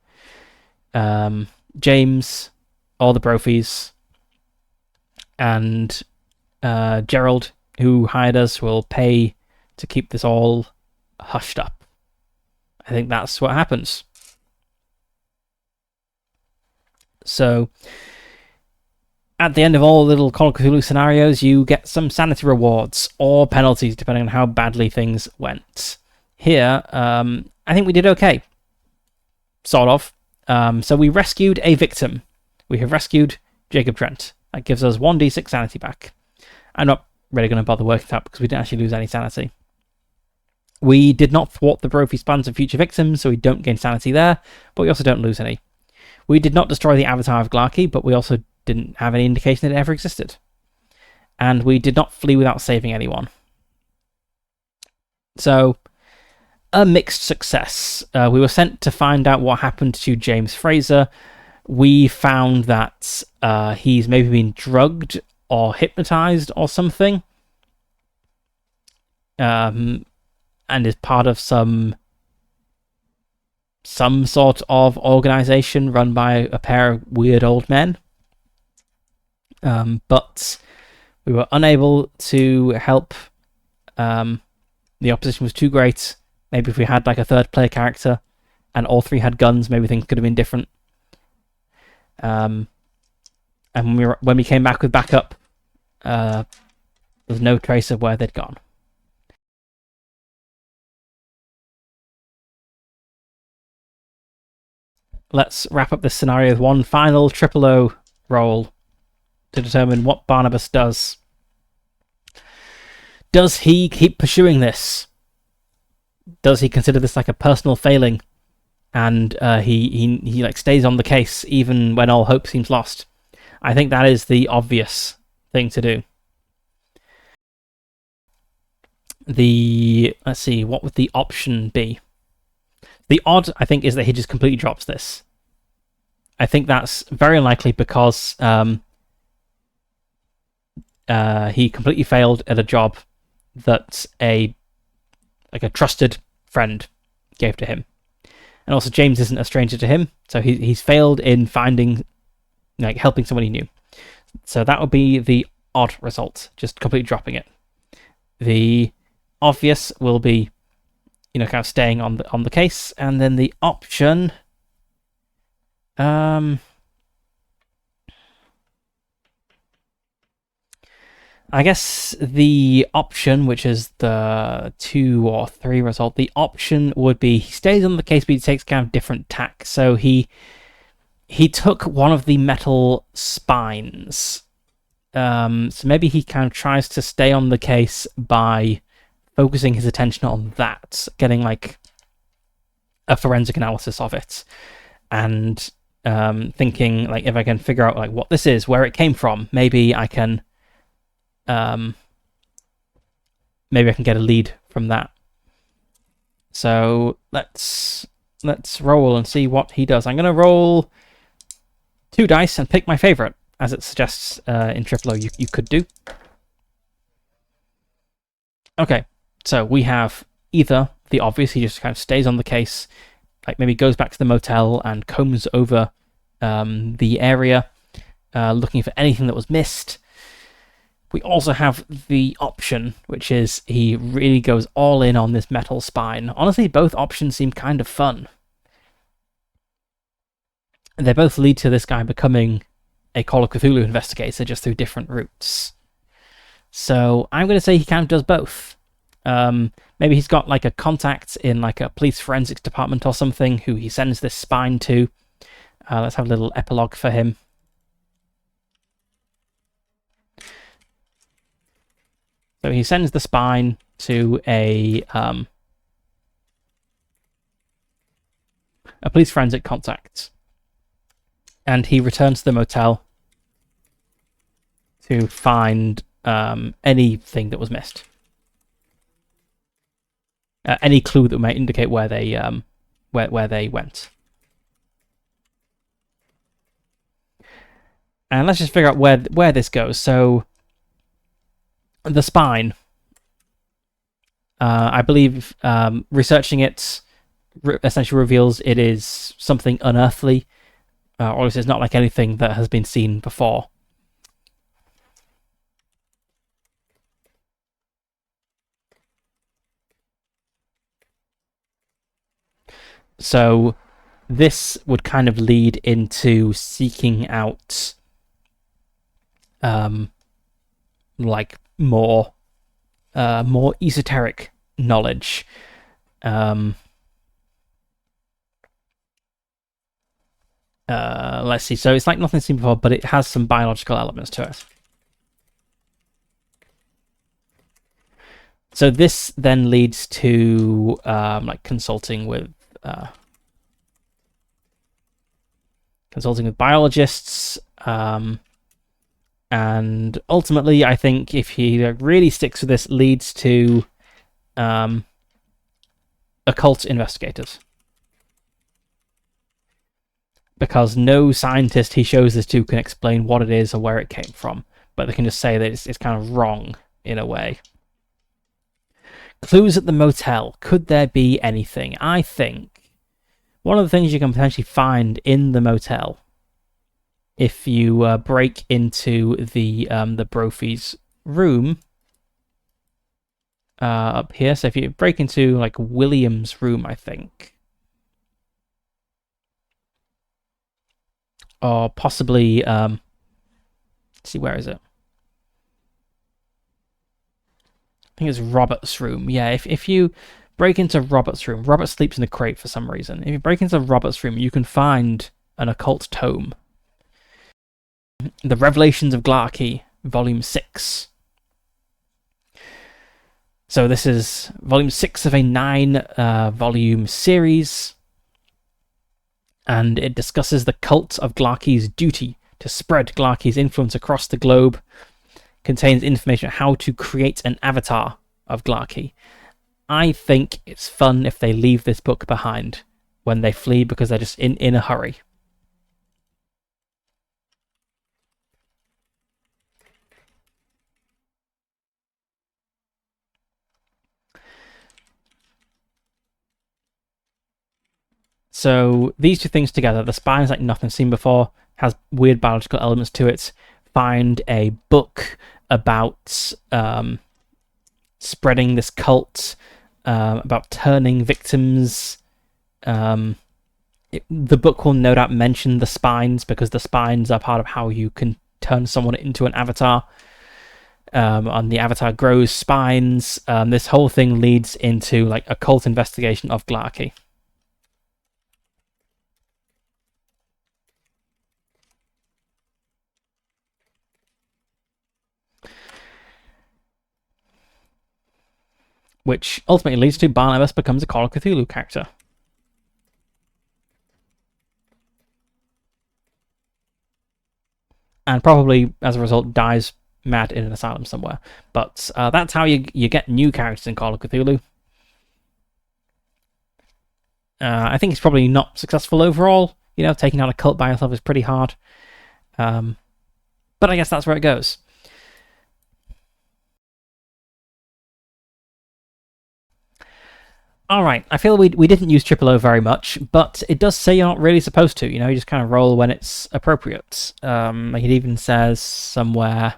James or the Brophies. And Gerald, who hired us, will pay to keep this all hushed up. I think that's what happens. So at the end of all little Call of Cthulhu scenarios, you get some sanity rewards or penalties depending on how badly things went. Here, I think we did okay. Sort of. So we rescued a victim. We have rescued Jacob Trent. That gives us 1d6 sanity back. I'm not really going to bother working that because we didn't actually lose any sanity. We did not thwart the Brophy's plans of future victims, so we don't gain sanity there, but we also don't lose any. We did not destroy the avatar of Glarky, but we also didn't have any indication that it ever existed. And we did not flee without saving anyone. So, a mixed success. We were sent to find out what happened to James Fraser. We found that he's maybe been drugged or hypnotized or something. And is part of some sort of organization run by a pair of weird old men. But we were unable to help. The opposition was too great. Maybe if we had like a third player character and all three had guns, maybe things could have been different. And when we came back with backup, there's no trace of where they'd gone. Let's wrap up this scenario with one final triple O roll to determine what Barnabas does. Does he keep pursuing this? Does he consider this like a personal failing, and he like stays on the case even when all hope seems lost? I think that is the obvious thing to do. Let's see, what would the option be? The odd, I think, is that he just completely drops this. I think that's very unlikely because he completely failed at a job that a trusted friend gave to him. And also James isn't a stranger to him, so he's failed in finding, like, helping somebody new. So that would be the odd result, just completely dropping it. The obvious will be, kind of staying on the case, and then the option, I guess the option, which is the 2 or 3 result, the option would be he stays on the case, but he takes kind of different tack. So he took one of the metal spines. So maybe he kind of tries to stay on the case by focusing his attention on that, getting like a forensic analysis of it, and thinking like, if I can figure out like what this is, where it came from, maybe I can get a lead from that. So let's roll and see what he does. I'm gonna roll 2 dice and pick my favorite, as it suggests in Triple O you could do. Okay, so we have either the obvious, he just kind of stays on the case, like maybe goes back to the motel and combs over the area, looking for anything that was missed. We also have the option, which is he really goes all in on this metal spine. Honestly, both options seem kind of fun. They both lead to this guy becoming a Call of Cthulhu investigator, just through different routes. So I'm going to say he kind of does both. Maybe he's got like a contact in like a police forensics department or something who he sends this spine to. Let's have a little epilogue for him. So he sends the spine to a police forensic contact, and he returns to the motel to find anything that was missed, any clue that might indicate where they went. And let's just figure out where this goes. So the spine, I believe, researching it essentially reveals it is something unearthly, or it's not like anything that has been seen before. So this would kind of lead into seeking out like more esoteric knowledge. Let's see. So it's like nothing seen before, but it has some biological elements to it. So this then leads to like consulting with biologists, and ultimately, I think if he really sticks with this, leads to occult investigators. Because no scientist he shows this to can explain what it is or where it came from, but they can just say that it's kind of wrong in a way. Clues at the motel. Could there be anything? I think one of the things you can potentially find in the motel, if you break into the Brophy's room up here. So if you break into like William's room, I think, or possibly let's see, where is it? I think it's Robert's room. Yeah, if you break into Robert's room, Robert sleeps in a crate for some reason. If you break into Robert's room, you can find an occult tome. The Revelations of Glarkey, Volume 6. So this is Volume 6 of a 9-volume series, and it discusses the cult of Glarkey's duty to spread Glarkey's influence across the globe. Contains information on how to create an avatar of Glarkey. I think it's fun if they leave this book behind when they flee because they're just in a hurry. So these two things together, the spine is like nothing seen before, has weird biological elements to it. Find a book about spreading this cult, about turning victims. The book will no doubt mention the spines, because the spines are part of how you can turn someone into an avatar. And the avatar grows spines. This whole thing leads into like a cult investigation of Glarkey. Which ultimately leads to Barnabas becomes a Call of Cthulhu character. And probably, as a result, dies mad in an asylum somewhere. But that's how you get new characters in Call of Cthulhu. I think it's probably not successful overall. You know, taking out a cult by yourself is pretty hard. But I guess that's where it goes. Alright, I feel we didn't use Triple O very much, but it does say you're not really supposed to, you know, you just kind of roll when it's appropriate. Like it even says somewhere,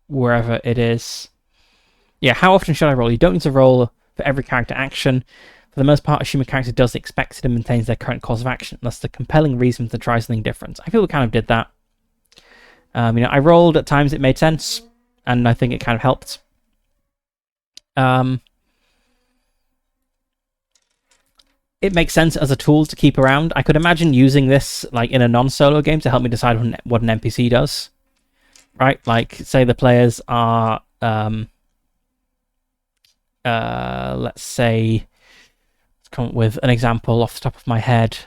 wherever it is. Yeah, how often should I roll? You don't need to roll for every character action. For the most part, assume a character does the expected and maintains their current course of action, unless the compelling reason to try something different. I feel we kind of did that. You know, I rolled at times it made sense, and I think it kind of helped. It makes sense as a tool to keep around. I could imagine using this like in a non-solo game to help me decide what an NPC does. Right? Like, say the players are, let's say, let's come up with an example off the top of my head.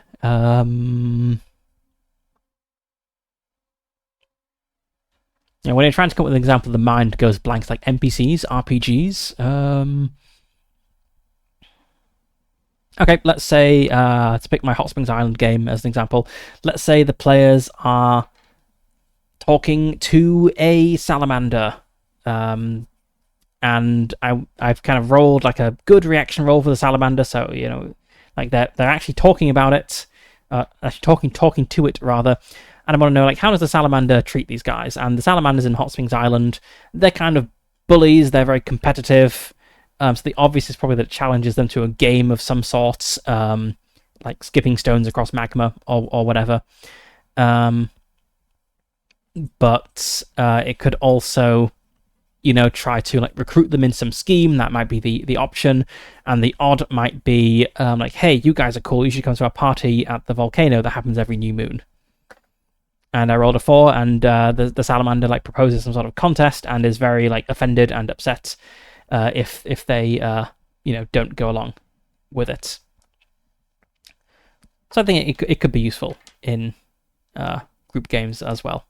You know, when you're trying to come up with an example, the mind goes blank. Like NPCs, RPGs. Okay, let's say, to pick my Hot Springs Island game as an example, let's say the players are talking to a salamander, and I've kind of rolled like a good reaction roll for the salamander, so, you know, like they're actually talking about it, actually talking to it rather. And I want to know, like, how does the salamander treat these guys? And the salamanders in Hot Springs Island, they're kind of bullies. They're very competitive. So the obvious is probably that it challenges them to a game of some sort, like skipping stones across magma or whatever. But it could also, try to like recruit them in some scheme. That might be the option, and the odd might be like, hey, you guys are cool. You should come to our party at the volcano that happens every new moon. And I rolled a 4, and the salamander like proposes some sort of contest and is very like offended and upset if they don't go along with it. So I think it could be useful in group games as well.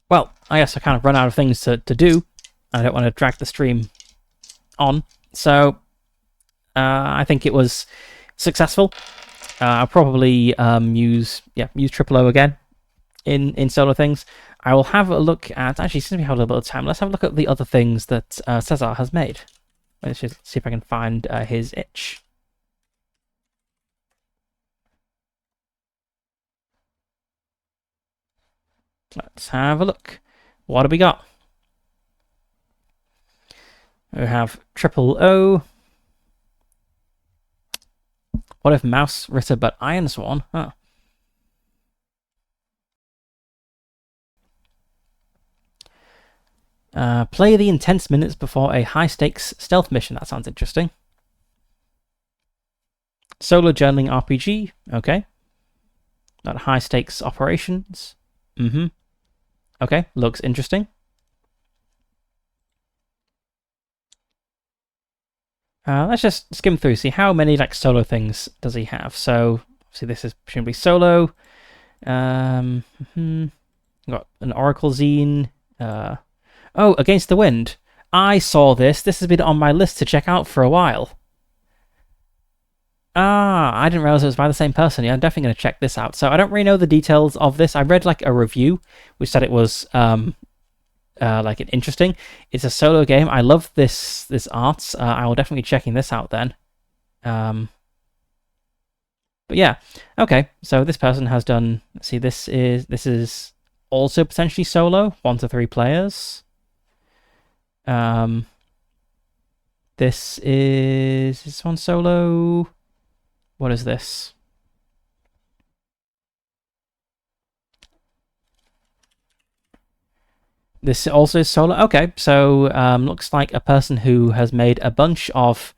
Well, I guess I kind of run out of things to do. I don't want to drag the stream on, so I think it was successful. I'll probably use Triple O again in solo things. I will have a look at, actually, since we have a little bit of time, let's have a look at the other things that Cesar has made. Let's just see if I can find his itch. Let's have a look. What do we got? We have Triple O. What if Mouse Ritter but Iron Swan? Huh. Play the intense minutes before a high-stakes stealth mission. That sounds interesting. Solo journaling RPG. Okay. Not high-stakes operations. Okay, looks interesting. Let's just skim through, see how many like solo things does he have. So, see, this is presumably solo. Got an Oracle Zine. Oh, Against the Wind. I saw this. This has been on my list to check out for a while. I didn't realize it was by the same person. Yeah, I'm definitely going to check this out. So I don't really know the details of this. I read like a review which said it was like an interesting. It's a solo game. I love this art. I will definitely be checking this out then. But yeah, okay. So this person has done. Let's see, this is also potentially solo, 1 to 3 players. This one solo. What is this? This also is solo. Okay, so looks like a person who has made a bunch of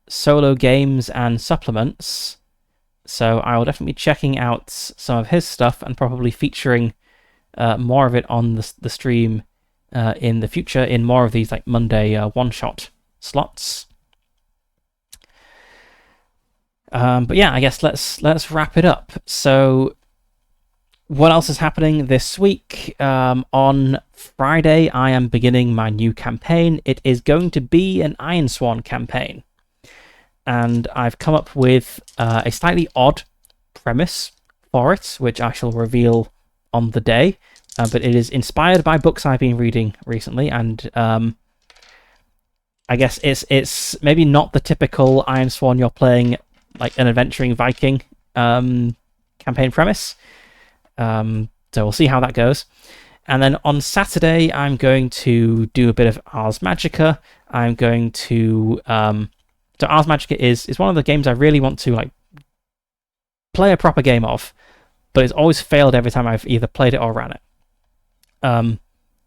solo games and supplements. So I will definitely be checking out some of his stuff and probably featuring more of it on the stream in the future in more of these like Monday one-shot slots. But yeah, I guess let's wrap it up. So what else is happening this week? On Friday, I am beginning my new campaign. It is going to be an Iron Swan campaign. And I've come up with a slightly odd premise for it, which I shall reveal on the day. But it is inspired by books I've been reading recently, and I guess it's maybe not the typical Iron Swan you're playing like an adventuring Viking campaign premise. So we'll see how that goes. And then on Saturday, I'm going to do a bit of Ars Magica. I'm going to so Ars Magica is one of the games I really want to like play a proper game of, but it's always failed every time I've either played it or ran it.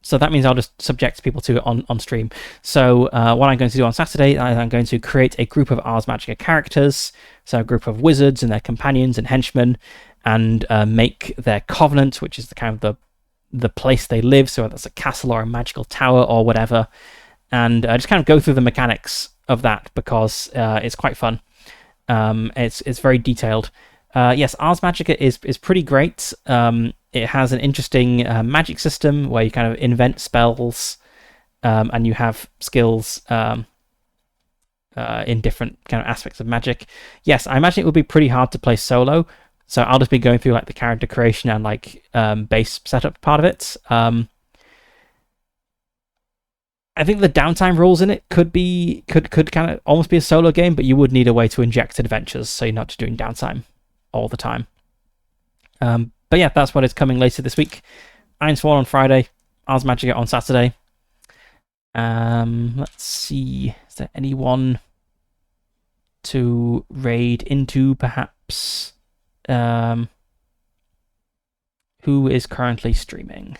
So that means I'll just subject people to it on stream. So what I'm going to do on Saturday, I'm going to create a group of Ars Magica characters, so a group of wizards and their companions and henchmen, and make their covenant, which is the kind of the place they live, so that's a castle or a magical tower or whatever, and just kind of go through the mechanics of that because it's quite fun. It's very detailed. Yes, Ars Magica is pretty great. It has an interesting magic system where you kind of invent spells, and you have skills in different kind of aspects of magic. Yes, I imagine it would be pretty hard to play solo, so I'll just be going through like the character creation and like base setup part of it. I think the downtime rules in it could kind of almost be a solo game, but you would need a way to inject adventures, so you're not just doing downtime all the time. But yeah, that's what is coming later this week. Iron Sworn on Friday, Ars Magica on Saturday. Let's see, is there anyone to raid into, perhaps? Who is currently streaming?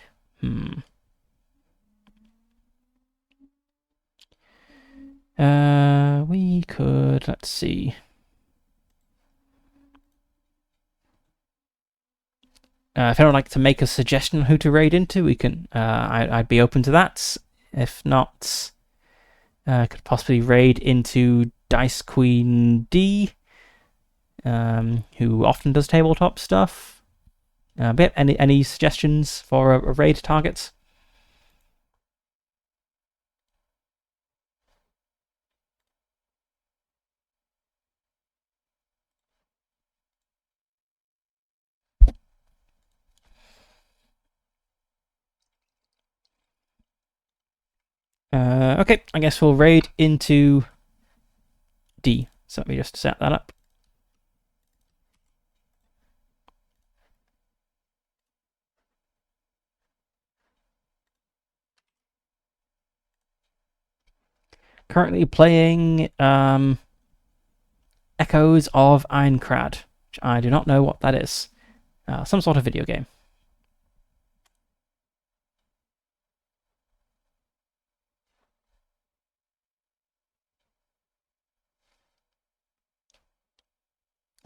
We could, let's see. If anyone would like to make a suggestion on who to raid into, we can. I'd be open to that. If not, could possibly raid into Dice Queen D, who often does tabletop stuff. But any suggestions for a raid target? Okay, I guess we'll raid into D. So let me just set that up. Currently playing Echoes of Ironcrad, which I do not know what that is. Some sort of video game.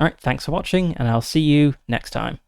Alright, thanks for watching, and I'll see you next time.